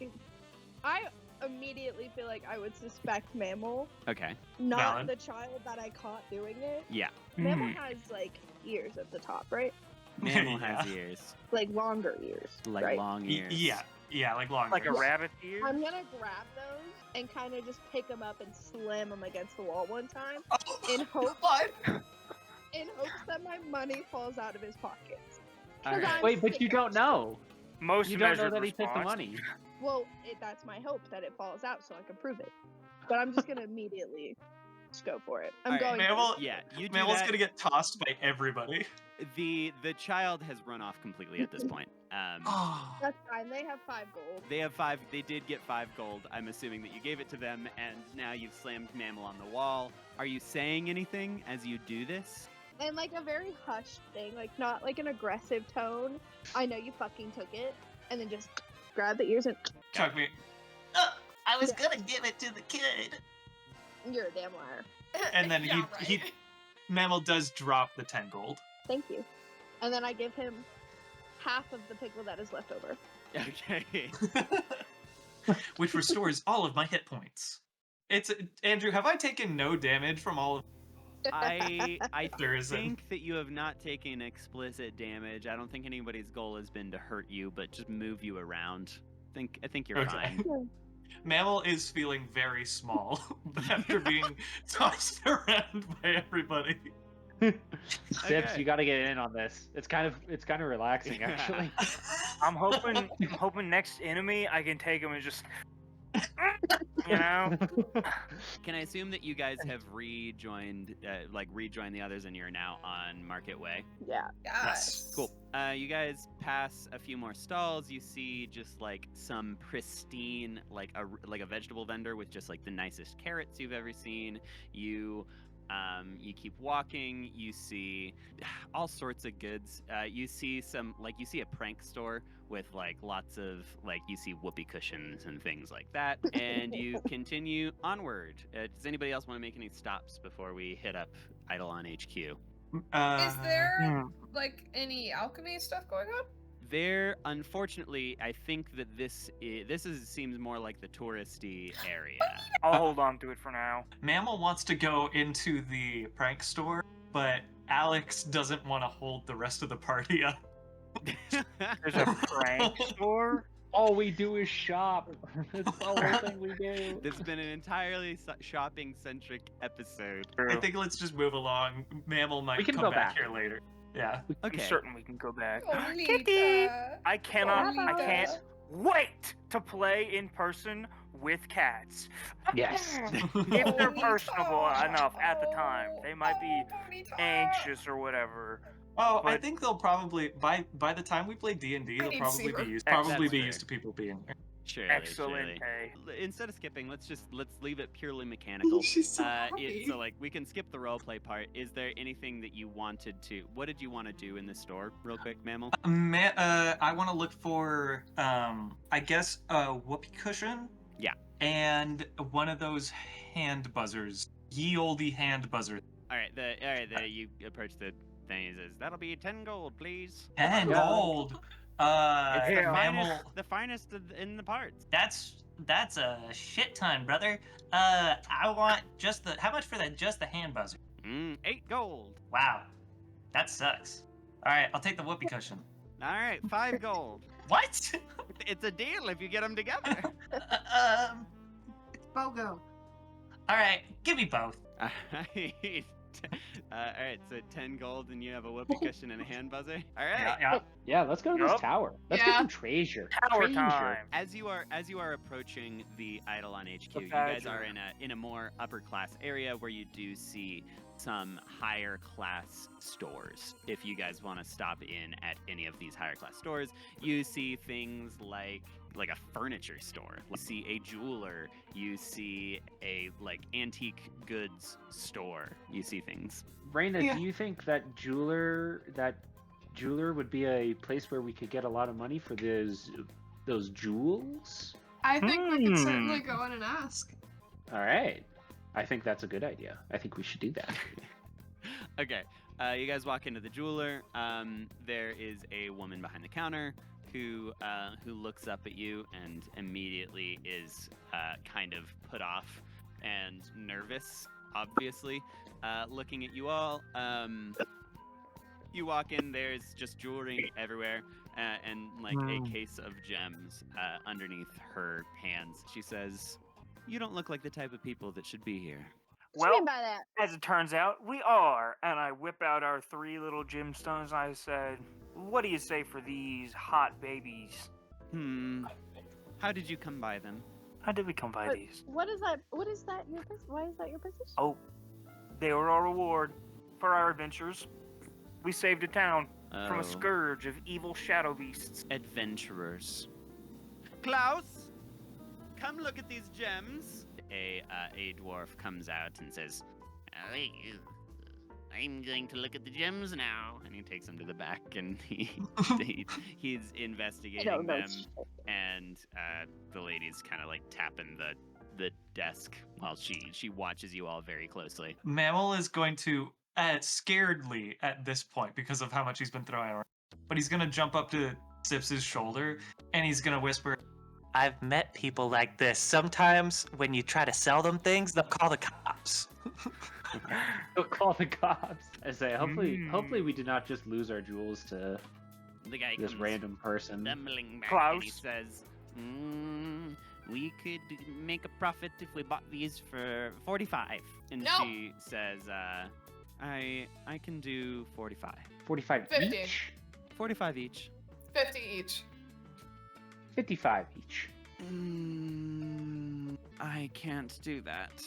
I immediately feel like I would suspect Mammal, Okay. not Valid. the child that I caught doing it. Yeah. Mammal has like ears at the top, right? Mammal Yeah. has ears, Like longer ears, like right? long ears. Yeah, like long. Like a ears. rabbit ear. I'm gonna grab those and kind of just pick them up and slam them against the wall one time, in hopes What? that my money falls out of his pockets. All 'Cause right. I'm Wait, but you sick. don't know. Most You don't know measured that he took the response. money. Well, that's my hope that it falls out so I can prove it. But I'm just gonna immediately just go for it. I'm All right, going. Mammal, Yeah, you do Mammal's that. gonna get tossed by everybody. The child has run off completely at this point. Oh. That's fine. They have 5 gold. They have 5. They did get 5 gold. I'm assuming that you gave it to them, and now you've slammed Mammal on the wall. Are you saying anything as you do this? And like a very hushed thing, like not like an aggressive tone. I know you fucking took it, and then just grab the ears and Chuck me. I was gonna give it to the kid. you're a damn liar. And then Yeah, he right. Mammal does drop the 10 gold. Thank you. And then I give him half of the pickle that is left over. Okay. Which restores all of my hit points. It's Andrew, have I taken no damage from all of I There isn't. think that you have not taken explicit damage. I don't think anybody's goal has been to hurt you, but just move you around. I think you're Okay. fine. Mammal is feeling very small after being tossed around by everybody. Sips, Okay. you got to get in on this. It's kind of relaxing, Yeah. actually. I'm hoping next enemy I can take him and just, you know. Can I assume that you guys have rejoined the others, and you're now on Market Way? Yeah. Yes. Cool. You guys pass a few more stalls. You see just like some pristine, like a vegetable vendor with just like the nicest carrots you've ever seen. You keep walking. You see all sorts of goods. You see a prank store with like lots of you see whoopee cushions and things like that. And you continue onward. Does anybody else want to make any stops before we hit up Eidolon HQ? Is there Hmm. like any alchemy stuff going on? There, unfortunately, I think that this seems more like the touristy area. I'll hold on to it for now. Mammal wants to go into the prank store, but Alex doesn't want to hold the rest of the party up. There's a prank store. All we do is shop. That's the whole thing we do. This has been an entirely shopping-centric episode. I think let's just move along. Mammal might We can come go back back. here later. Yeah. I'm Okay. certain we can go back. Lolita. Kitty! I cannot. I Lolita. can't wait to play in person with cats. Yes. If they're personable enough at the time, they might be Lolita. anxious or whatever. Oh, I But- think they'll probably by the time we play D&D, I they'll need probably Seaver. be used That's probably be fair. used to people being there. Surely, Excellent. surely. Instead of skipping, let's leave it purely mechanical. She's so So like we can skip the role play part. Is there anything that you wanted to? What did you want to do in the store, real quick, Mammal? I want to look for I guess a whoopee cushion. Yeah. And one of those hand buzzers. Ye olde hand buzzers. All right. You approach the thing. He says, "That'll be 10 gold, please." 10 Yeah. gold. It's Yeah. Mammal. the finest in the parts. That's a shit ton, brother. I want just the. How much for that? Just the hand buzzer. 8 gold. Wow, that sucks. All right, I'll take the whoopee cushion. All right, 5 gold. What? It's a deal if you get them together. It's BOGO. All right, give me both. All right, so 10 gold and you have a whoopee cushion and a hand buzzer. All right. Yeah. Yeah, let's go to Yup. this tower. Let's Yeah. get some treasure. Tower treasure. time. As you are approaching the Eidolon HQ, The you guys Badger. are in a more upper class area where you do see some higher class stores. If you guys want to stop in at any of these higher class stores, you see things like a furniture store. You see a jeweler. You see a antique goods store. You see things. Raina, Yeah. do you think that jeweler would be a place where we could get a lot of money for those jewels? I think we could certainly go in and ask. All right. I think that's a good idea. I think we should do that. Okay, you guys walk into the jeweler. There is a woman behind the counter who looks up at you and immediately is kind of put off and nervous, obviously, looking at you all. You walk in, there's just jewelry everywhere, and a case of gems underneath her hands. She says, "You don't look like the type of people that should be here." What do you Well, mean by that? as it turns out, we are. And I whip out our 3 little gemstones. I said, "What do you say for these hot babies?" How did you come by them? How did we come by What- these? What is that? What is that? Why is that your position? Oh, they were our reward for our adventures. We saved a town from Oh, a scourge of evil shadow beasts. adventurers. Klaus, come look at these gems. A dwarf comes out and says, I'm going to look at the gems now. and he takes them to the back, and he's I investigating don't know. them, and the lady's kind of tapping the desk while she watches you all very closely. Mammal is going to, scaredly at this point because of how much he's been throwing around, but he's gonna jump up to Sips's shoulder and he's gonna whisper, I've met people like this. Sometimes when you try to sell them things, they'll call the cops. Don't call the cops. I say, hopefully we do not just lose our jewels to The guy this comes random person. stumbling back Klaus? and he says, we could make a profit if we bought these for 45. And No. she says, I can do 45. 45 50. each? 45 each. 50 each. 55 each. I can't do that.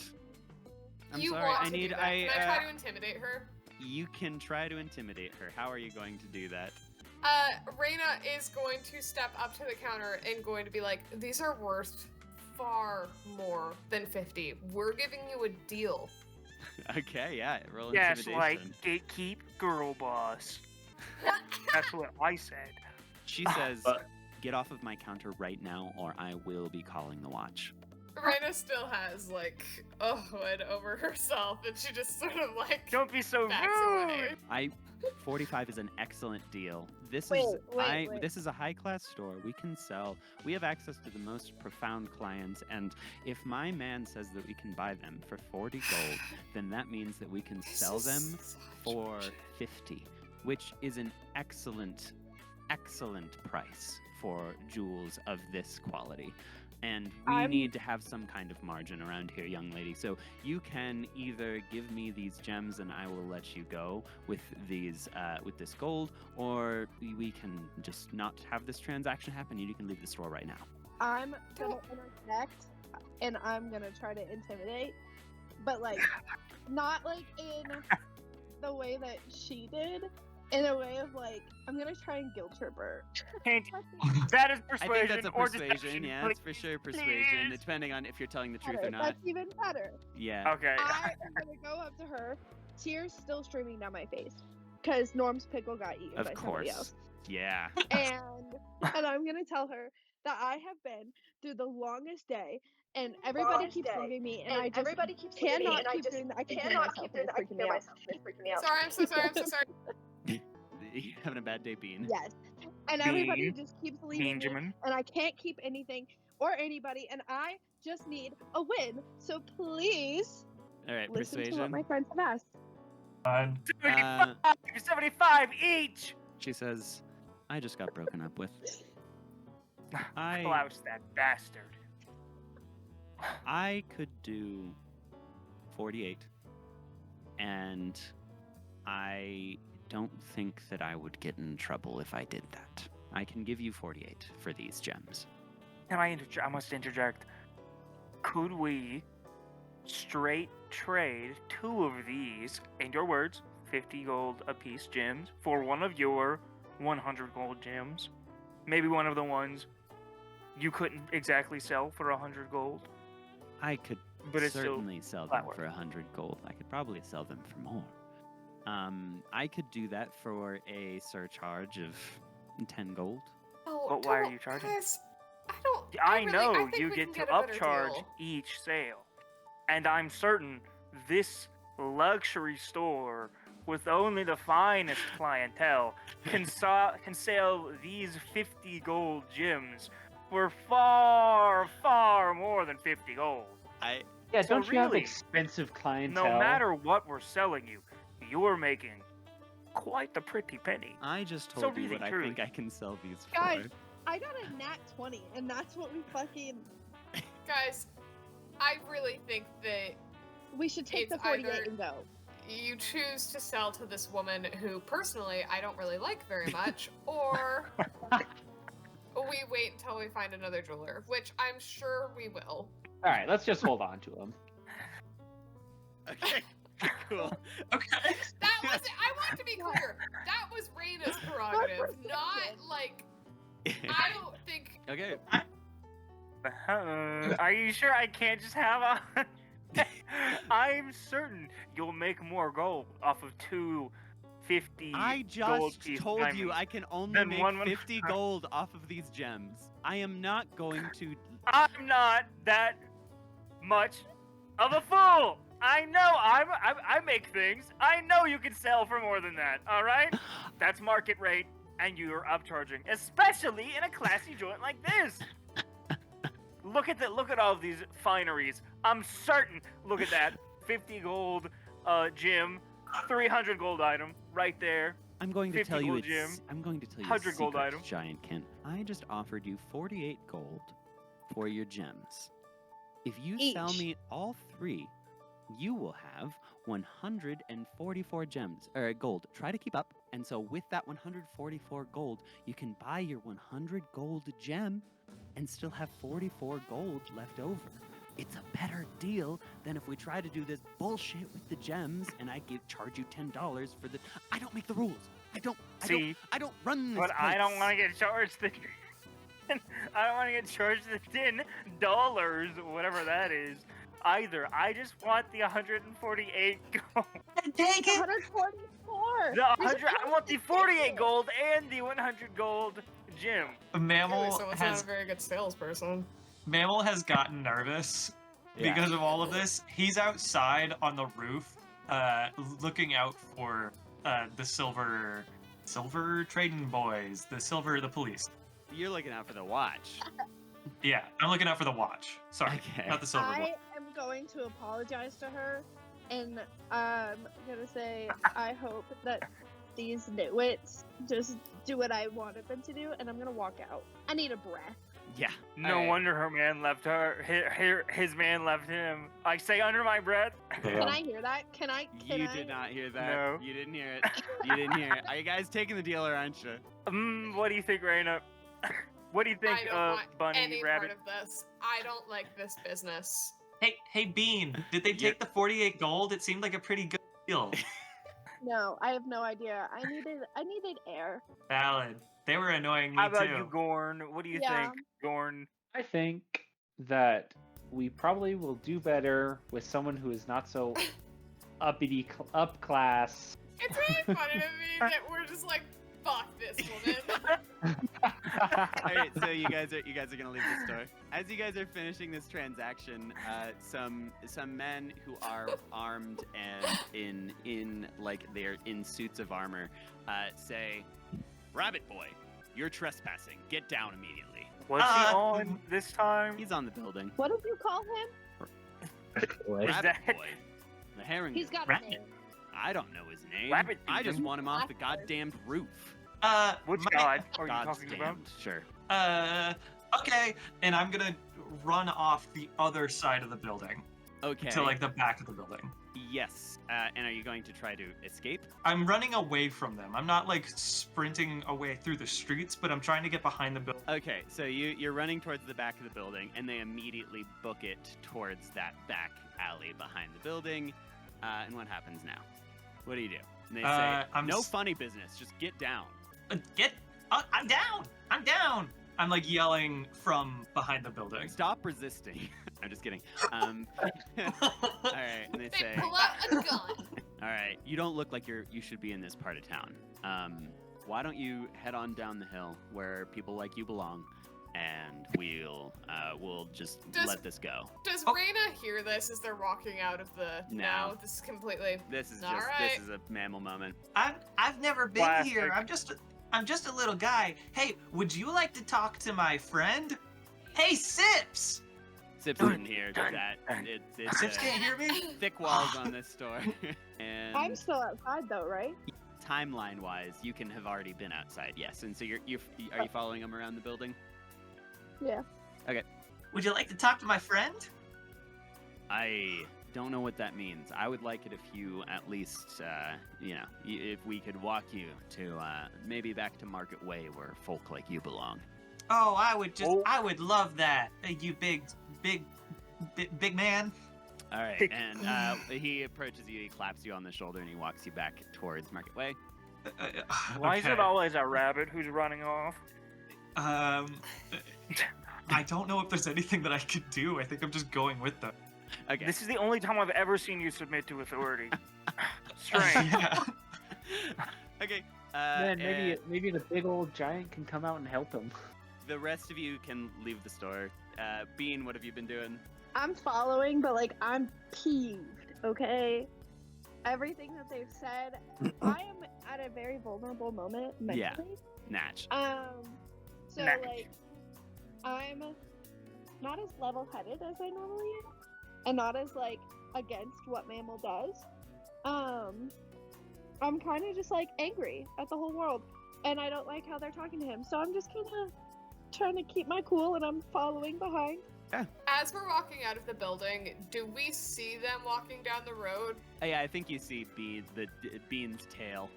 I'm You sorry. want I to need. do that. Can I try to intimidate her? You can try to intimidate her. How are you going to do that? Reina is going to step up to the counter and going to be like, these are worth far more than 50. We're giving you a deal. Okay, yeah. Roll Yes, intimidation. like gatekeep girl boss. That's what I said. She says, "Get off of my counter right now, or I will be calling the watch." Reina still has like a hood over herself, and she just sort of like Don't be so backs rude. away. 45 is an excellent deal. This Wait, is wait. this is a high class store. We can sell. We have access to the most profound clients, and if my man says that we can buy them for 40 gold, then that means that we can sell This is them such for bullshit. 50, which is an excellent price for jewels of this quality. And we need to have some kind of margin around here, young lady. So you can either give me these gems and I will let you go with these with this gold, or we can just not have this transaction happen. You can leave the store right now. I'm gonna interject and I'm gonna try to intimidate, but like not like in the way that she did. In a way of like, I'm gonna try and guilt trip her. Hint, that is I persuasion think that's a or persuasion. deception. Yeah, Please. it's for sure persuasion, please. depending on if you're telling the truth Better. or not. That's even better. Yeah. Okay. I am gonna go up to her, tears still streaming down my face, because Norm's pickle got eaten Of by somebody course. else. Yeah. And I'm gonna tell her that I have been through the longest day, and everybody keeps leaving me, and I just cannot keep doing that. I can hear myself, and it's freaking me out. Sorry, I'm so sorry. I'm so sorry. You having a bad day, Bean? Yes. And everybody Bean. just keeps leaving me, Benjamin. and I can't keep anything or anybody, and I just need a win. So please All right, listen to what persuasion. my friends have asked. Fine. 75, 75 each! She says, I just got broken up with. I Klaus, that bastard. I could do 48, and I don't think that I would get in trouble if I did that. I can give you 48 for these gems. Can I interject? I must interject. Could we straight trade 2 of these, in your words, 50 gold apiece gems, for one of your 100 gold gems? Maybe one of the ones you couldn't exactly sell for 100 gold, I could but it's still certainly sell them flat worth. for 100 gold. I could probably sell them for more. I could do that for a surcharge of 10 gold. Oh, But why are don't- you charging? Guys, I don't. I really- know think you we get can to a better upcharge deal. each sale. And I'm certain this luxury store with only the finest clientele can sell these 50 gold gems for far, far more than 50 gold. Yeah, So don't you have really, expensive clientele? No matter what we're selling you, you're making quite the pretty penny. I just So told you really, what I truly. think I can sell these Guys, for. I got a nat 20, and that's what we fucking. Guys, I really think that We should take It's the 48 either- and go. you choose to sell to this woman who, personally, I don't really like very much, or we wait until we find another jeweler, which I'm sure we will. All right, let's just hold on to them. Okay, cool. Okay. That was, I want to be clear, that was Raina's prerogative, not like, I don't think, Okay. Are you sure I can't just have a... I'm certain you'll make more gold off of 2 50 I gold just piece told you diamonds. I can only Then make one- 50 gold off of these gems. I am not going to. I'm not that much of a fool. I know I make things. I know you can sell for more than that. All right, that's market rate, and you're upcharging, especially in a classy joint like this. Look at all of these fineries. I'm certain. Look at that, 50 gold gem, 300 gold item right there. I'm going to 50 tell you gold it's. gem, I'm going to tell you a 100 gold secret, item. Giant Ken. I just offered you 48 gold for your gems. If you sell Each. me all 3, you will have 144 gems or gold. Try to keep up. And so with that 144 gold, you can buy your 100 gold gem and still have 44 gold left over. It's a better deal than if we try to do this bullshit with the gems and I charge you $10 for the. I don't make the rules. I don't run this. But I don't place. want to get charged the. I don't want to get charged the $10, whatever that is. Either. I just want the 148 gold. Take it! 144. The 100. I want the 48 gold and the 100 gold gem. Mammal so it's not has a very good salesperson. Mammal has gotten nervous Yeah. because of all of this. He's outside on the roof, looking out for the silver trading boys, the police. You're looking out for the watch. Yeah, I'm looking out for the watch. Sorry, Okay. not the silver I boy. am going to apologize to her, and I'm gonna say I hope that these nitwits just do what I wanted them to do, and I'm gonna walk out. I need a breath. Yeah. No Alright. wonder her man left her. His man left him. I say under my breath. Can I hear that? Can I? You did not hear that. No. You didn't hear it. You didn't hear it. Are you guys taking the deal or aren't you? What do you think, Raina? What do you think, I don't want Bunny any Rabbit? part of this. I don't like this business. Hey, Bean, did they take the 48 gold? It seemed like a pretty good deal. No, I have no idea. I needed air. Valid. They were annoying me How about too. you, Gorn? What do you Yeah. think, Gorn? I think that we probably will do better with someone who is not so uppity, up class. It's really funny to me that we're just like, fuck this woman. All right, so you guys are gonna leave the store. As you guys are finishing this transaction, some men who are armed and in like they're in suits of armor say, "Rabbit boy, You're trespassing. Get down immediately. What's he on this time? He's on the building. What did you call him? Is Rabbit that- boy. The herring. He's got a Rabbit. name. I don't know his name. Rabbit I just Ethan. want him off the Blackbird. goddamned roof. Which my- god are you God's talking about? damned. Sure. Okay, and I'm gonna run off the other side of the building Okay. to like the back of the building. Yes. And are you going to try to escape? I'm running away from them. I'm not like sprinting away through the streets, but I'm trying to get behind the building. Okay, so you're running towards the back of the building, and they immediately book it towards that back alley behind the building. And what happens now? What do you do? And they say, I'm no s- funny business, just get down. I'm down! I'm down! I'm like yelling from behind the building. Stop resisting. I'm just kidding. All right, and they They say, pull out a gun. all right, you don't look like you should be in this part of town. Why don't you head on down the hill where people like you belong, and we'll just let this go. Does Oh. Raina hear this as they're walking out of the? No. This is completely. This is All just right. this is a mammal moment. I've never been Plastic. here. I'm just a little guy. Hey, would you like to talk to my friend? Hey, Sips! Sips isn't here. That it's Sips can't hear me? thick walls on this store, and I'm still outside though, right? timeline wise, you can have already been outside. Yes, and so are you following them around the building? Yeah. Would you like to talk to my friend? I don't know what that means. I would like it if you at least, if we could walk you to maybe back to Market Way where folk like you belong. Oh, Oh. I would love that. You big man. All right, and he approaches you, he claps you on the shoulder, and he walks you back towards Market Way. Why is it Okay. always a rabbit who's running off? I don't know if there's anything that I could do. I think I'm just going with them. Okay. This is the only time I've ever seen you submit to authority. Strange. Yeah. Okay. Man, and maybe the big old giant can come out and help him. the rest of you can leave the store. Bean, what have you been doing? I'm following, but like I'm peeved. Okay. Everything that they've said, I am at a very vulnerable moment mentally. Yeah. Natch. So Nice. like, I'm not as level-headed as I normally am, and not as like against what Mammal does. I'm kind of just like angry at the whole world, and I don't like how they're talking to him. So I'm just kind of trying to keep my cool, and I'm following behind. As we're walking out of the building, do we see them walking down the road? Yeah, I think you see Bean's tail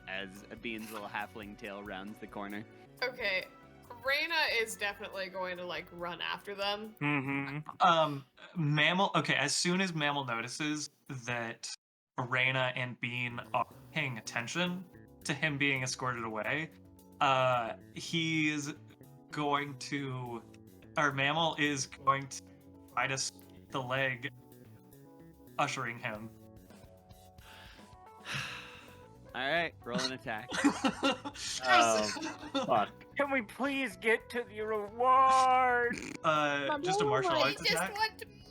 as Bean's little halfling tail rounds the corner. Okay. Raina is definitely going to like run after them. Mm-hmm. Mammal. Okay, as soon as Mammal notices that Raina and Bean are paying attention to him being escorted away, he's going to, or Mammal is going to try to s- the leg, ushering him. All right, roll an attack. Fuck. Can we please get to the reward? Just a martial Wait, arts attack.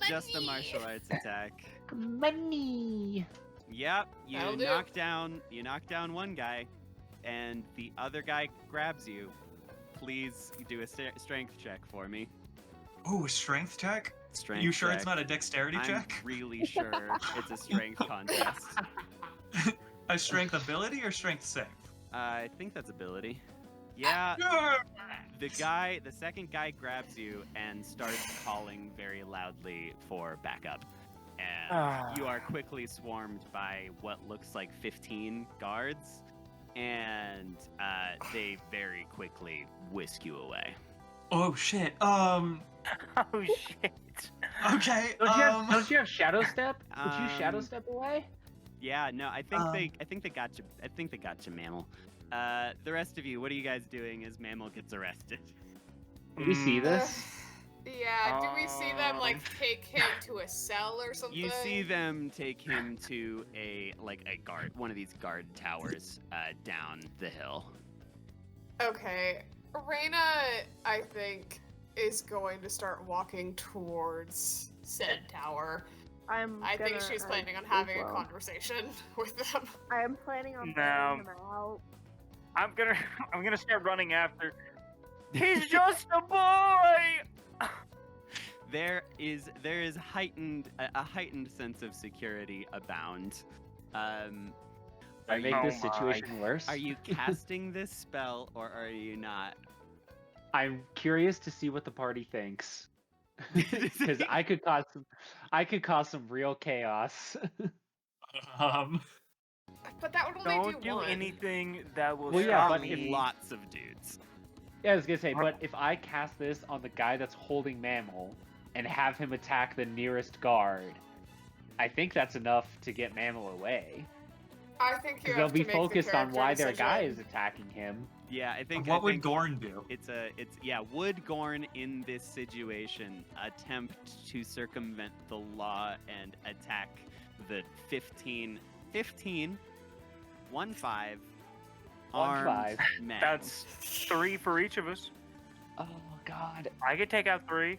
Just a martial arts attack. Money. Yep, you That'll do. knock down one guy, and the other guy grabs you. Please do a strength check for me. Ooh, strength check? Strength. You sure check. it's not a dexterity I'm check? really sure it's a strength contest. A strength ability or strength save? I think that's ability. Yeah, the second guy grabs you and starts calling very loudly for backup. And you are quickly swarmed by what looks like 15 guards, and they very quickly whisk you away. Oh shit. Oh shit. Okay. Don't you have shadow step? Would you shadow Um, step away? Yeah, no, I think they got you. I think they got you, Mammal. The rest of you, what are you guys doing as Mammal gets arrested? Did we see Mm. this? Yeah, do we see them like take him to a cell or something? You see them take him to one of these guard towers down the hill. Okay. Raina, I think, is going to start walking towards said tower. I think she's planning on having a conversation with them. I am planning on No. planning them out. I'm gonna start running after. He's just a boy. There is a heightened sense of security abound. I Are make you, this Oh my. situation worse. are you casting this spell or are you not? I'm curious to see what the party thinks. Because I could cause some real chaos. But that would only Don't do do one. anything that will Well, yeah, stop but me. Lots of dudes. Yeah, I was gonna say, but if I cast this on the guy that's holding Mammal and have him attack the nearest guard, I think that's enough to get Mammal away. I think you Because have they'll to be make focused the on why character their guy decision. is attacking him. Yeah, I think. What I would think Gorn do? would Gorn in this situation attempt to circumvent the law and attack the 15 armed men? That's 3 for each of us. Oh God. I could take out 3.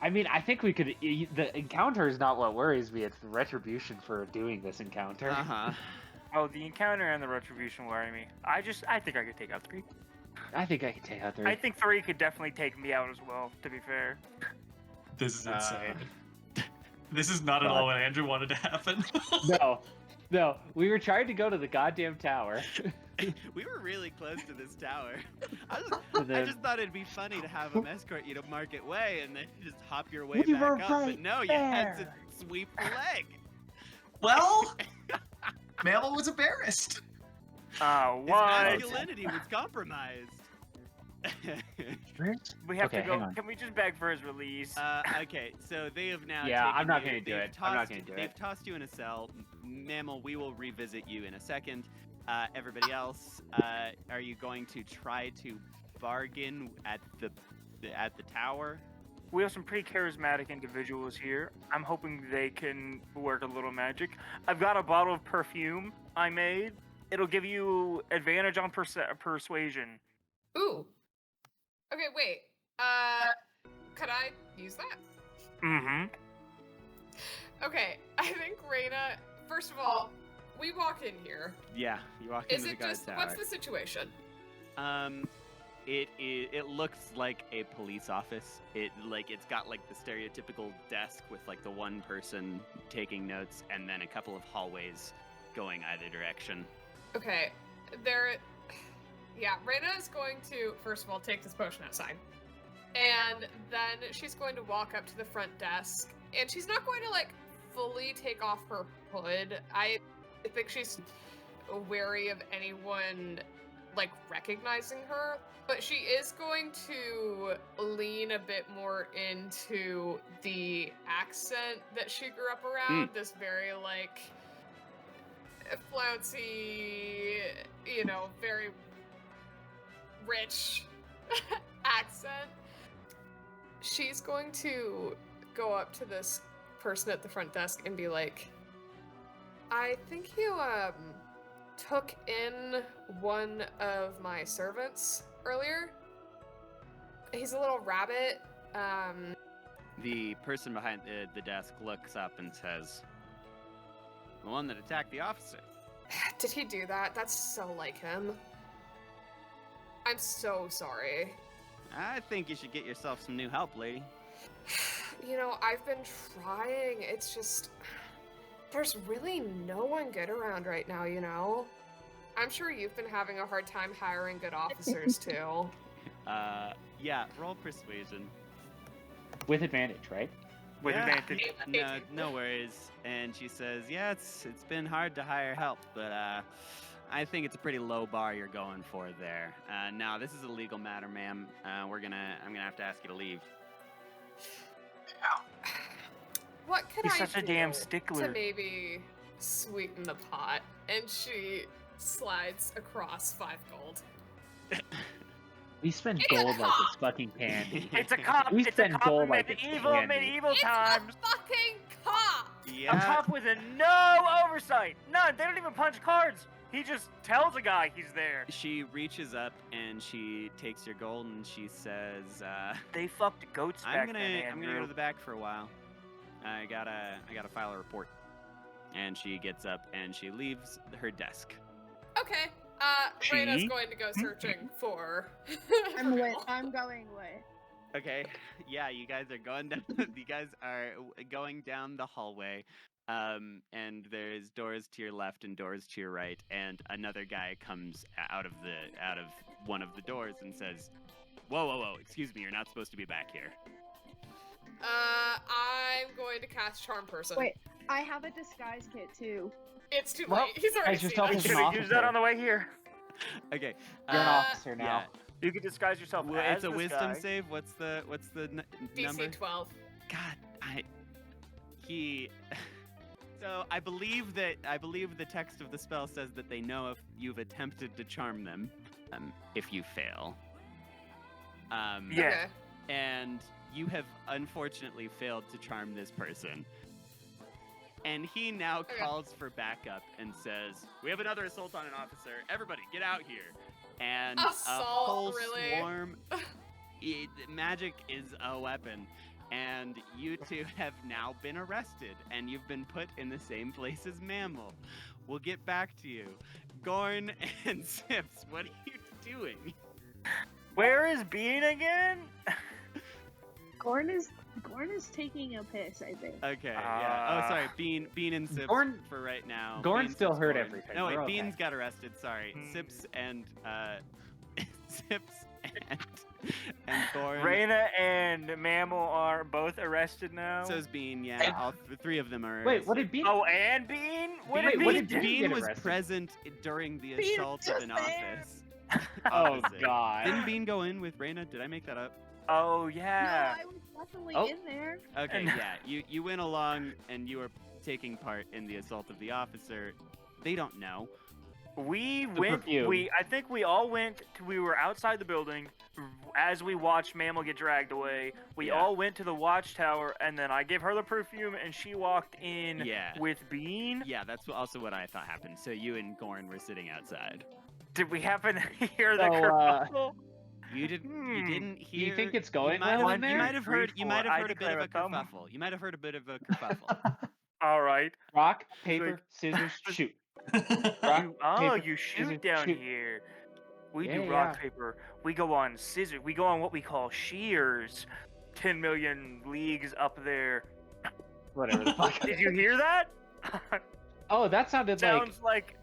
I mean, I think we could. The encounter is not what worries me. It's the retribution for doing this encounter. Uh-huh. Oh, the encounter and the retribution worry me. I think I could take out 3. I think I can take out 3. I think 3 could definitely take me out as well. To be fair. This is Uh, insane. This is not at God. all what Andrew wanted to happen. No. We were trying to go to the goddamn tower. We were really close to this tower. And I then- just thought it'd be funny to have him escort you to Market Way and then just hop your way We back were up. right But no, you had to there. sweep the leg. Well, Mammal was embarrassed. His What? masculinity was compromised. We have Okay, to go. hang on. Can we just beg for his release? Okay, so they have now. Yeah, taken I'm not you- gonna do they've it. I'm not tossed- gonna do They've it. tossed you in a cell. Mammal, we will revisit you in a second. Everybody else, are you going to try to bargain at the tower? We have some pretty charismatic individuals here. I'm hoping they can work a little magic. I've got a bottle of perfume I made. It'll give you advantage on persuasion. Ooh. Okay, wait. Could I use that? Mm-hmm. Okay, I think Reyna. First of all, we walk in here. Yeah, you walk Is into it the guard just tower. what's the situation? It looks like a police office. It's got like the stereotypical desk with like the one person taking notes and then a couple of hallways going either direction. Okay, yeah, Reyna is going to first of all take this potion outside, and then she's going to walk up to the front desk, and she's not going to like fully take off her hood. I think she's wary of anyone like recognizing her, but she is going to lean a bit more into the accent that she grew up around, this very like flouncy, very rich accent. She's going to go up to this person at the front desk and be like, I think you took in one of my servants earlier. He's a little rabbit. The person behind the desk looks up and says, "The one that attacked the officer." Did he do that? That's so like him. I'm so sorry. I think you should get yourself some new help, lady. I've been trying. It's just there's really no one good around right now, I'm sure you've been having a hard time hiring good officers too. Yeah, roll persuasion. With advantage, right? With Yeah. advantage. No worries. And she says, "Yeah, it's been hard to hire help, but I think it's a pretty low bar you're going for there. Now, this is a legal matter, ma'am. I'm gonna have to ask you to leave." What could He's I such a do damn to stickler. maybe sweeten the pot? And she slides across 5 gold. We spend It's a gold like cop! it's fucking candy. It's a cop. We It's a spend cop gold in like it's medieval candy. It's times. a fucking cop! A Yeah. cop with no oversight. None. They don't even punch cards. He just tells a guy he's there. She reaches up and she takes your gold and she says, They fucked goats back I'm gonna then, go Andrew. to the back for a while. I gotta file a report." And she gets up and she leaves her desk. Okay, Reina's She? going to go searching for. I'm for with. Mel. I'm going with. Okay, yeah, you guys are going down. You guys are going down the hallway, and there's doors to your left and doors to your right, and another guy comes out of one of the doors and says, "Whoa, whoa, whoa! Excuse me, you're not supposed to be back here." I'm going to cast Charm Person. Wait, I have a disguise kit too. It's too Well, late. He's already guys, seen yourself We as us. an should have used that officer. on the way here. Okay, You're an Uh, officer now. yeah. You could disguise yourself Well, as it's a this wisdom guy. save. What's the number? DC 12. God, he. So I believe the text of the spell says that they know if you've attempted to charm them, if you fail. Yeah. Okay. And you have unfortunately failed to charm this person. And he now Okay. calls for backup and says, "We have another assault on an officer. Everybody, get out here!" And a Assault, whole really? swarm. Magic is a weapon, and you two have now been arrested, and you've been put in the same place as Mammal. We'll get back to you. Gorn and Sips, what are you doing? Where is Bean again? Gorn is taking a piss, I think. Okay, yeah. Oh, sorry. Bean and Sips Gorn- for right now. Gorn Bean, still Sips, heard Gorn. everything. No, wait. We're okay. Beans got arrested. Sorry. Hmm. Sips and Sips and Gorn. Raina and Mammal are both arrested now. So's Bean. Yeah, all three of them are. Wait, what did Bean? Oh, and Bean? What Wait, did what Bean did do? Bean Bean get was arrested? present during the Bean assault was of an just there. office. Oh Opposite. God. Didn't Bean go in with Raina? Did I make that up? Oh, yeah. No, I was definitely Oh. in there. Okay, And- yeah. You went along and you were taking part in the assault of the officer. They don't know. We The went. perfume. I think we all went. We were outside the building as we watched Mammal get dragged away. We Yeah. all went to the watchtower, and then I gave her the perfume, and she walked in Yeah. with Bean. Yeah, that's also what I thought happened. So you and Gorn were sitting outside. Did we happen to hear the So, kerfuffle? You Hmm. didn't Do hear. you think it's going might well have, in there? You might have heard. You Three, might four. have I heard a bit of declare a a thumb. kerfuffle. You might have heard a bit of a kerfuffle. All right. Rock, paper, scissors, shoot. Rock, Oh, paper, you shoot scissors, down shoot. here. We Yeah, do rock, yeah. paper. We go on scissors. We go on what we call shears. 10 million leagues up there. Whatever the fuck. Did you hear that? Oh, that sounded like. Sounds like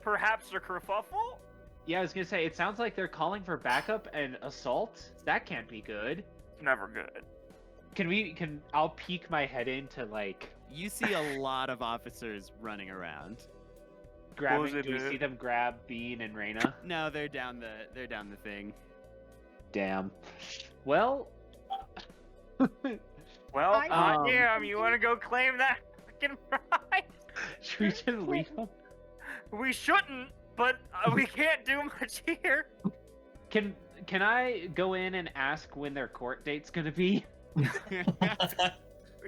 perhaps a kerfuffle? Yeah, I was gonna say it sounds like they're calling for backup and assault. That can't be good. Never good. I'll peek my head into like You see a lot of officers running around. grabbing. it, Do we see them grab Bean and Raina? No, they're down the thing. Damn. Well. Well, I- hot Um, damn, you want to go claim that fucking prize? Should we just leave them? We shouldn't, but we can't do much here. Can I go in and ask when their court date's gonna be?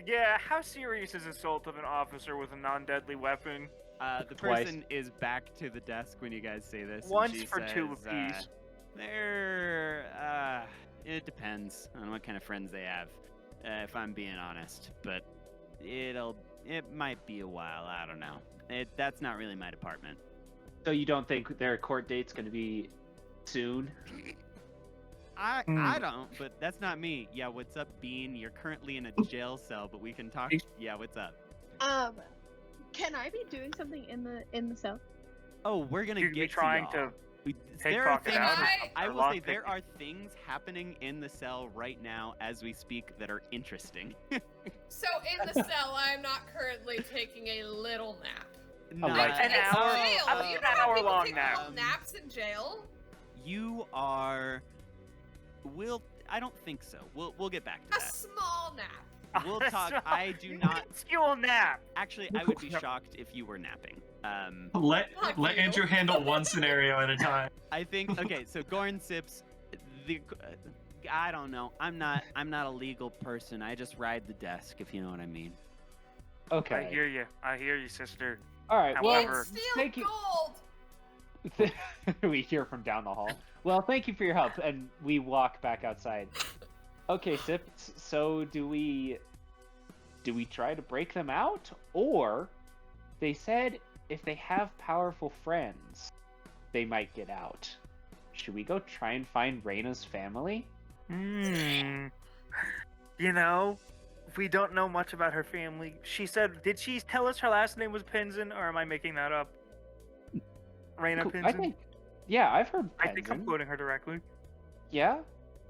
Yeah, how serious is assault of an officer with a non-deadly weapon? The Twice. person is back to the desk when you guys say this. and Once she for two says, apiece. It depends on what kind of friends they have, if I'm being honest. But it might be a while. I don't know. That's not really my department. So you don't think their court date's gonna be soon? I Hmm. don't, but that's not me. Yeah, what's up, Bean? You're currently in a jail cell, but we can talk. Yeah, what's up? Can I be doing something in the cell? Oh, we're gonna You'd get be trying to y'all. to There take are Crockett things. out. I or will lock say there pick- are things happening in the cell right now as we speak that are interesting. So in the cell, I am not currently taking a little nap. Not- right. An It's hour- jail. how about You an know how people hour-long take nap? little naps in jail? You are. I don't think so. We'll get back to A that. small nap. We'll That's talk. right. I do not. Minuscule nap. Actually, I would be shocked if you were napping. Let Fuck let you. Andrew handle one scenario at a time. I think okay. So Gorn Sips, I don't know. I'm not a legal person. I just ride the desk, if you know what I mean. Okay. I hear you, sister. All right. Well, However- It's steel thank you. gold. We hear from down the hall. Well, thank you for your help, and we walk back outside. Okay, Sips. So do we try to break them out, or they said if they have powerful friends, they might get out. Should we go try and find Reyna's family? You know, we don't know much about her family. She said, did she tell us her last name was Pinson, or am I making that up? Reyna Cool. Pinson? I think, yeah, I've heard I think I'm Penzin. quoting her directly. Yeah,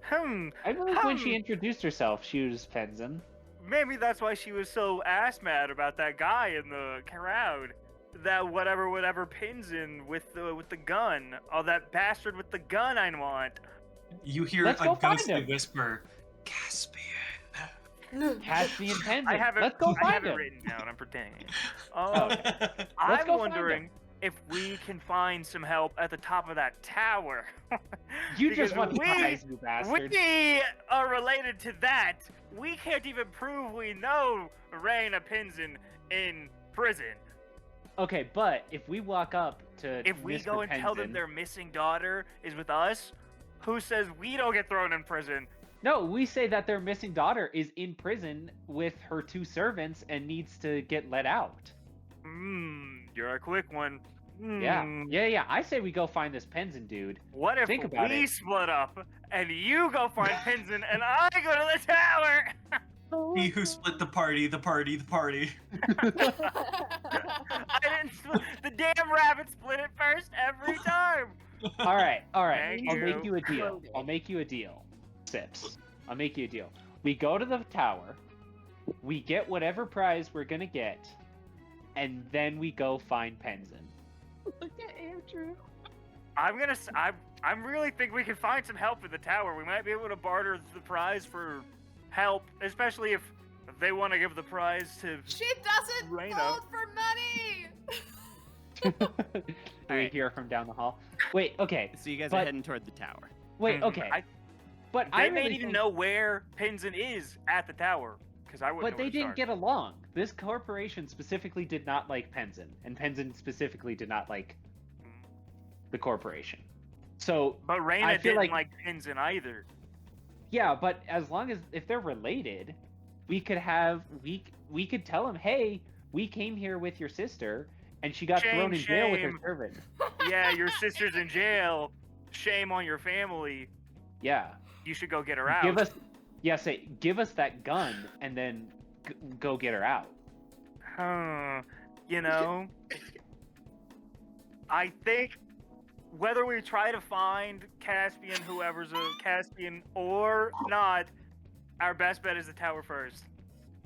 Hmm. I believe when she introduced herself, she was Penzin. Maybe that's why she was so ass mad about that guy in the crowd. That whatever Pinson with the gun. Oh, that bastard with the gun I want. You hear Let's go a find ghostly him. whisper, Caspian. Caspian Penzin. I have it. Let's go I find have it him. written down. I'm pretending. Oh, Let's I'm go find wondering if we can find some help at the top of that tower. You just Because want the we- prize, you bastard. We are related to that. We can't even prove we know Reyna Pinson in prison. Okay, but if we walk up to If we Mr. go and tell them Penzin- their missing daughter is with us, who says we don't get thrown in prison? No, we say that their missing daughter is in prison with her 2 servants and needs to get let out. You're a quick one. Yeah. I say we go find this Penzin dude. What if Think about we it. split up and you go find Pinson and I go to the tower? He who split the party. I didn't split. The damn rabbit split it first every time. All right. Thank I'll you. make you a deal. I'll make you a deal. Sips. I'll make you a deal. We go to the tower. We get whatever prize we're gonna get, and then we go find Penzin. Look at Andrew. I really think we can find some help in the tower. We might be able to barter the prize for help, especially if they want to give the prize to. She doesn't Reyna. vote for money. Do we Alright. hear from down the hall? Wait. Okay. So you guys But- are heading toward the tower. Wait. Mhm. Okay. But They I may really even think- know where Pinson is at the tower, because I wouldn't. But know they where to didn't start. get along. This corporation specifically did not like Penzin, and Penzin specifically did not like the corporation. So But Reyna I feel didn't like- like Pinson either. yeah, but as long as if they're related, we could tell them, hey, we came here with your sister, and she got thrown in jail with her Shame. servant. Yeah, your sister's in jail. Shame on your family. Yeah, You should go get her out. give us that gun, and then go get her out. You know, I think whether we try to find Caspian, whoever's a Caspian or not, our best bet is the tower first.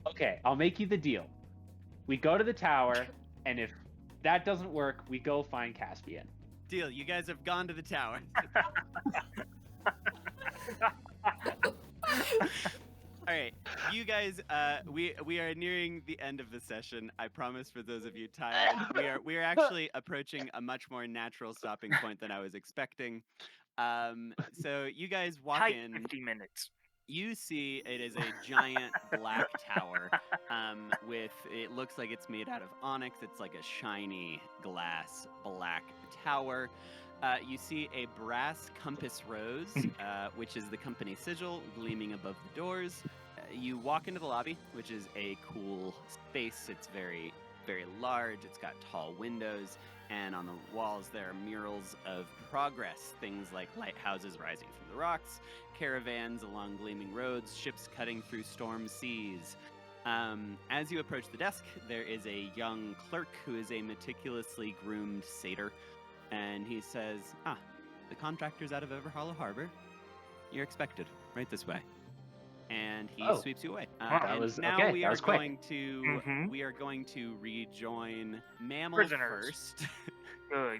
Okay, I'll make you the deal. We go to the tower, and if that doesn't work, we go find Caspian. Deal. You guys have gone to the tower. All right, you guys. We are nearing the end of the session. I promise. For those of you tired, we are actually approaching a much more natural stopping point than I was expecting. So you guys walk Tight in. 50 minutes. You see it is a giant black tower with, it looks like it's made out of onyx. It's like a shiny glass black tower. You see a brass compass rose, which is the company sigil, gleaming above the doors. You walk into the lobby, which is a cool space. It's very, very large. It's got tall windows, and on the walls there are murals of progress, things like lighthouses rising from the rocks, caravans along gleaming roads, ships cutting through storm seas. As you approach the desk, there is a young clerk who is a meticulously groomed satyr, and he says, the contractor's out of Everhollow Harbor. You're expected. Right this way. And he Oh. sweeps you away. That And was- now okay, we that are was quick. going to Mhm. we are going to rejoin Mammal Prisoners. first.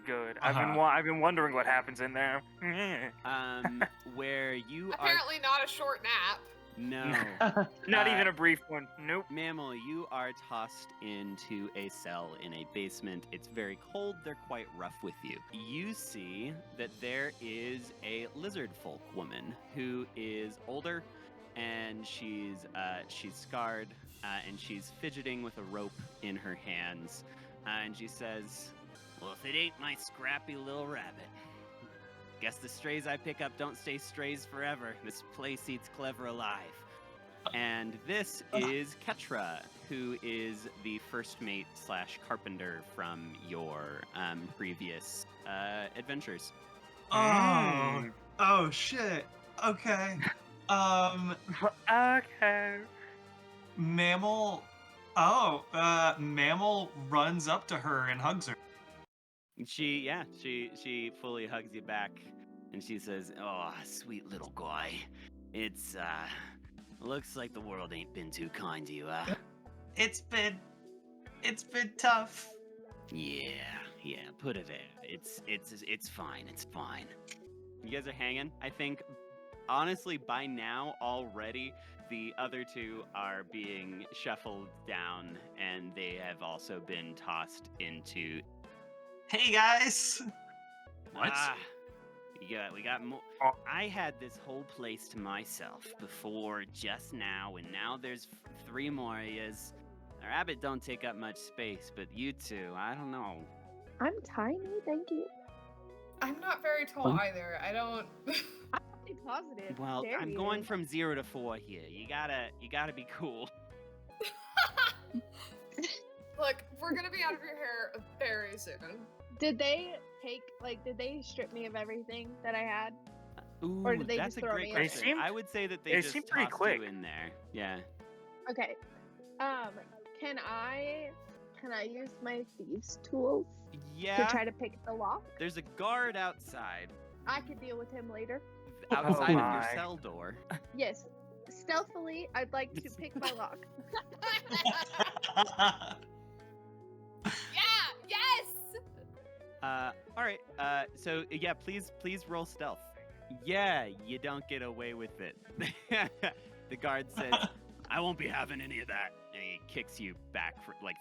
Good. Uh-huh. I've been wondering what happens in there. Where you are Apparently not a short nap. no. Not Uh, even a brief one. Nope. Mammal, you are tossed into a cell in a basement. It's very cold. They're quite rough with you. You see that there is a lizard folk woman who is older, and she's scarred, and she's fidgeting with a rope in her hands, and she says, Well, if it ain't my scrappy little rabbit. "Guess the strays I pick up don't stay strays forever. This place eats clever alive." And this is Ketra, who is the first mate / carpenter from your previous adventures. Oh, oh shit. Okay. Okay. Mammal. Mammal runs up to her and hugs her. She fully hugs you back, and she says, "Oh, sweet little guy. It's looks like the world ain't been too kind to you, huh?" It's been tough. Yeah, put it there. It's fine, it's fine. You guys are hanging. I think, honestly, by now, already, the other two are being shuffled down, and they have also been tossed into... Hey guys. What? We got more. I had this whole place to myself before just now, and now there's 3 more of yous. The rabbit don't take up much space, but you two, I don't know. I'm tiny, thank you. I'm not very tall either. I don't. I'm pretty positive. Well, There I'm he going is. from 0 to 4 here. You gotta be cool. Look, we're gonna be out of your hair very soon. Did they strip me of everything that I had? Ooh, Or did they that's just a throw great me in question. there? I would say that they They just seem pretty tossed quick. you in there. Yeah. Okay. Can I use my thieves' tools to Yeah. try to pick the lock? There's a guard outside. I could deal with him later. Outside of your my. cell door. Yes. Stealthily, I'd like to pick my lock. Yeah. Yes. All right. So yeah, please roll stealth. Yeah, you don't get away with it. The guard says, "I won't be having any of that," and he kicks you back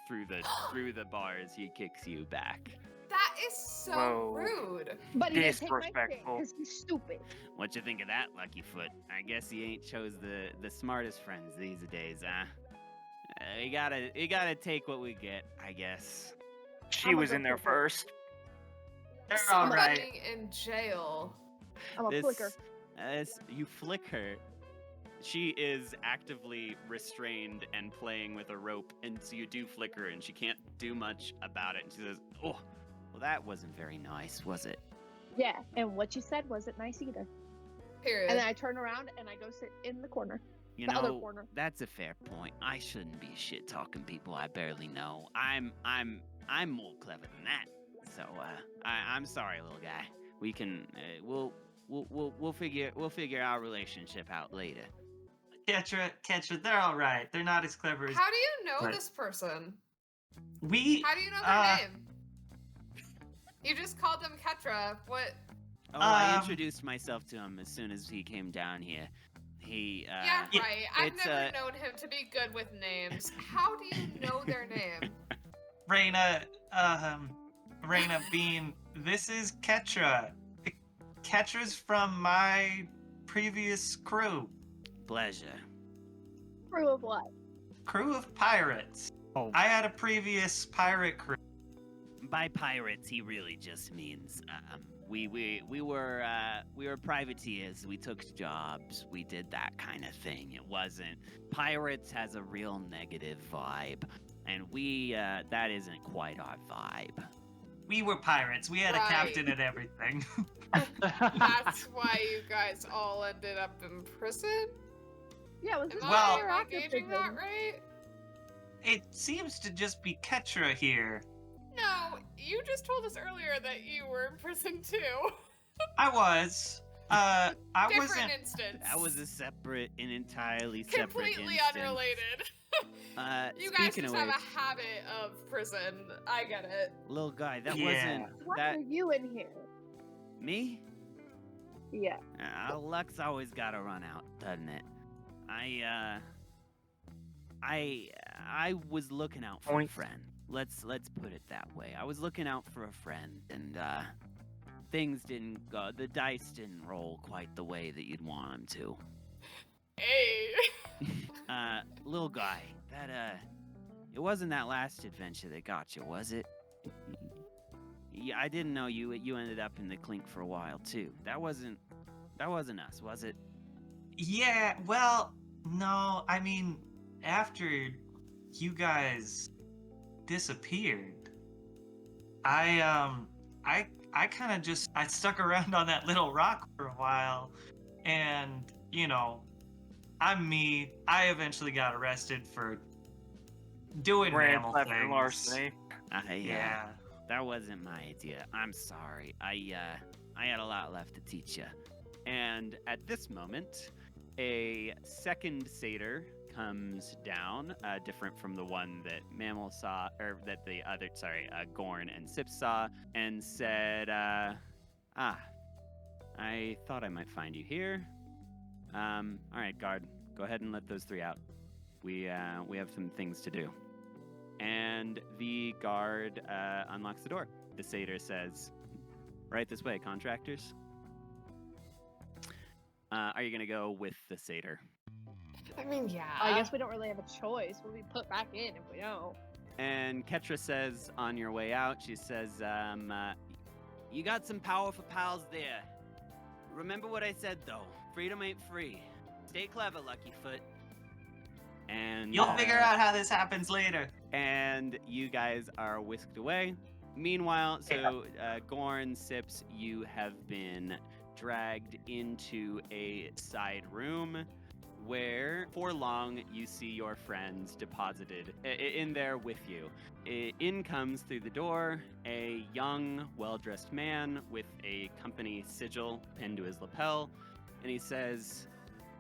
through the bars. He kicks you back. That is so Whoa. rude. But he didn't take my shit Disrespectful. because he's stupid. What you think of that, Lucky Foot? I guess you ain't chose the smartest friends these days, huh? You gotta take what we get, I guess. She I'm a was good in there flicker. first. They're Somebody all right. in jail. I'm a flicker. You flick her. She is actively restrained and playing with a rope, and so you do flick her, and she can't do much about it. And she says, "Oh, well, that wasn't very nice, was it?" Yeah, and what you said wasn't nice either. Period. And then I turn around and I go sit in the corner. You The other know, corner. that's a fair point. I shouldn't be shit talking people I barely know. I'm more clever than that. So I'm sorry, little guy. We can we'll figure our relationship out later. Ketra, they're all right. They're not as clever as How do you know Right. this person? we. How do you know their name? You just called them Ketra. What? Oh, I Um, introduced myself to him as soon as he came down here. He Yeah, yeah, right. I've it's, never known him to be good with names. How do you know their name? Raina Bean, this is Ketra. Ketra's from my previous crew. pleasure. Crew of what? Crew of pirates. Oh. I had a previous pirate crew. By pirates, he really just means we were privateers. We took jobs. We did that kind of thing. It wasn't pirates has a real negative vibe, and we that isn't quite our vibe. We were pirates. We had a Right. captain and everything. That's why you guys all ended up in prison? Yeah, was Am this Well- fire I after gauging prison? that right? It seems to just be Ketra here. No, you just told us earlier that you were in prison too. I was. I Different wasn't. instance. That was a separate and entirely separate completely instance. unrelated. You guys Speaking just of have which, a habit of prison. I get it. little guy, that Yeah. wasn't Why that are you in here? me. Yeah. Luck's always got to run out, doesn't it? I was looking out for a Point. friend. Let's put it that way. I was looking out for a friend, and things didn't go. The dice didn't roll quite the way that you'd want them to. Hey. Little guy, that it wasn't that last adventure that got you, was it? Yeah, I didn't know you ended up in the clink for a while too. That wasn't us, was it? Yeah. Well, no. I mean, after you guys disappeared. I kind of just I stuck around on that little rock for a while, and I'm me. I eventually got arrested for doing Grand mammal theft and things. larceny. Yeah. That wasn't my idea. I'm sorry. I had a lot left to teach you. And at this moment, a second satyr comes down, different from the one that Mammal saw, or that the other, Gorn and Sip saw, and said, I thought I might find you here. All right, guard, go ahead and let those three out. We have some things to do. And the guard unlocks the door. The satyr says, right this way, contractors. Are you going to go with the satyr? I mean, yeah. I guess we don't really have a choice. We'll be put back in if we don't. And Ketra says on your way out, she says, you got some powerful pals there. Remember what I said, though. Freedom ain't free. Stay clever, Luckyfoot. And You'll figure out how this happens later. And you guys are whisked away. Meanwhile, Gorn, Sips, you have been dragged into a side room where, for long, you see your friends deposited in there with you. In comes through the door a young, well-dressed man with a company sigil pinned to his lapel, and he says,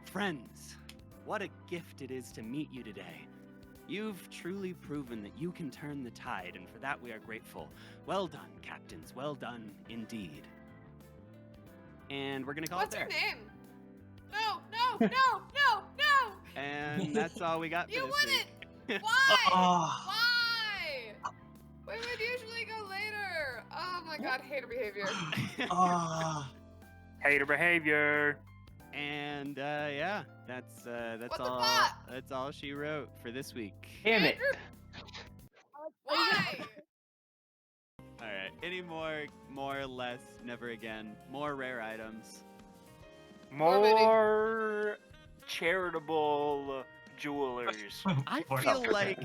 "Friends, what a gift it is to meet you today. You've truly proven that you can turn the tide, and for that we are grateful. Well done, captains. Well done indeed." And we're gonna call What's it your there. name? No! And that's all we got for You this wouldn't! week. Why? Oh, Why? We would usually go later. Oh my god, hater behavior. oh. Hater behavior. And yeah, that's What the all. fuck? That's all she wrote for this week. Damn it. Why? All right. Any more or less, never again. More rare items. More charitable jewelers. I Or feel not. like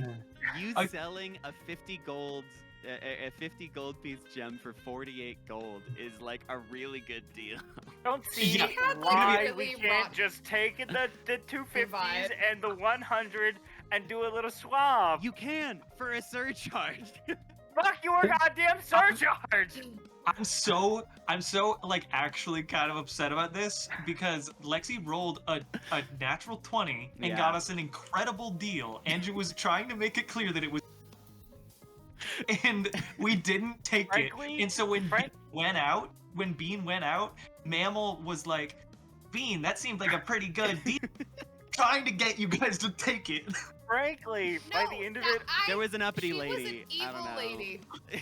you I- selling a 50 gold. A 50 gold piece gem for 48 gold is like a really good deal. Don't see Yeah. why Really we can't rotten just take the 250s vibe. and the 100 and do a little swap. You can for a surcharge. Fuck your goddamn surcharge! I'm so like actually kind of upset about this because Lexi rolled a natural 20 and Yeah. got us an incredible deal. Andrew was trying to make it clear that it was, and we didn't take Frankly, it. And so when Frank- Bean went out, Mammal was like, "Bean, that seemed like a pretty good deal." Trying to get you guys to take it. Frankly, by the end of it, There was an uppity she lady. was an I don't evil know. lady.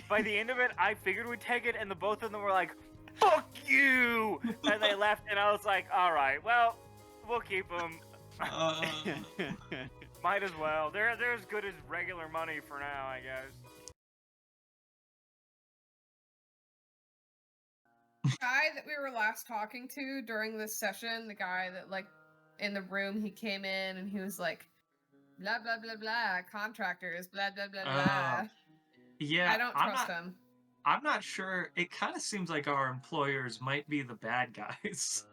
by the end of it, I figured we'd take it, and the both of them were like, "Fuck you!" And they left, and I was like, "All right, well, we'll keep them. Might as well. They're as good as regular money for now, I guess." The guy that we were last talking to during this session, the guy that like in the room, he came in and he was like, blah blah blah blah, contractors, blah blah blah blah. Yeah, I don't trust him. I'm not sure. It kind of seems like our employers might be the bad guys.